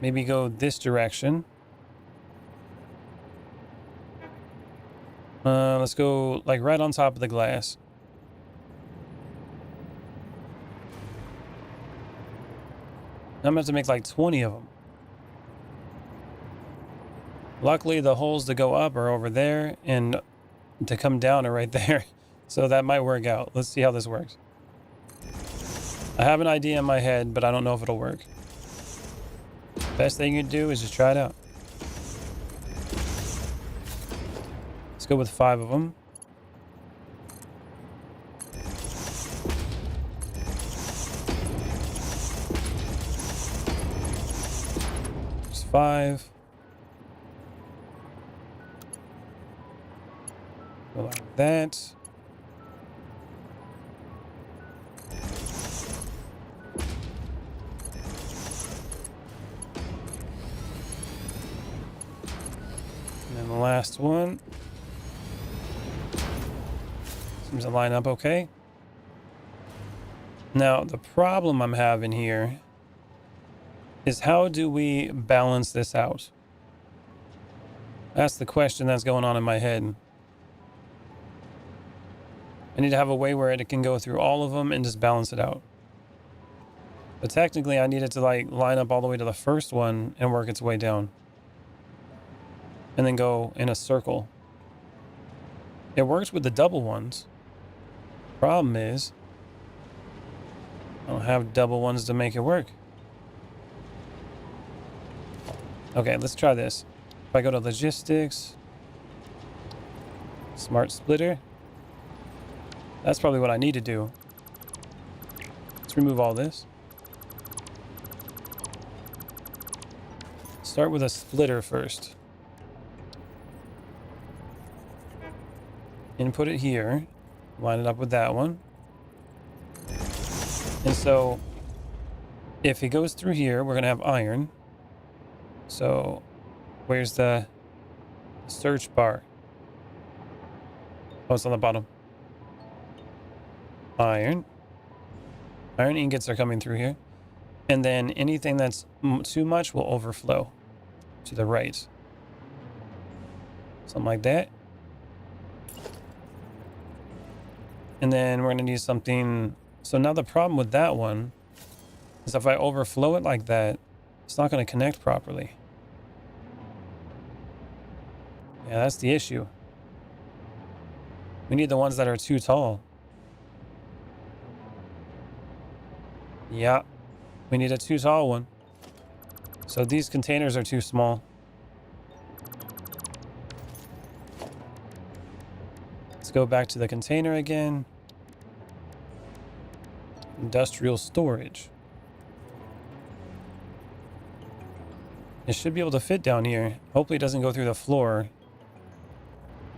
Maybe go this direction. Let's go like right on top of the glass. I'm gonna have to make like 20 of them. Luckily, the holes to go up are over there, and to come down are right there. So that might work out. Let's see how this works. I have an idea in my head, but I don't know if it'll work. Best thing you can do is just try it out. Let's go with 5 of them. Just 5. Go like that. And then the last one. Seems to line up okay. Now, the problem I'm having here is how do we balance this out? That's the question that's going on in my head. I need to have a way where it can go through all of them and just balance it out. But technically, I need it to like line up all the way to the first one and work its way down. And then go in a circle. It works with the double ones. Problem is, I don't have double ones to make it work. Okay, let's try this. If I go to logistics, smart splitter, that's probably what I need to do. Let's remove all this. Start with a splitter first. Input it here. Line it up with that one. And so, if it goes through here, we're going to have iron. So, where's the search bar? Oh, it's on the bottom. Iron. Iron ingots are coming through here. And then anything that's too much will overflow to the right. Something like that. And then we're going to need something. So now the problem with that one is if I overflow it like that, it's not going to connect properly. Yeah, that's the issue. We need the ones that are too tall. Yeah, we need a too tall one. So these containers are too small. Let's go back to the container again. Industrial storage. It should be able to fit down here. Hopefully it doesn't go through the floor.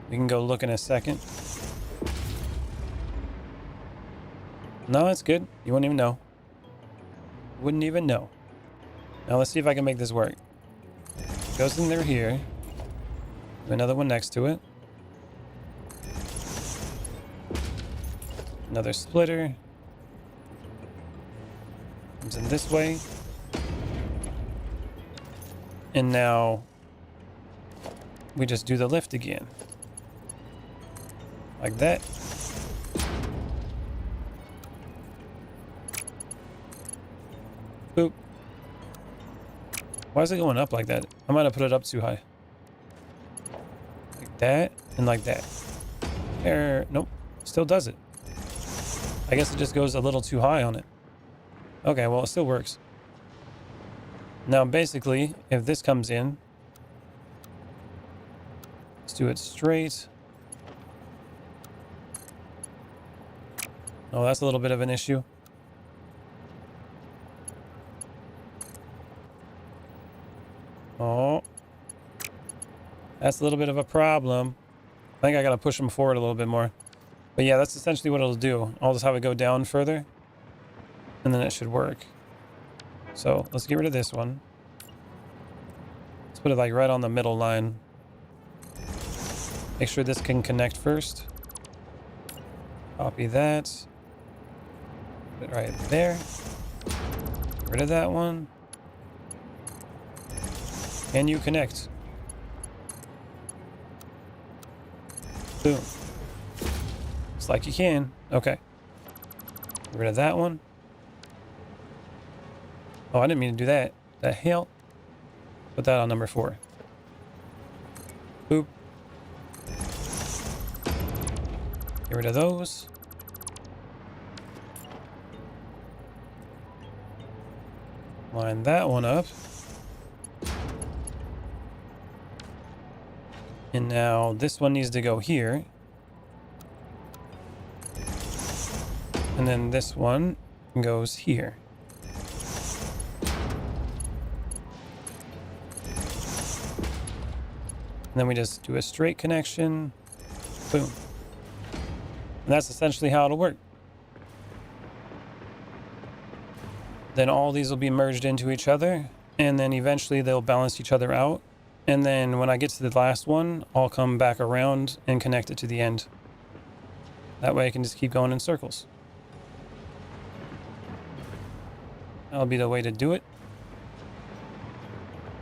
We can go look in a second. No, it's good. You wouldn't even know. Wouldn't even know. Now let's see if I can make this work. Goes in there here. Another one next to it. Another splitter. Comes in this way. And now we just do the lift again. Like that. Boop. Why is it going up like that? I might have put it up too high. Like that and like that. There. Nope. Still does it. I guess it just goes a little too high on it. Okay, well, it still works. Now, basically, if this comes in, let's do it straight. Oh, that's a little bit of an issue. Oh, that's a little bit of a problem. I think I gotta push them forward a little bit more. But yeah, that's essentially what it'll do. I'll just have it go down further, and then it should work. So let's get rid of this one. Let's put it like right on the middle line. Make sure this can connect first. Copy that. Put it right there. Get rid of that one. Can you connect? Boom. Looks like you can. Okay. Get rid of that one. Oh, I didn't mean to do that. The hell? Put that on number 4. Boop. Get rid of those. Line that one up. And now this one needs to go here. And then this one goes here. And then we just do a straight connection. Boom. And that's essentially how it'll work. Then all these will be merged into each other, and then eventually they'll balance each other out. And then when I get to the last one, I'll come back around and connect it to the end. That way I can just keep going in circles. That'll be the way to do it.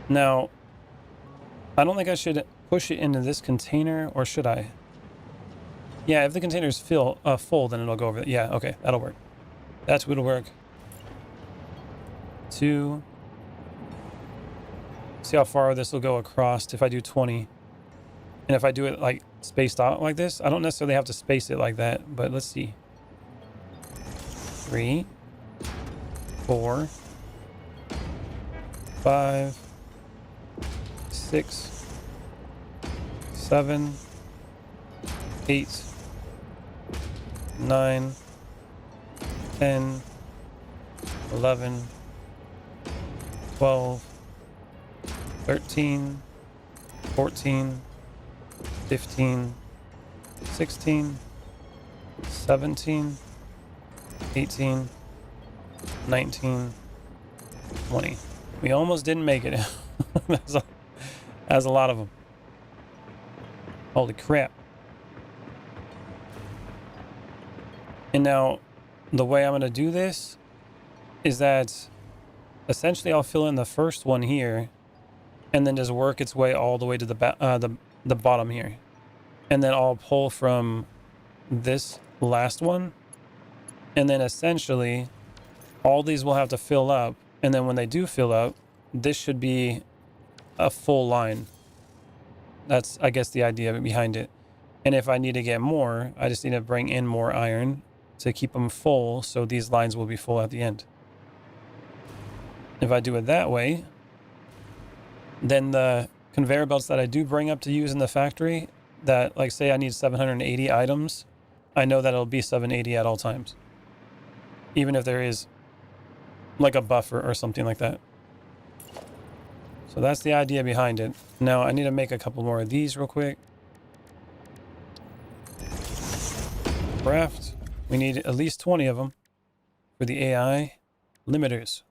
Now, I don't think I should push it into this container, or should I? Yeah, if the container's full, then it'll go over. Yeah, okay, that'll work. That's what'll work. 2. See how far this will go across if I do 20. And if I do it like spaced out like this, I don't necessarily have to space it like that, but let's see. 3, 4, 5, 6, 7, 8, 9, 10, 11, 12, 13, 14, 15, 16, 17, 18, 19, 20. We almost didn't make it. That's a lot of them. Holy crap. And now, the way I'm going to do this is that essentially I'll fill in the first one here and then just work its way all the way to the bottom here. And then I'll pull from this last one. And then essentially all these will have to fill up. And then when they do fill up, this should be a full line. That's, I guess, the idea behind it. And if I need to get more, I just need to bring in more iron to keep them full, so these lines will be full at the end. If I do it that way, then the conveyor belts that I do bring up to use in the factory, that, like, say I need 780 items, I know that it'll be 780 at all times. Even if there is like a buffer or something like that. So that's the idea behind it. Now I need to make a couple more of these real quick. Craft. We need at least 20 of them for the AI limiters.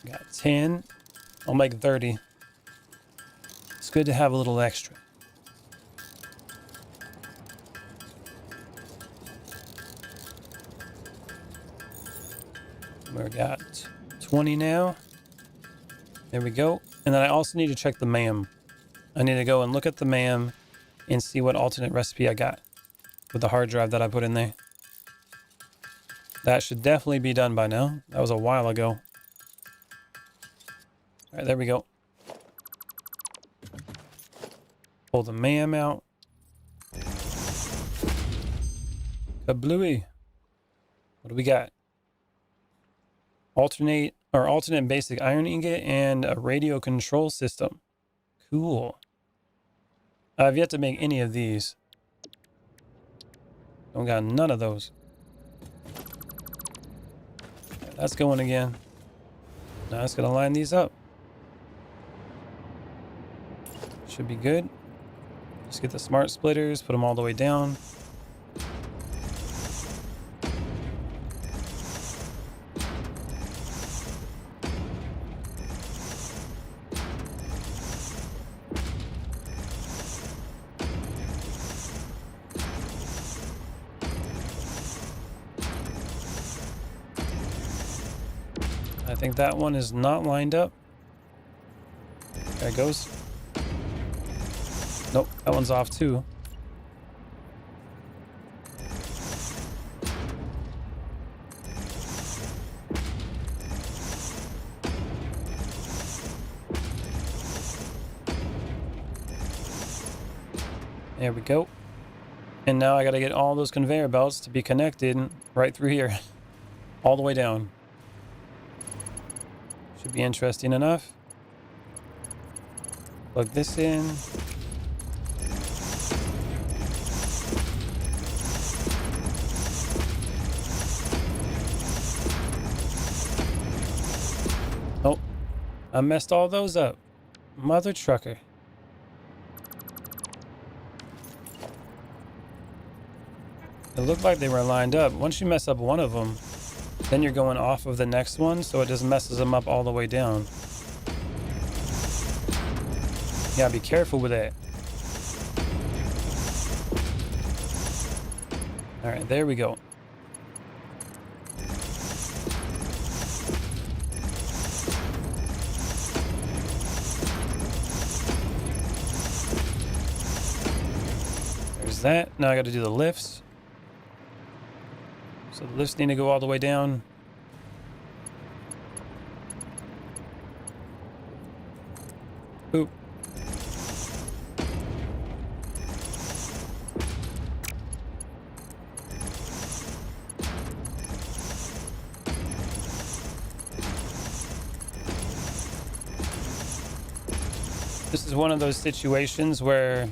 Got 10. I'll make 30. It's good to have a little extra. We got 20 now. There we go. And then I also need to check the MAM. I need to go and look at the MAM and see what alternate recipe I got with the hard drive that I put in there. That should definitely be done by now. That was a while ago. All right, there we go. Pull the MAM out. Kablooey. What do we got? Alternate basic iron ingot and a radio control system. Cool. I've yet to make any of these. Don't got none of those. Okay, that's going again. Now it's gonna line these up. Should be good. Just get the smart splitters, put them all the way down. I think that one is not lined up. There it goes. Nope, that one's off too. There we go. And now I gotta get all those conveyor belts to be connected right through here. All the way down. Should be interesting enough. Plug this in. Oh, I messed all those up. Mother trucker. It looked like they were lined up. Once you mess up one of them, then you're going off of the next one, so it just messes them up all the way down. You gotta be careful with that. All right, there we go. There's that. Now I gotta do the lifts. So the lifts need to go all the way down. Oop. This is one of those situations where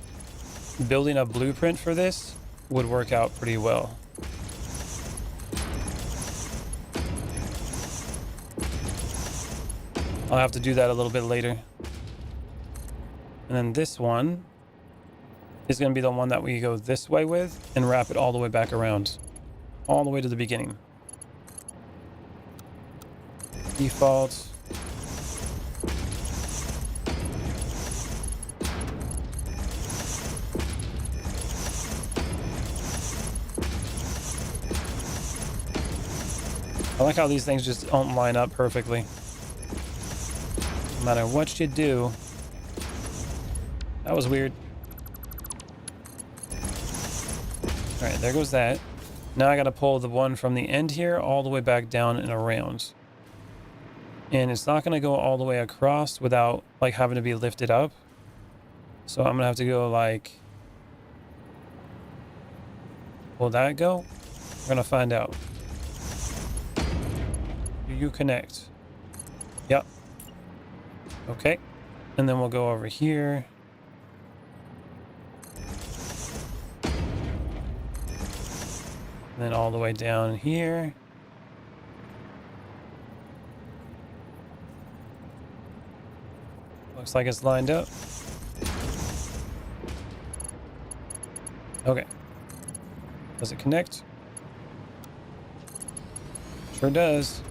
building a blueprint for this would work out pretty well. I'll have to do that a little bit later. And then this one is going to be the one that we go this way with and wrap it all the way back around. All the way to the beginning. Default. I like how these things just don't line up perfectly. No matter what you do. That was weird. Alright, there goes that. Now I gotta pull the one from the end here all the way back down and around. And it's not gonna go all the way across without like having to be lifted up. So I'm gonna have to go like... Will that go? We're gonna find out. Do you connect? Yep. Okay, and then we'll go over here. And then all the way down here. Looks like it's lined up. Okay. Does it connect? Sure does.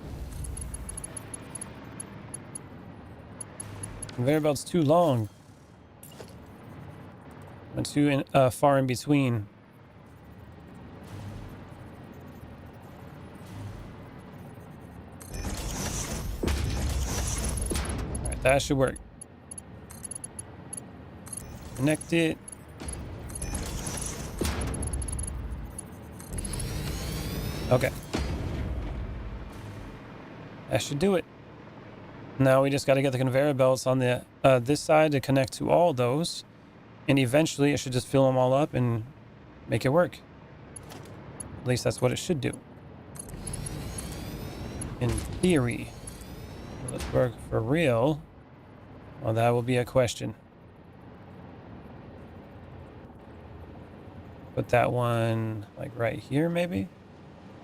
Conveyor belt's too long. And too far in between. That should work. Connect it. Okay. That should do it. Now we just got to get the conveyor belts on the this side to connect to all those. And eventually it should just fill them all up and make it work. At least that's what it should do. In theory. Will it work for real? Well, that will be a question. Put that one like right here maybe?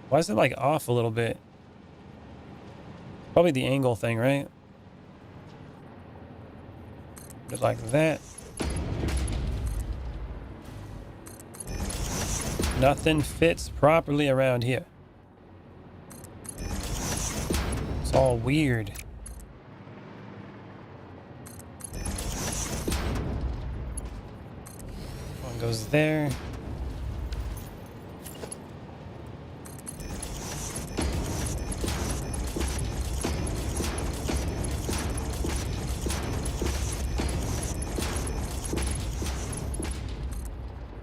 Why is it like off a little bit? Probably the angle thing, right? Put it like that. Nothing fits properly around here. It's all weird. One goes there.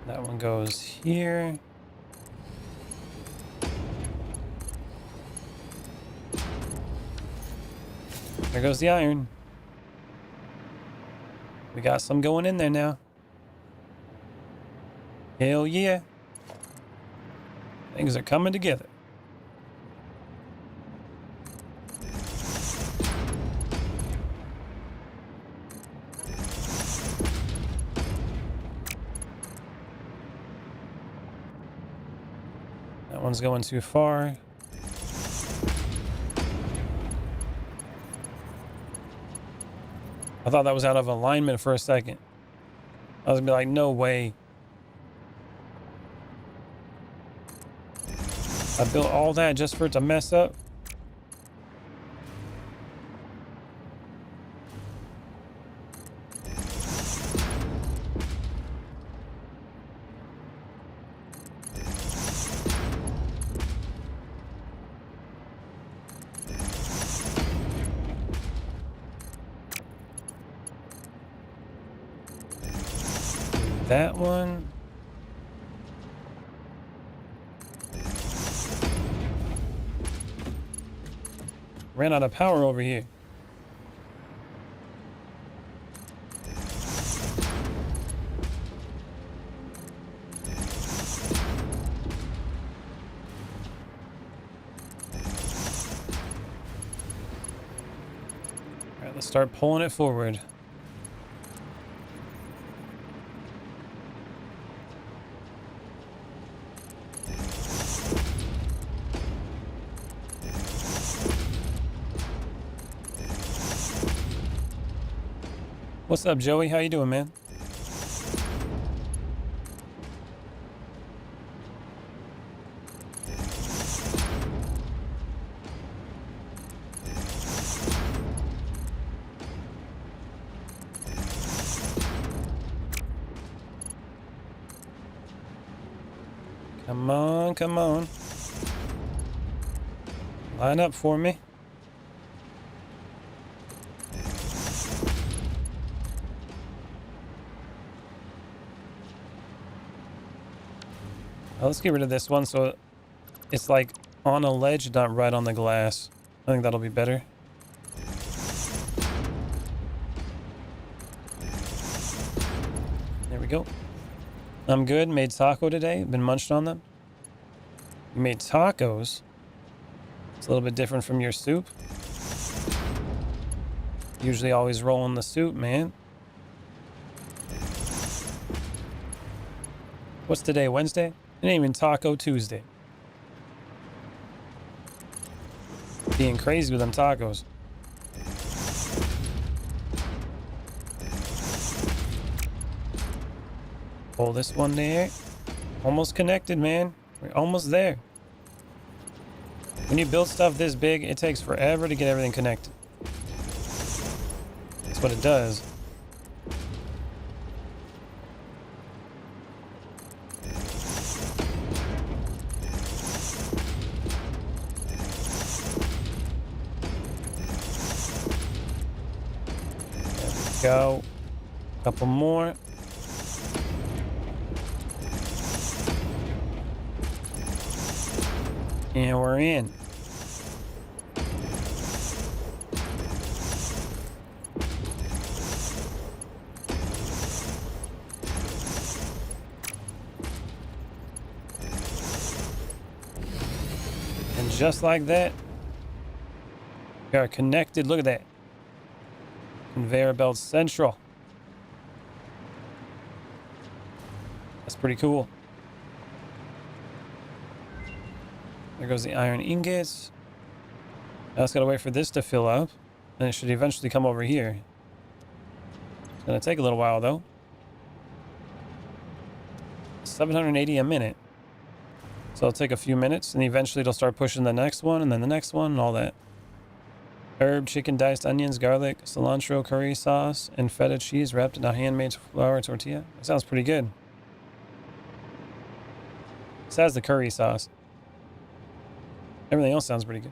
That one goes here. There goes the iron. We got some going in there now. Hell yeah. Things are coming together. That one's going too far. I thought that was out of alignment for a second. I was gonna be like, no way. I built all that just for it to mess up. That one. Ran out of power over here. All right, let's start pulling it forward. What's up, Joey? How you doing, man? Come on, come on. Line up for me. Let's get rid of this one so it's like on a ledge, not right on the glass. I think that'll be better. There we go. I'm good. Made taco today. Been munched on them. You made tacos. It's a little bit different from your soup. Usually always rolling the soup, man. What's today? Wednesday? It ain't even Taco Tuesday. Being crazy with them tacos. Pull this one there. Almost connected, man. We're almost there. When you build stuff this big, it takes forever to get everything connected. That's what it does. Go. Couple more. And we're in. And just like that, we are connected. Look at that. Conveyor belt central. That's pretty cool. There goes the iron ingots. Now it's got to wait for this to fill up. And it should eventually come over here. It's going to take a little while though. 780 a minute. So it'll take a few minutes and eventually it'll start pushing the next one and then the next one and all that. Herb, chicken, diced onions, garlic, cilantro, curry sauce, and feta cheese wrapped in a handmade flour tortilla. That sounds pretty good. Besides the curry sauce. Everything else sounds pretty good.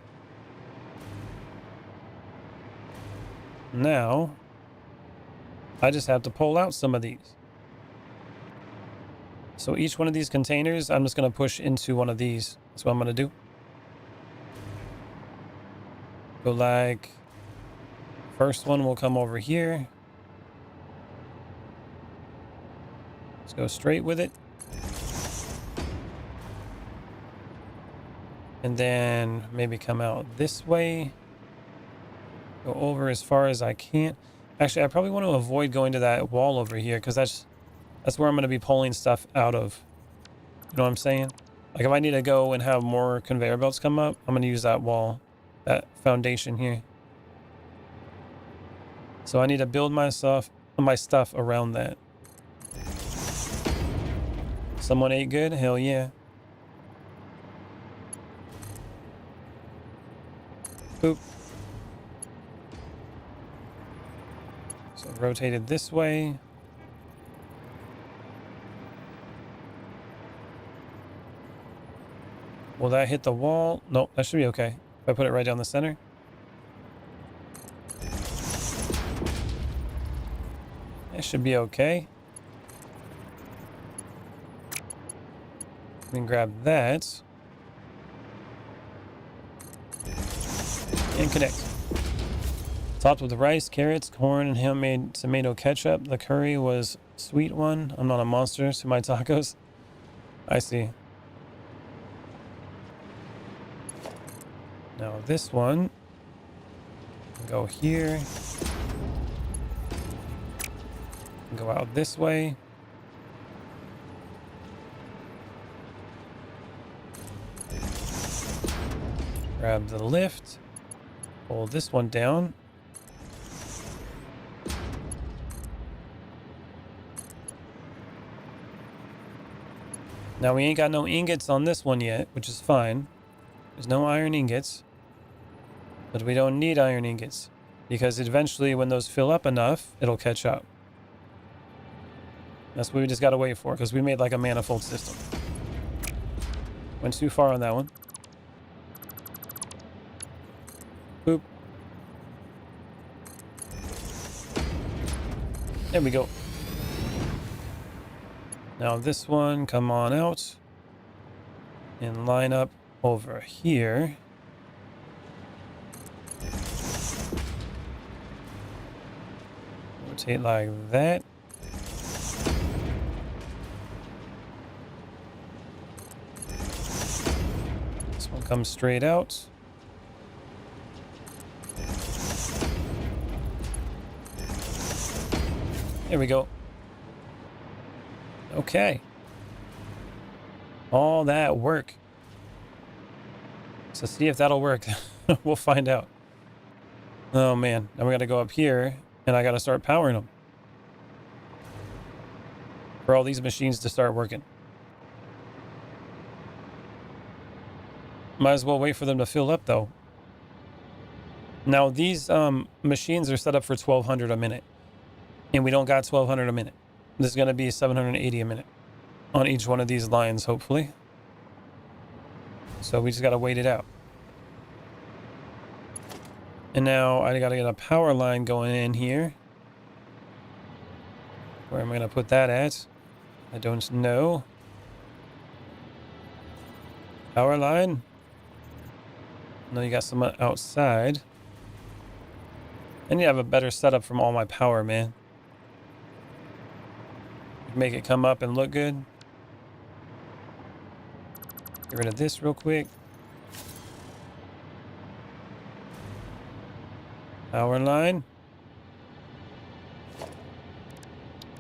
Now, I just have to pull out some of these. So each one of these containers, I'm just going to push into one of these. That's what I'm going to do. Go like, first one will come over here. Let's go straight with it. And then maybe come out this way. Go over as far as I can. Actually, I probably want to avoid going to that wall over here because that's where I'm going to be pulling stuff out of. You know what I'm saying? Like if I need to go and have more conveyor belts come up, I'm going to use that wall, that foundation here. So I need to build my stuff around that. Someone ate good? Hell yeah. Boop. So rotated this way. Will that hit the wall? Nope, that should be okay. If I put it right down the center. That should be okay. Then grab that. And connect. Topped with rice, carrots, corn, and handmade tomato ketchup. The curry was sweet one. I'm not a monster to my tacos. I see. Now this one, go here, go out this way. Grab the lift, pull this one down. Now we ain't got no ingots on this one yet, which is fine. There's no iron ingots. But we don't need iron ingots. Because eventually when those fill up enough, it'll catch up. That's what we just gotta wait for, because we made like a manifold system. Went too far on that one. Boop. There we go. Now this one, come on out. And line up over here. Rotate like that. This one comes straight out. There we go. Okay. All that work. So see if that'll work. We'll find out. Oh man, now we gotta go up here and I gotta start powering them. For all these machines to start working. Might as well wait for them to fill up though. Now these machines are set up for 1200 a minute. And we don't got 1200 a minute. This is gonna be 780 a minute. On each one of these lines, hopefully. So we just gotta wait it out. And now I gotta get a power line going in here. Where am I going to put that at? I don't know. Power line? No, you got some outside. And you have a better setup from all my power, man. Make it come up and look good. Get rid of this real quick. Power line.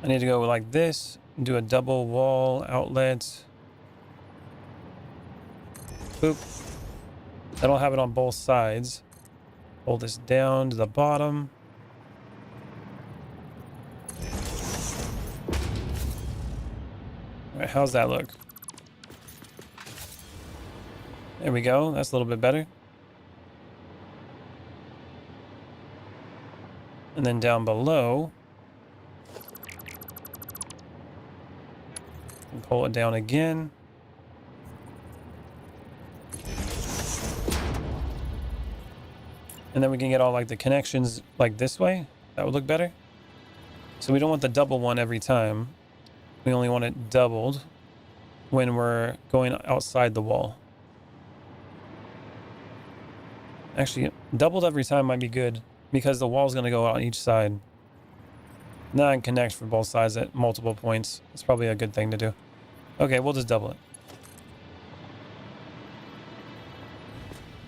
I need to go like this. Do a double wall outlet. Boop. I don't have it on both sides. Hold this down to the bottom. All right, how's that look? There we go. That's a little bit better. And then down below, and pull it down again. And then we can get all like the connections like this way. That would look better. So we don't want the double one every time. We only want it doubled when we're going outside the wall. Actually, doubled every time might be good because the wall's going to go on each side. Now I can connect for both sides at multiple points. It's probably a good thing to do. Okay, we'll just double it.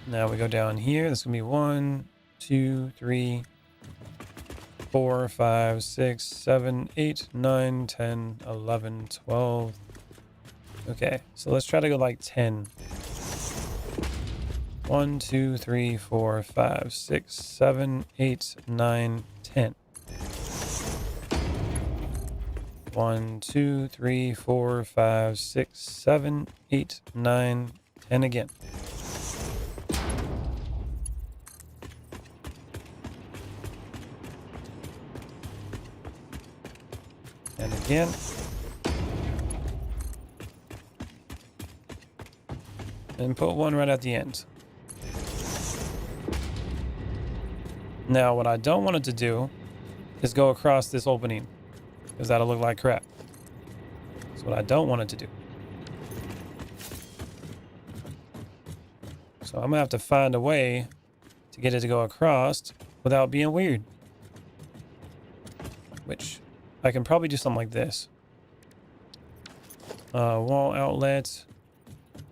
Now we go down here. This is going to be 1, 2, 3, 4, 5, 6, 7, 8, 9, 10, 11, 12. Okay, so let's try to go like 10. 1, 2, 3, 4, 5, 6, 7, 8, 9, 10. 1, 2, 3, 4, 5, 6, 7, 8, 9, 10 again. And again. And put one right at the end. Now, what I don't want it to do is go across this opening, because that'll look like crap. That's what I don't want it to do. So I'm going to have to find a way to get it to go across without being weird. Which I can probably do something like this. Wall outlet.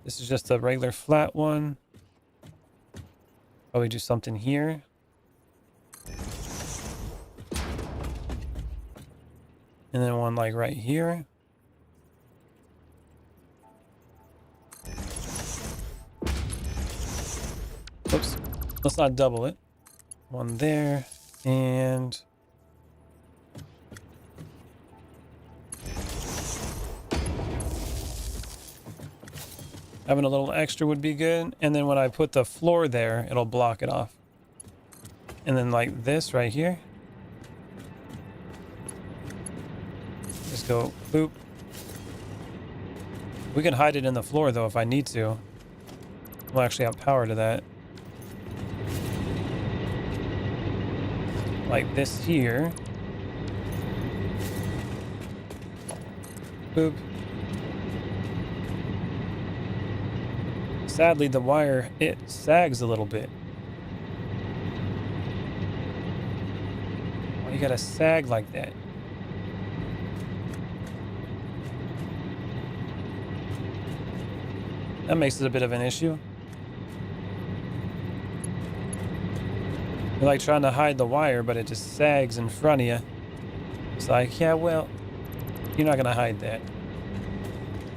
This is just a regular flat one. Probably do something here. And then one like right here. Oops. Let's not double it. One there. And having a little extra would be good. And then when I put the floor there, it'll block it off. And then like this right here. Just go boop. We can hide it in the floor though if I need to. We'll actually have power to that. Like this here. Boop. Sadly, the wire, it sags a little bit. Why you gotta sag like that? That makes it a bit of an issue. You're like trying to hide the wire, but it just sags in front of you. It's like, yeah, well, you're not gonna hide that.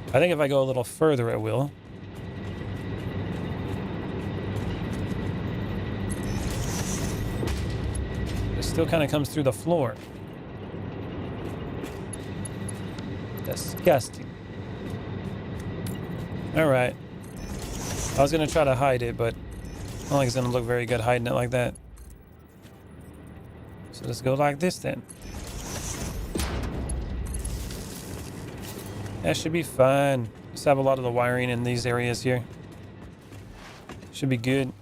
I think if I go a little further, it will. It still kind of comes through the floor. Disgusting. Alright. I was going to try to hide it, but I don't think it's going to look very good hiding it like that. So let's go like this then. That should be fine. Just have a lot of the wiring in these areas here. Should be good.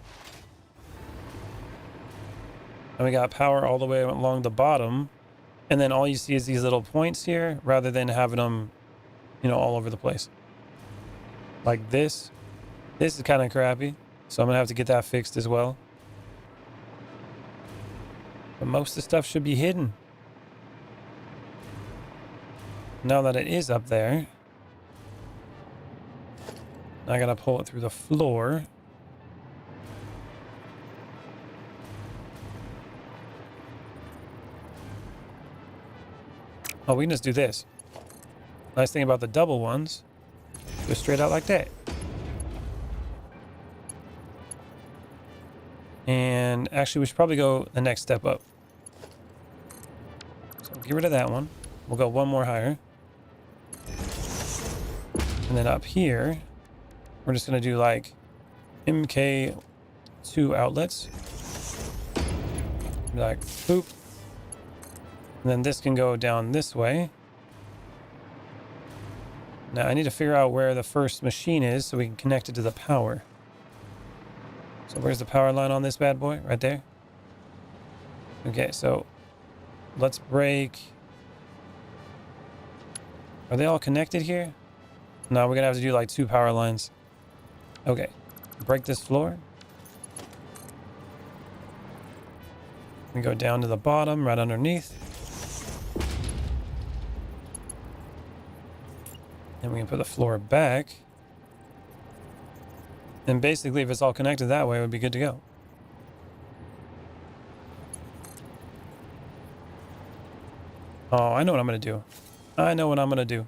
And we got power all the way along the bottom. And then all you see is these little points here rather than having them, you know, all over the place. Like this. This is kind of crappy. So I'm going to have to get that fixed as well. But most of the stuff should be hidden. Now that it is up there, I got to pull it through the floor. Oh, we can just do this. Nice thing about the double ones, go straight out like that. And actually, we should probably go the next step up. So get rid of that one. We'll go one more higher. And then up here, we're just going to do like MK2 outlets. Be like, boop. And then this can go down this way. Now I need to figure out where the first machine is so we can connect it to the power. So where's the power line on this bad boy? Right there. Okay, so let's break. Are they all connected here? No, we're gonna have to do like 2 power lines. Okay, break this floor. We go down to the bottom, right underneath. And we can put the floor back. And basically, if it's all connected that way, it would be good to go. Oh, I know what I'm going to do. I know what I'm going to do.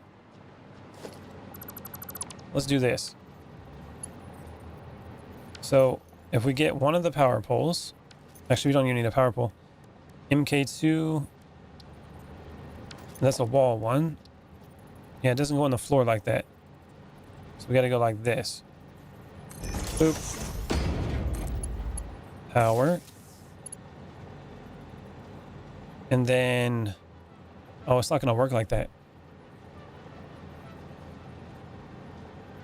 Let's do this. So, if we get one of the power poles... Actually, we don't even need a power pole. MK2... That's a wall one. Yeah, it doesn't go on the floor like that. So we got to go like this. Boop. Power. And then... Oh, it's not going to work like that.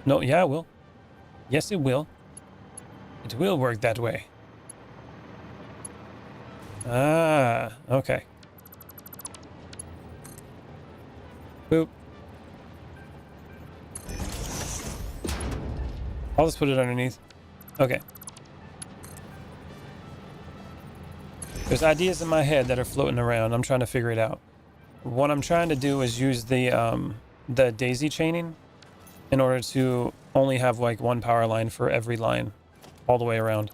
No, yeah, it will. Yes, it will. It will work that way. Ah, okay. Boop. I'll just put it underneath. Okay. There's ideas in my head that are floating around. I'm trying to figure it out. What I'm trying to do is use the daisy chaining in order to only have like one power line for every line all the way around.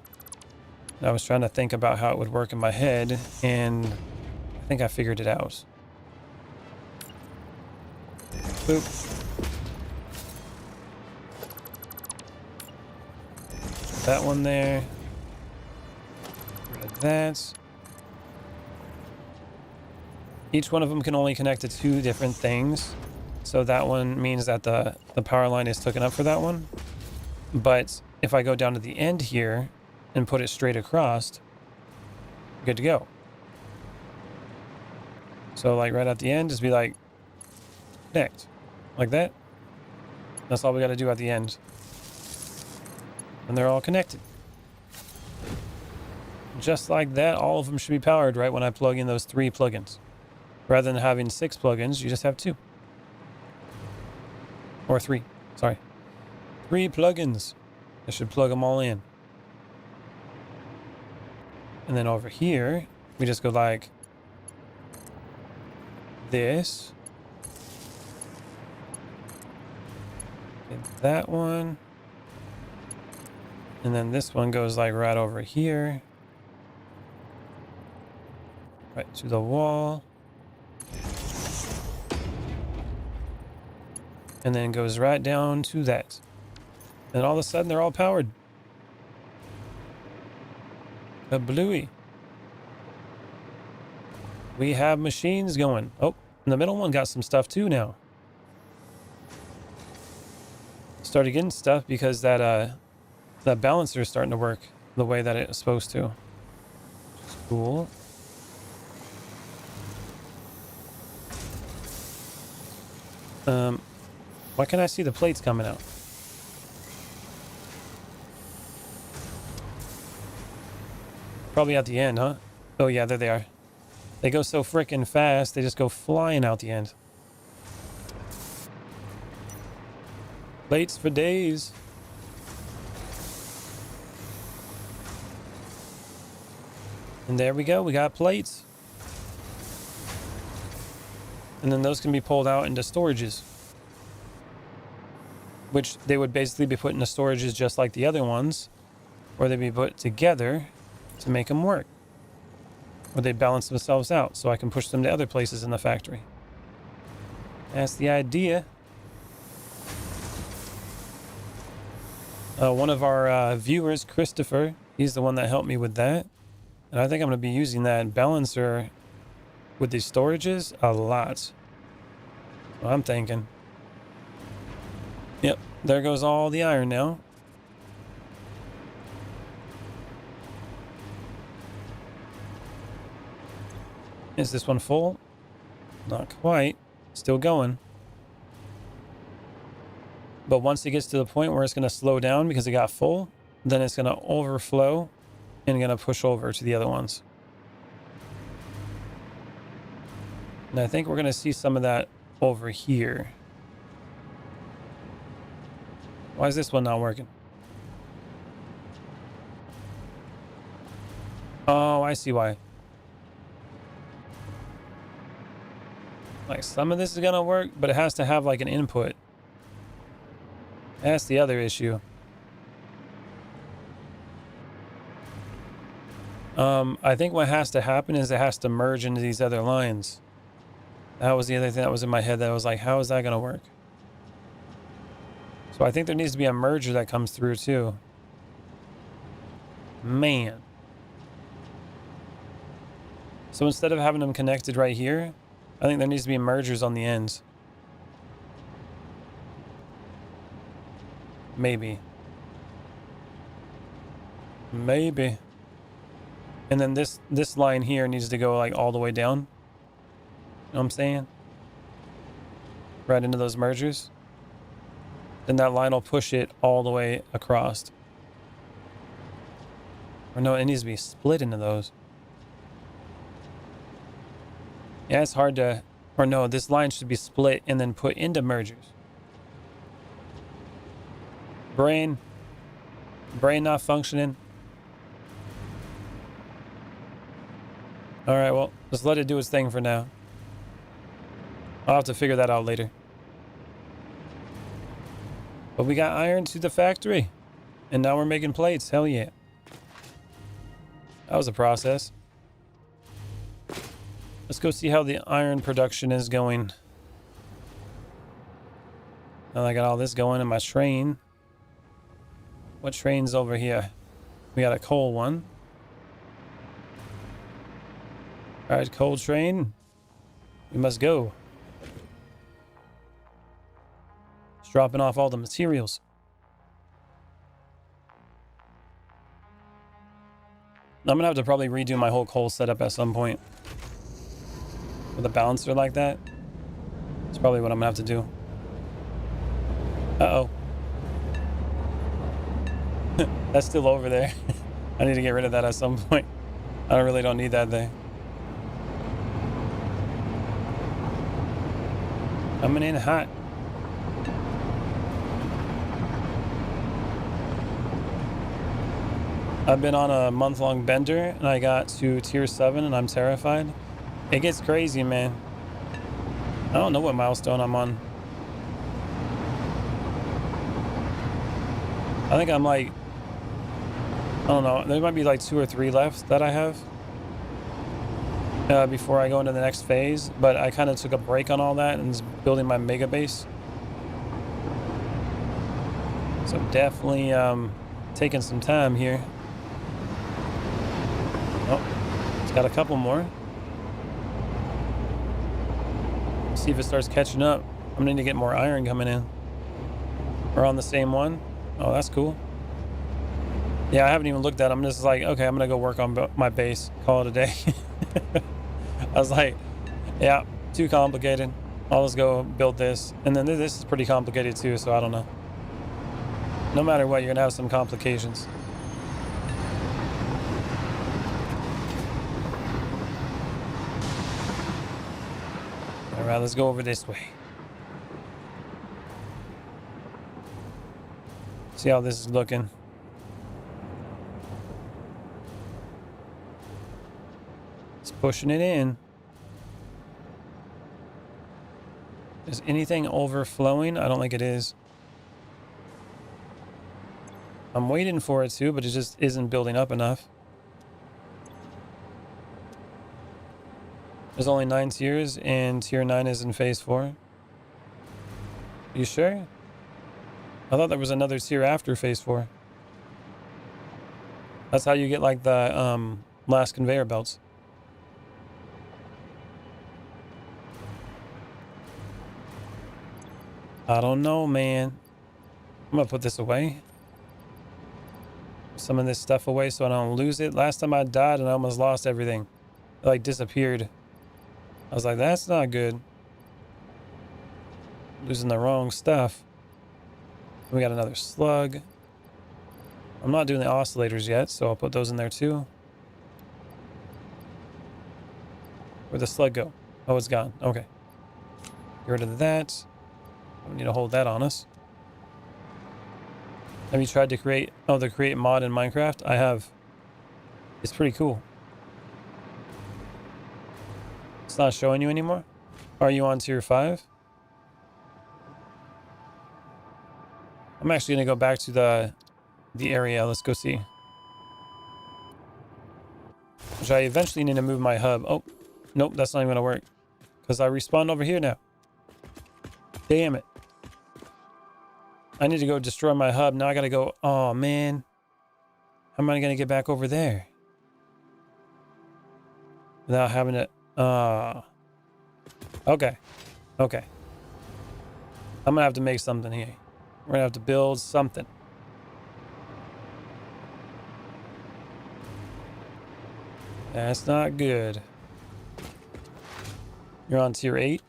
And I was trying to think about how it would work in my head, and I think I figured it out. Boop. That one there. Get rid of that. Each one of them can only connect to 2 different things. So that one means that the power line is taken up for that one. But if I go down to the end here and put it straight across, good to go. So like right at the end, just be like, connect. Like that. That's all we got to do at the end. And they're all connected. Just like that, all of them should be powered right when I plug in those 3 plugins. Rather than having 6 plugins, you just have 2. Or 3, sorry. 3 plugins. I should plug them all in. And then over here, we just go like this. And that one. And then this one goes like right over here. Right to the wall. And then goes right down to that. And all of a sudden they're all powered. Kablooey. We have machines going. Oh, and the middle one got some stuff too now. Started getting stuff because that balancer is starting to work the way that it's supposed to. Which is cool. Why can't I see the plates coming out? Probably at the end, huh? Oh yeah, there they are. They go so freaking fast, they just go flying out the end. Plates for days. And there we go, we got plates. And then those can be pulled out into storages, which they would basically be put into storages just like the other ones, or they'd be put together to make them work, or they balance themselves out so I can push them to other places in the factory. That's the idea. One of our viewers, Christopher, he's the one that helped me with that, and I think I'm going to be using that balancer with these storages a lot. So I'm thinking. Yep, there goes all the iron now. Is this one full? Not quite. Still going. But once it gets to the point where it's going to slow down because it got full, then it's going to overflow and going to push over to the other ones. And I think we're going to see some of that over here. Why is this one not working? Oh, I see why. Like some of this is going to work, but it has to have like an input. That's the other issue. I think what has to happen is it has to merge into these other lines. That was the other thing that was in my head that I was like, how is that going to work? So I think there needs to be a merger that comes through too. Man. So instead of having them connected right here, I think there needs to be mergers on the ends. Maybe. Maybe. And then this line here needs to go like all the way down. You know what I'm saying? Right into those mergers. Then that line will push it all the way across. Or no, it needs to be split into those. Yeah, it's hard to... Or no, this line should be split and then put into mergers. Brain not functioning. Alright, well, just let it do its thing for now. I'll have to figure that out later. But we got iron to the factory. And now we're making plates. Hell yeah. That was a process. Let's go see how the iron production is going. Now I got all this going in my train. What train's over here? We got a coal one. Alright, coal train. We must go. It's dropping off all the materials. I'm gonna have to probably redo my whole coal setup at some point. With a balancer like that. That's probably what I'm gonna have to do. Uh-oh. That's still over there. I need to get rid of that at some point. I really don't need that there. Coming in hot. I've been on a month-long bender and I got to tier 7 and I'm terrified. It gets crazy, man. I don't know what milestone I'm on. I think I'm like, I don't know, there might be like 2 or 3 left that I have before I go into the next phase, but I kind of took a break on all that and was building my mega base. So definitely taking some time here. Oh, it's got a couple more. See if it starts catching up. I'm gonna need to get more iron coming in. We're on the same one. Oh, that's cool. Yeah, I haven't even looked at it. I'm just like, okay, I'm gonna go work on my base. Call it a day. I was like, yeah, too complicated. I'll just go build this. And then this is pretty complicated too, so I don't know. No matter what, you're gonna have some complications. All right, let's go over this way. See how this is looking. It's pushing it in. Is anything overflowing? I don't think it is. I'm waiting for it to, but it just isn't building up enough. There's only 9 tiers, and tier 9 is in phase 4. You sure? I thought there was another tier after phase 4. That's how you get like the last conveyor belts. I don't know, man. I'm gonna put this away. Some of this stuff away so I don't lose it. Last time I died and I almost lost everything. It like disappeared. I was like, that's not good. Losing the wrong stuff. We got another slug. I'm not doing the oscillators yet, so I'll put those in there too. Where'd the slug go? Oh, it's gone. Okay. Get rid of that. We need to hold that on us. Have you tried to create... Oh, the create mod in Minecraft? I have. It's pretty cool. It's not showing you anymore? Are you on tier 5? I'm actually going to go back to the area. Let's go see. Which I eventually need to move my hub. Oh, nope, that's not even going to work. Because I respawned over here now. Damn it. I need to go destroy my hub. Now I got to go... Oh, man. How am I going to get back over there? Without having to... Okay. Okay. I'm going to have to make something here. We're going to have to build something. That's not good. You're on tier 8.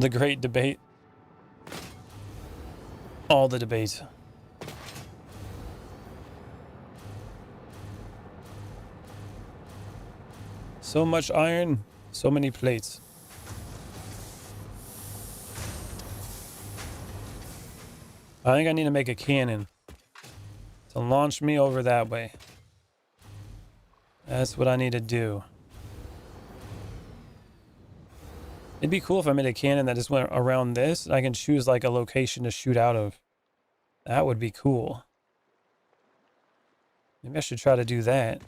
The great debate. All the debates. So much iron, so many plates. I think I need to make a cannon to launch me over that way. That's what I need to do. It'd be cool if I made a cannon that just went around this and I can choose like a location to shoot out of. That would be cool. Maybe I should try to do that.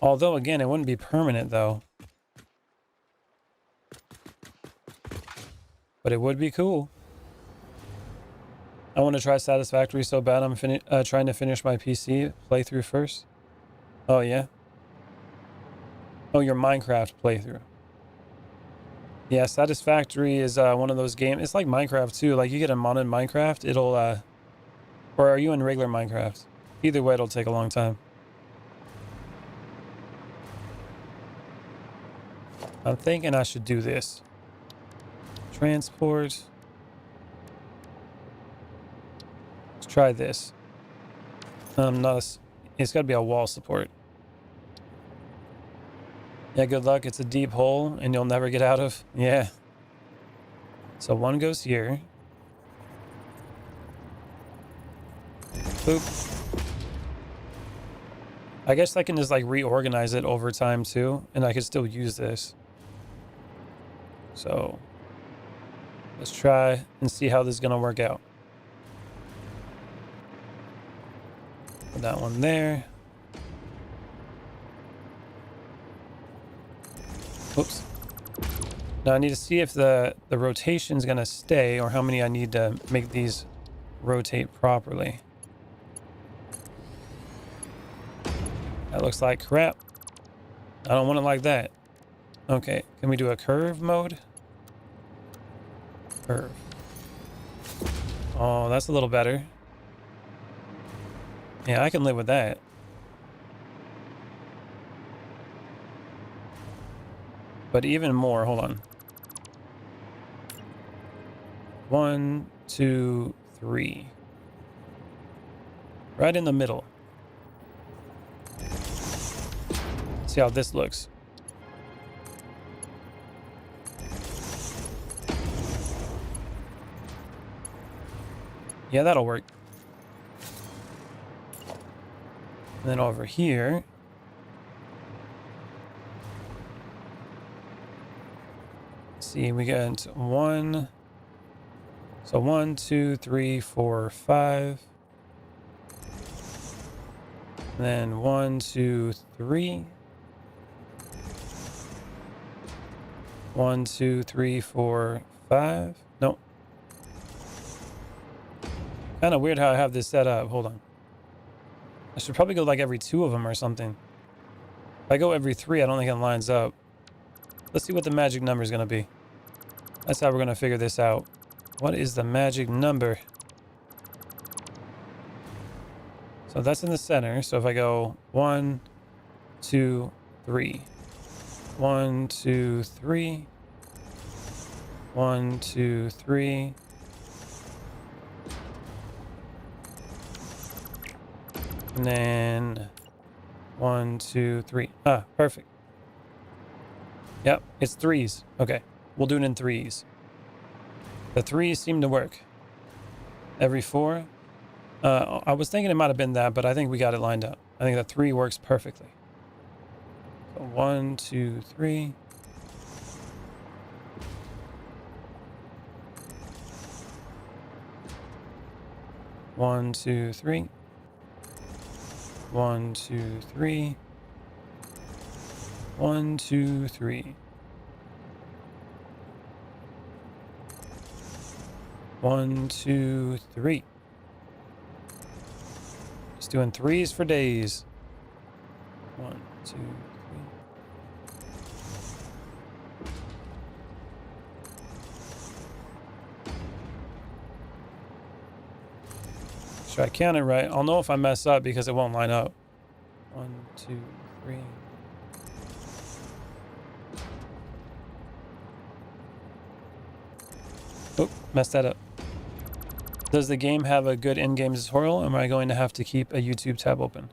Although, again, it wouldn't be permanent, though. But it would be cool. I want to try Satisfactory so bad I'm trying to finish my PC playthrough first. Oh, yeah? Oh, your Minecraft playthrough. Yeah, Satisfactory is one of those games. It's like Minecraft, too. Like, you get a mod in Minecraft, it'll... Or are you in regular Minecraft? Either way, it'll take a long time. I'm thinking I should do this. Transport. Let's try this. It's got to be a wall support. Yeah, good luck. It's a deep hole and you'll never get out of. Yeah. So one goes here. Boop. I guess I can just like reorganize it over time too, and I can still use this. So let's try and see how this is going to work out. Put that one there. Oops. Now I need to see if the rotation is going to stay or how many I need to make these rotate properly. That looks like crap. I don't want it like that. Okay, can we do a curve mode? Curve. Oh, that's a little better. Yeah, I can live with that. But even more, hold on. 1, 2, 3. Right in the middle. See how this looks. Yeah, that'll work. And then over here. Let's see, we got 1. So 1, 2, 3, 4, 5. And then 1, 2, 3. 1, 2, 3, 4, 5. Nope. Kind of weird how I have this set up. Hold on. I should probably go like every 2 of them or something. If I go every 3, I don't think it lines up. Let's see what the magic number is going to be. That's how we're going to figure this out. What is the magic number? So that's in the center. So if I go 1, 2, 3. 1, 2, 3. 1, 2, 3. And then 1, 2, 3. Ah, perfect. Yep, it's 3s. Okay, we'll do it in 3s. The 3s seem to work. Every 4. I was thinking it might have been that, but I think we got it lined up. I think that 3 works perfectly. So 1, 2, 3. One, 2, 3. 1, 2, 3. 1, 2, 3. 1, 2, 3. Just doing 3s for days. 1, 2, 3. Should I count it right? I'll know if I mess up because it won't line up. 1, 2, 3. Oh, messed that up. Does the game have a good in-game tutorial? Am I going to have to keep a YouTube tab open?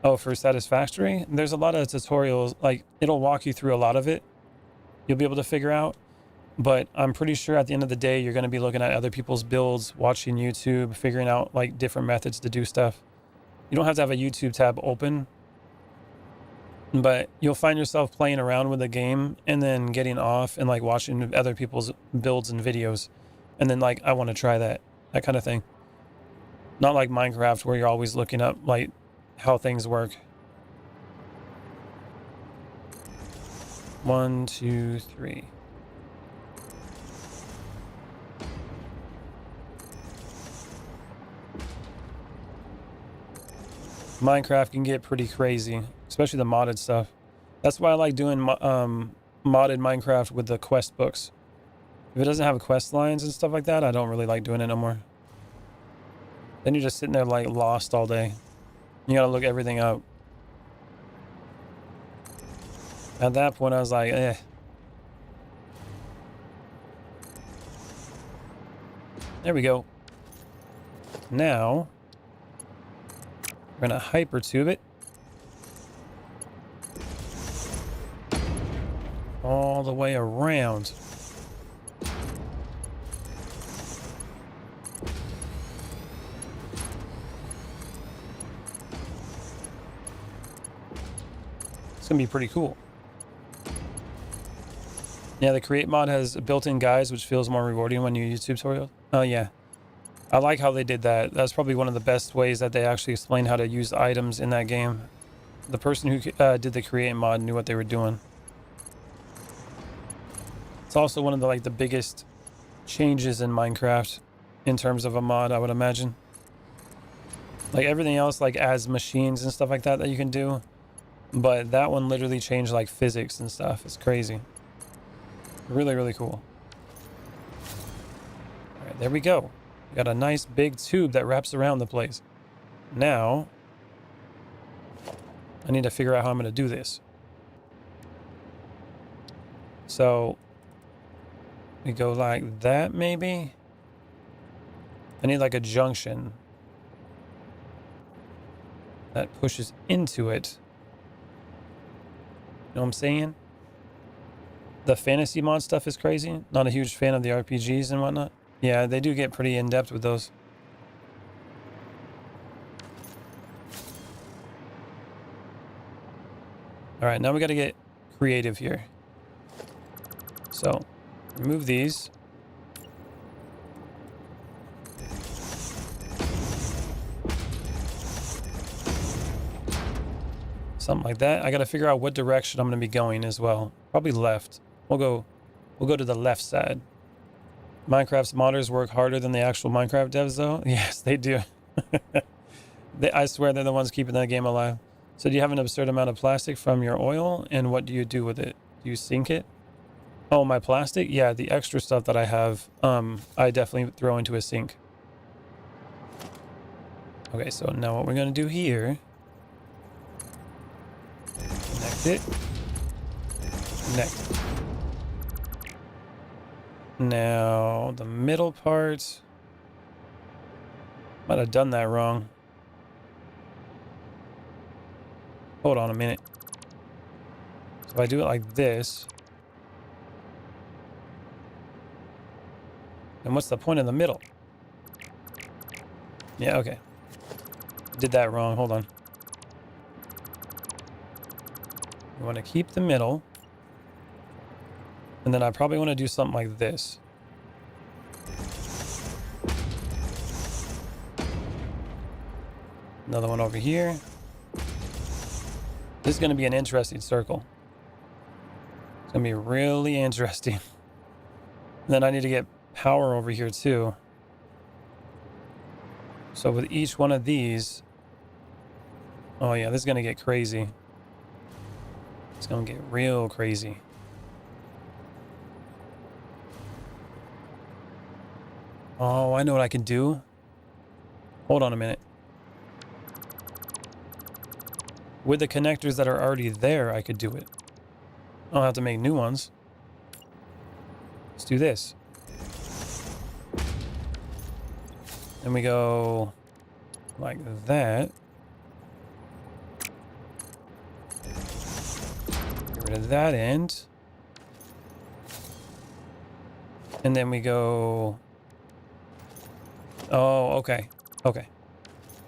Oh, for Satisfactory? There's a lot of tutorials. Like, it'll walk you through a lot of it. You'll be able to figure out. But I'm pretty sure at the end of the day, you're going to be looking at other people's builds, watching YouTube, figuring out like different methods to do stuff. You don't have to have a YouTube tab open, but you'll find yourself playing around with the game and then getting off and like watching other people's builds and videos. And then like, I want to try that kind of thing. Not like Minecraft where you're always looking up like how things work. 1, 2, 3. Minecraft can get pretty crazy, especially the modded stuff. That's why I like doing modded Minecraft with the quest books. If it doesn't have quest lines and stuff like that, I don't really like doing it no more. Then you're just sitting there like lost all day. You gotta look everything up. At that point, I was like, eh. There we go. Now, we're gonna hypertube it all the way around. It's gonna be pretty cool. Yeah, the create mod has built-in guides, which feels more rewarding when you use tutorials. Oh yeah. I like how they did that. That's probably one of the best ways that they actually explain how to use items in that game. The person who did the create mod knew what they were doing. It's also one of the biggest changes in Minecraft in terms of a mod, I would imagine. Like everything else like adds machines and stuff like that you can do, but that one literally changed like physics and stuff. It's crazy. Really, really cool. All right, there we go. We got a nice big tube that wraps around the place. Now, I need to figure out how I'm going to do this. So, we go like that maybe? I need like a junction that pushes into it. You know what I'm saying? The fantasy mod stuff is crazy. Not a huge fan of the RPGs and whatnot. Yeah, they do get pretty in-depth with those. right, now we got to get creative here. So, remove these. Something like that. I got to figure out what direction I'm going to be going as well. Probably left. We'll go to the left side. Minecraft's modders work harder than the actual Minecraft devs, though. Yes, they do. I swear they're the ones keeping that game alive. So do you have an absurd amount of plastic from your oil? And what do you do with it? Do you sink it? Oh, my plastic? Yeah, the extra stuff that I have, I definitely throw into a sink. Okay, so now what we're going to do here... Connect it. Connect. Now, the middle part... Might have done that wrong. Hold on a minute. So if I do it like this... Then what's the point in the middle? Yeah, okay. Did that wrong. Hold on. You want to keep the middle. And then I probably want to do something like this. Another one over here. This is going to be an interesting circle. It's going to be really interesting. And then I need to get power over here too. So with each one of these... Oh yeah, this is going to get crazy. It's going to get real crazy. Oh, I know what I can do. Hold on a minute. With the connectors that are already there, I could do it. I don't have to make new ones. Let's do this. And we go like that. Get rid of that end. And then we go... Oh, okay. Okay.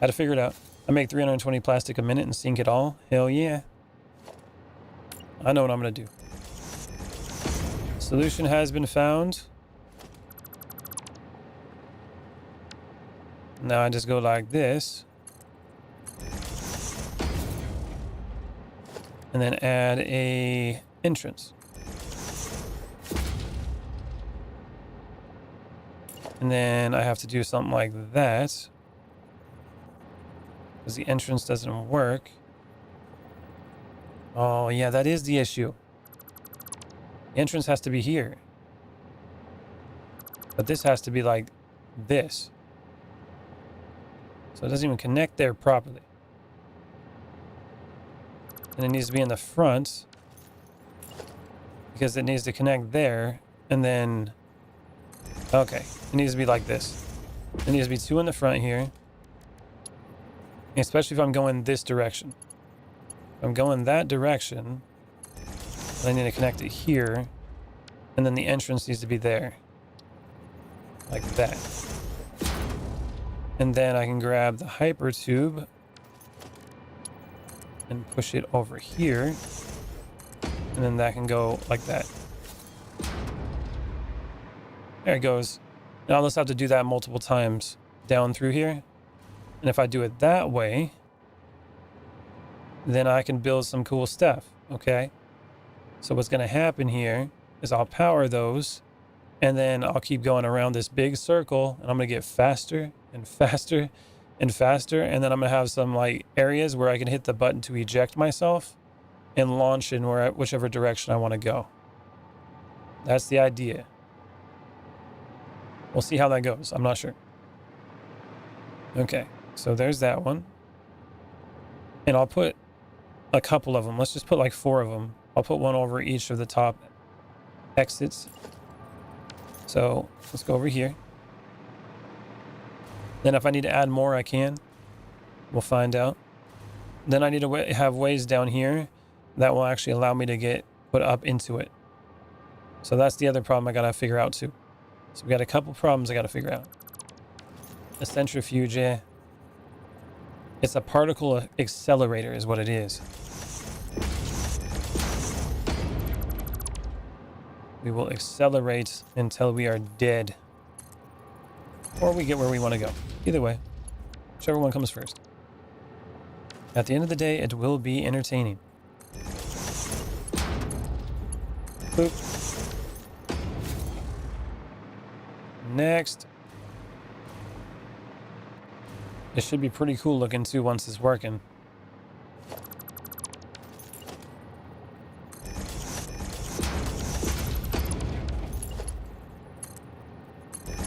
Had to figure it out. I make 320 plastic a minute and sink it all. Hell yeah. I know what I'm going to do. Solution has been found. Now I just go like this. And then add a entrance. And then I have to do something like that. Because the entrance doesn't work. Oh, yeah, that is the issue. The entrance has to be here. But this has to be like this. So it doesn't even connect there properly. And it needs to be in the front. Because it needs to connect there. And then... Okay, it needs to be like this. It needs to be two in the front here. Especially if I'm going this direction. If I'm going that direction, I need to connect it here. And then the entrance needs to be there. Like that. And then I can grab the hyper tube and push it over here. And then that can go like that. There it goes. Now I'll just have to do that multiple times down through here. And if I do it that way, then I can build some cool stuff, okay? So what's going to happen here is I'll power those, and then I'll keep going around this big circle, and I'm going to get faster and faster and faster, and then I'm going to have some like areas where I can hit the button to eject myself and launch in whichever direction I want to go. That's the idea. We'll see how that goes. I'm not sure. Okay. So there's that one. And I'll put a couple of them. Let's just put like 4 of them. I'll put one over each of the top exits. So let's go over here. Then if I need to add more, I can. We'll find out. Then I need to have ways down here that will actually allow me to get put up into it. So that's the other problem I got to figure out too. So we got a couple problems I got to figure out. A centrifuge. It's a particle accelerator is what it is. we will accelerate until we are dead. Or we get where we want to go. Either way, whichever one comes first. At the end of the day, it will be entertaining. Boop. Next. It should be pretty cool looking too once it's working. Get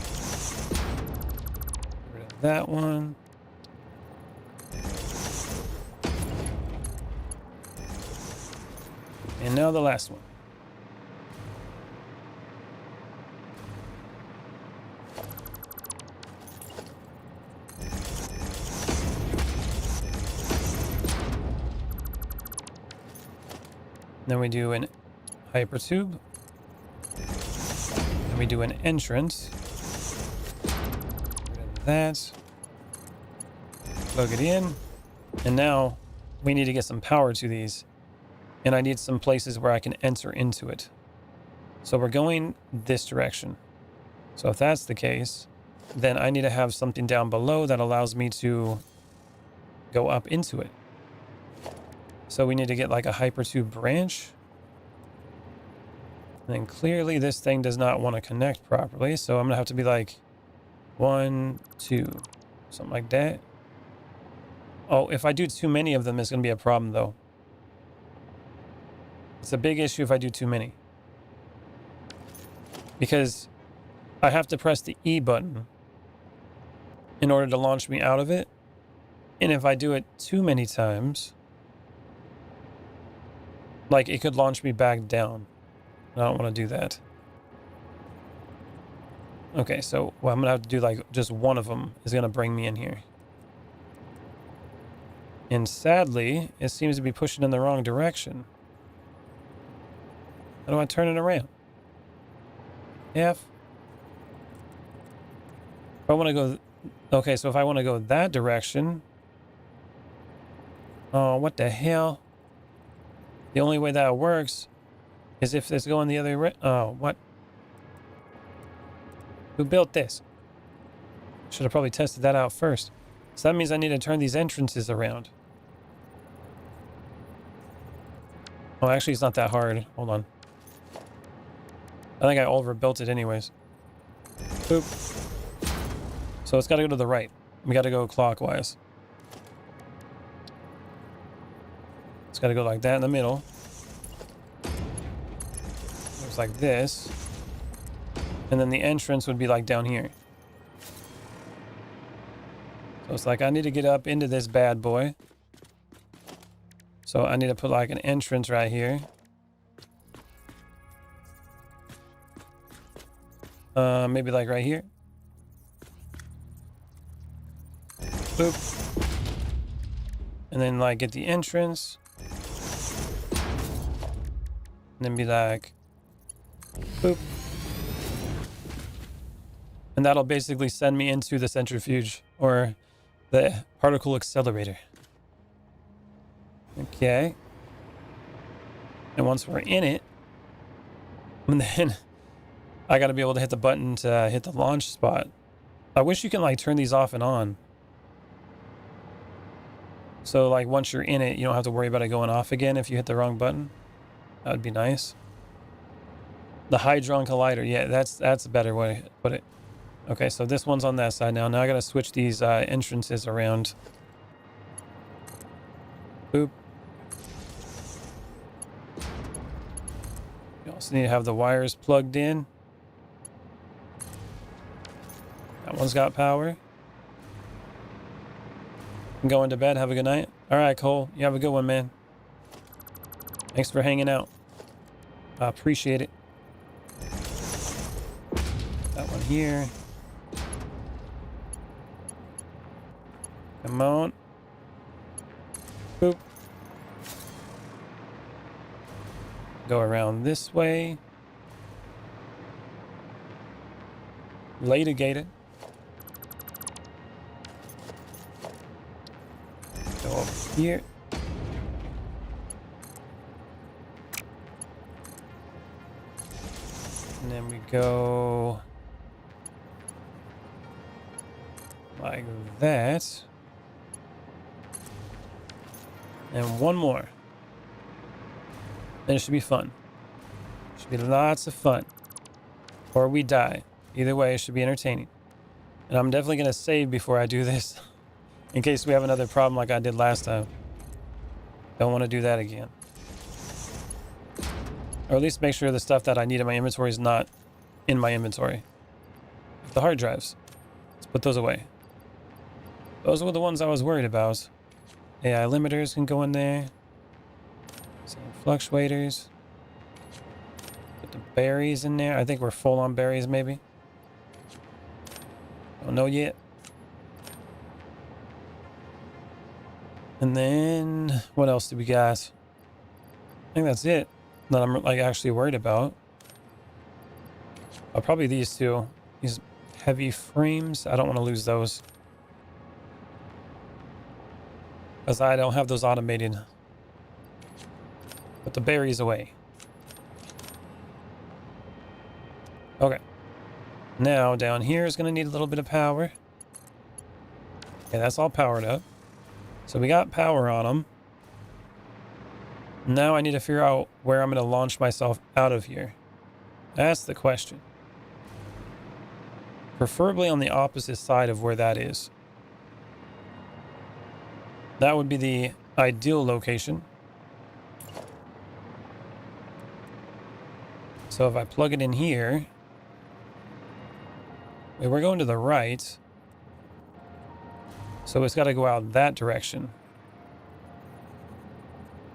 rid of that one. And now the last one. Then we do an hyper tube. And we do an entrance. Get rid of that. Plug it in. And now we need to get some power to these. And I need some places where I can enter into it. So we're going this direction. So if that's the case, then I need to have something down below that allows me to go up into it. So we need to get like a hypertube branch. And then clearly this thing does not want to connect properly. So I'm going to have to be like 1, 2, something like that. Oh, if I do too many of them, it's going to be a problem though. It's a big issue if I do too many. Because I have to press the E button in order to launch me out of it. And if I do it too many times, like it could launch me back down. I don't want to do that. Okay, so what I'm going to have to do, like just one of them is going to bring me in here. And sadly, it seems to be pushing in the wrong direction. How do I turn it around? F. If I want to go... Okay, so if I want to go that direction... Oh, what the hell? The only way that works is if it's going the other way. Oh, what? Who built this? Should have probably tested that out first. So that means I need to turn these entrances around. Oh, actually, it's not that hard. Hold on. I think I overbuilt it anyways. Boop. So it's got to go to the right. We got to go clockwise. It's got to go like that in the middle. It's like this. And then the entrance would be like down here. So it's like I need to get up into this bad boy. So I need to put like an entrance right here. Maybe like right here. Boop. And then like get the entrance. And then be like, boop. And that'll basically send me into the centrifuge or the particle accelerator. Okay. And once we're in it, and then I got to be able to hit the button to hit the launch spot. I wish you can like turn these off and on. So like once you're in it, you don't have to worry about it going off again if you hit the wrong button. That would be nice. The Hadron Collider. Yeah, that's a better way to put it. Okay, so this one's on that side now. Now I got to switch these entrances around. Boop. You also need to have the wires plugged in. That one's got power. I'm going to bed. Have a good night. All right, Cole. You have a good one, man. Thanks for hanging out. I appreciate it. That one here. Come on. Boop. Go around this way. Litigate. Go over here. And then we go like that. And one more. Then it should be fun. Should be lots of fun. Or we die. Either way, it should be entertaining. And I'm definitely going to save before I do this. In case we have another problem like I did last time. Don't want to do that again. Or at least make sure the stuff that I need in my inventory is not in my inventory. The hard drives. Let's put those away. Those were the ones I was worried about. AI limiters can go in there. Some fluctuators. Put the berries in there. I think we're full on berries maybe. Don't know yet. And then what else do we got? I think that's it that I'm like actually worried about. Oh, probably these two. These heavy frames. I don't want to lose those. Because I don't have those automated. Put the berries away. Okay. Now down here is going to need a little bit of power. Okay, that's all powered up. So we got power on them. Now I need to figure out where I'm going to launch myself out of here. That's the question. Preferably on the opposite side of where that is. That would be the ideal location. So if I plug it in here, we're going to the right. So it's got to go out that direction.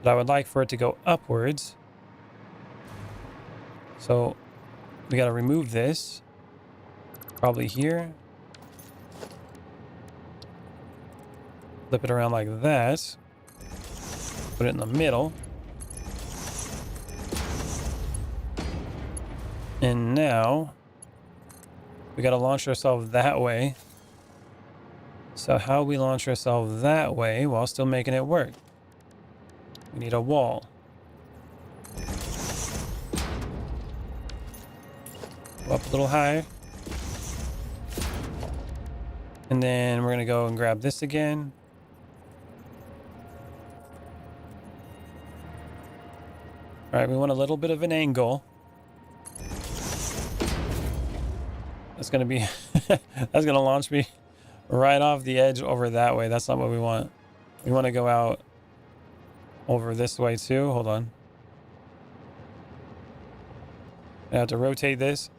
But I would like for it to go upwards. So we got to remove this. Probably here. Flip it around like that. Put it in the middle. And now we got to launch ourselves that way. So how we launch ourselves that way while still making it work? We need a wall. Go up a little higher. And then we're going to go and grab this again. All right, we want a little bit of an angle. That's going to be, that's going to launch me right off the edge over that way. That's not what we want. We want to go out over this way too. Hold on. I have to rotate this.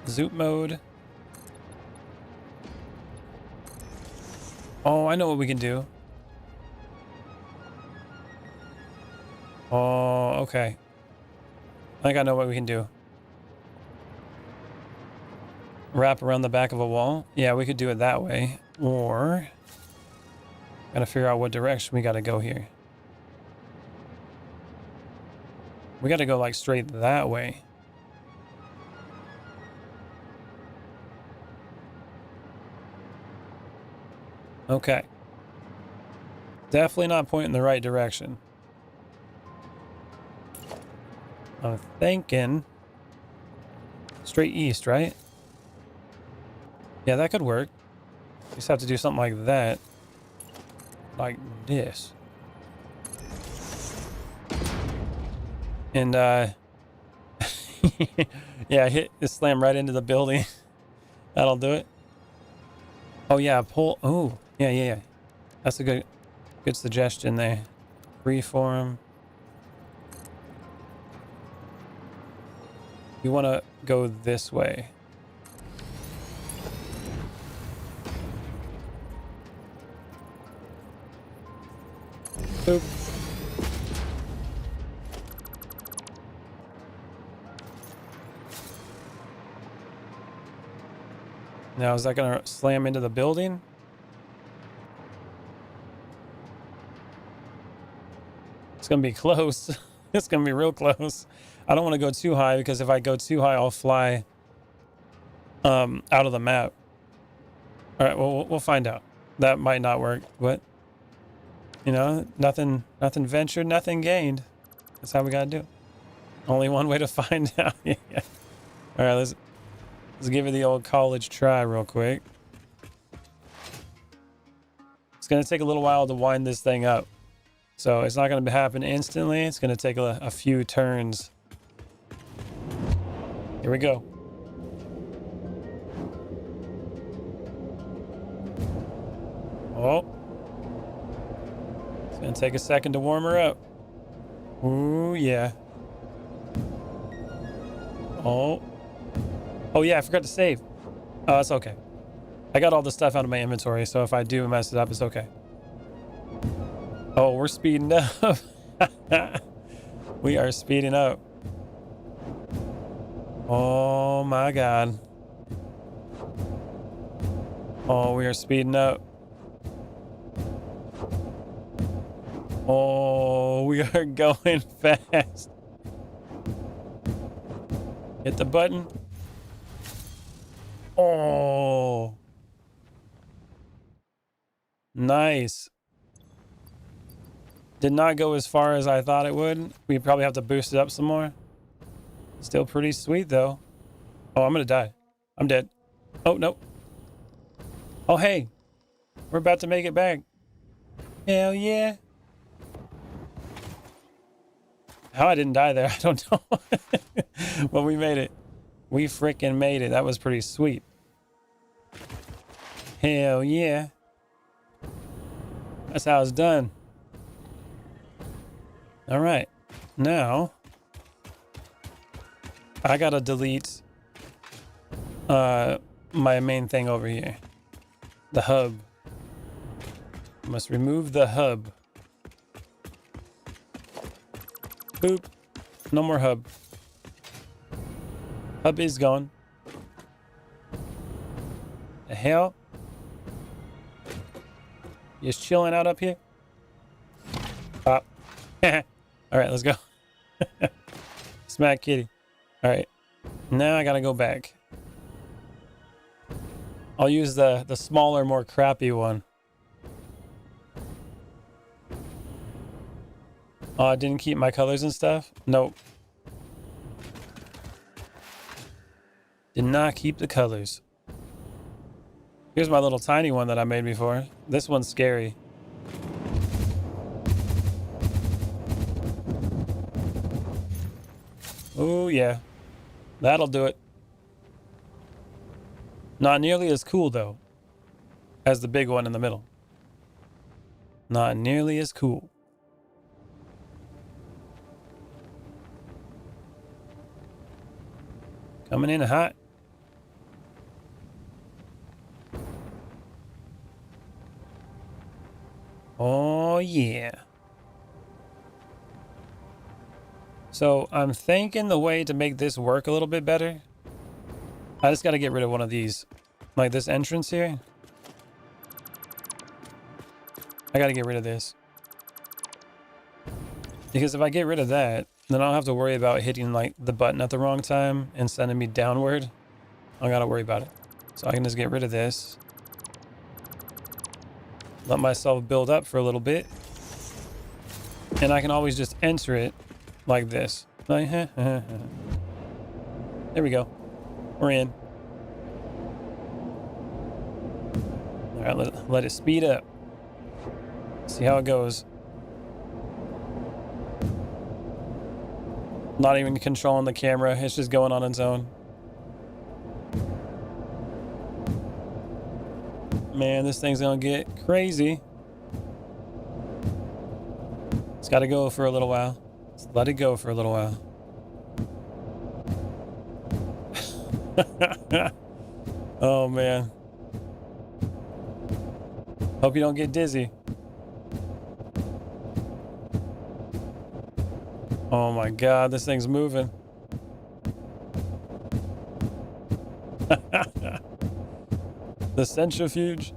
Zoom mode. Oh, I know what we can do. Oh, okay. I think I know what we can do. Wrap around the back of a wall. Yeah, we could do it that way. Or gotta figure out what direction we gotta go here. We gotta go like straight that way. Okay. Definitely not pointing the right direction. I'm thinking straight east, right? Yeah, that could work. Just have to do something like that. Like this. And yeah, slam right into the building. That'll do it. Oh yeah, pull. Oh, yeah. That's a good suggestion there. Freeform. You want to go this way. Boop. Now, is that going to slam into the building? It's going to be close. It's going to be real close. I don't want to go too high because if I go too high, I'll fly out of the map. All right, well, we'll find out. That might not work, but you know, nothing ventured, nothing gained. That's how we got to do it. Only one way to find out. Yeah. All right, let's give it the old college try real quick. It's going to take a little while to wind this thing up. So it's not going to happen instantly. It's going to take a few turns. Here we go. Oh. It's going to take a second to warm her up. Ooh, yeah. Oh. Oh, yeah, I forgot to save. Oh, it's okay. I got all the stuff out of my inventory, so if I do mess it up, it's okay. Oh, we're speeding up. We are speeding up. Oh, my God. Oh, we are speeding up. Oh, we are going fast. Hit the button. Oh. Nice. Did not go as far as I thought it would. We probably have to boost it up some more. Still pretty sweet, though. Oh, I'm gonna die. I'm dead. Oh, no. Oh, hey. We're about to make it back. Hell yeah. How I didn't die there, I don't know. But we made it. We freaking made it. That was pretty sweet. Hell yeah. That's how it's done. All right. Now, I gotta delete my main thing over here. The hub. Must remove the hub. Boop. No more hub. Hub is gone. The hell? Just chilling out up here? Pop. Alright, let's go. Smack kitty. Alright. Now I gotta go back. I'll use the smaller, more crappy one. Oh, I didn't keep my colors and stuff? Nope. Did not keep the colors. Here's my little tiny one that I made before. This one's scary. Oh, yeah. That'll do it. Not nearly as cool, though, as the big one in the middle. Not nearly as cool. Coming in hot. Oh, yeah. So I'm thinking the way to make this work a little bit better, I just got to get rid of one of these. Like this entrance here. I got to get rid of this. Because if I get rid of that, then I don't have to worry about hitting like the button at the wrong time and sending me downward. I don't got to worry about it. So I can just get rid of this. Let myself build up for a little bit. And I can always just enter it like this. Like, there we go. We're in. All right, let it speed up. See how it goes. Not even controlling the camera. It's just going on its own. Man, this thing's gonna get crazy. It's gotta go for a little while. Just let it go for a little while. Oh, man. Hope you don't get dizzy. Oh my God, this thing's moving. The centrifuge.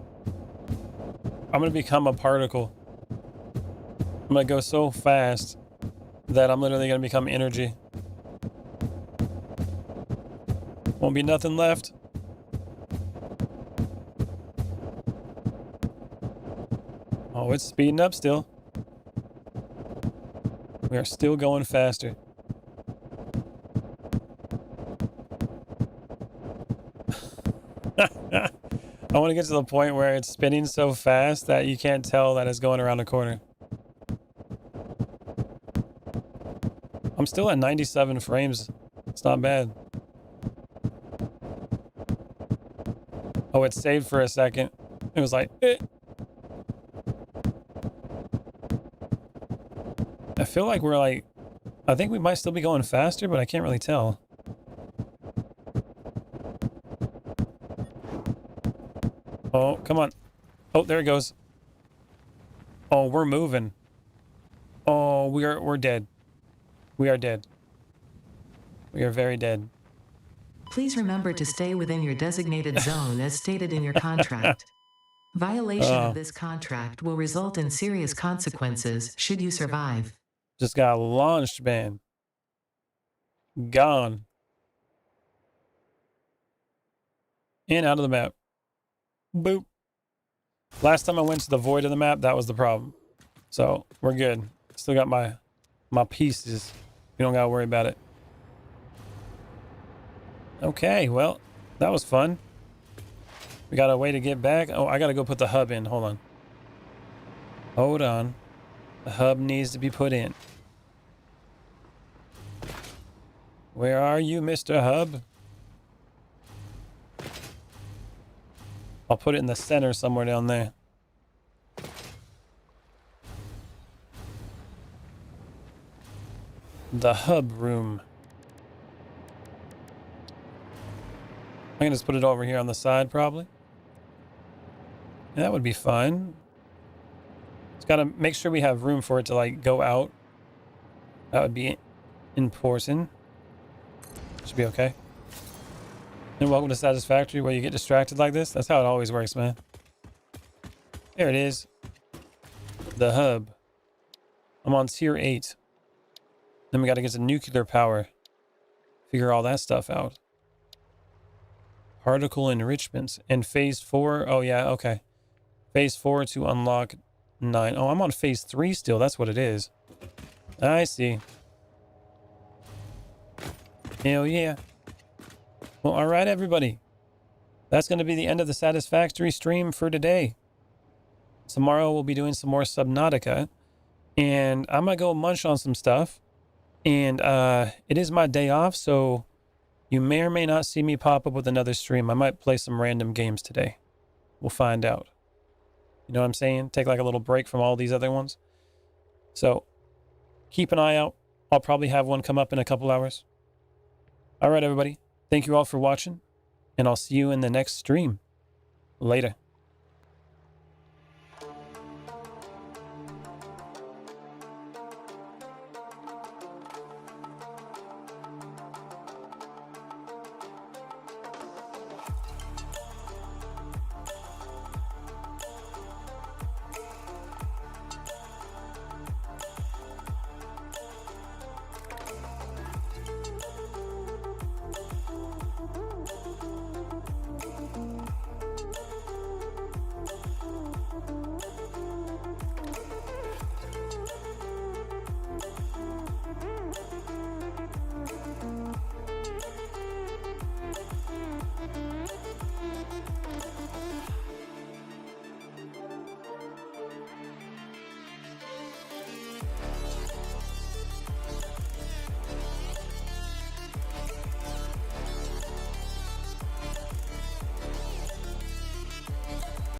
I'm gonna become a particle. I'm gonna go so fast that I'm literally gonna become energy. Won't be nothing left. Oh, it's speeding up still. We are still going faster. I want to get to the point where it's spinning so fast that you can't tell that it's going around a corner. I'm still at 97 frames. It's not bad. Oh, it saved for a second. It was like, eh. I feel like we're like, I think we might still be going faster, but I can't really tell. Oh, come on. Oh, there it goes. Oh, we're moving. Oh, we're dead. We are dead. We are very dead.
Please remember to stay within your designated zone as stated in your contract. Violation of this contract will result in serious consequences should you survive.
Just got launched, man. Gone. And out of the map. Boop. Last time I went to the void of the map, that was the problem. So, we're good. Still got my pieces. We don't gotta worry about it. Okay, well, that was fun. We got a way to get back. Oh, I gotta go put the hub in. Hold on. Hold on. The hub needs to be put in. Where are you, Mr. Hub? I'll put it in the center somewhere down there. The hub room. I can just put it over here on the side, probably. Yeah, that would be fine. Just gotta make sure we have room for it to, like, go out. That would be important. Should be okay. And welcome to Satisfactory, where you get distracted like this. That's how it always works, man. There it is. The hub. I'm on tier 8. Then we gotta get to nuclear power. Figure all that stuff out. Particle enrichments. And phase 4. Oh, yeah, okay. Phase 4 to unlock 9. Oh, I'm on phase 3 still. That's what it is. I see. Hell yeah. Well, all right, everybody. That's going to be the end of the Satisfactory stream for today. Tomorrow we'll be doing some more Subnautica. And I'm going to go munch on some stuff. And it is my day off, so you may or may not see me pop up with another stream. I might play some random games today. We'll find out. You know what I'm saying? Take like a little break from all these other ones. So keep an eye out. I'll probably have one come up in a couple hours. All right, everybody. Thank you all for watching, and I'll see you in the next stream. Later.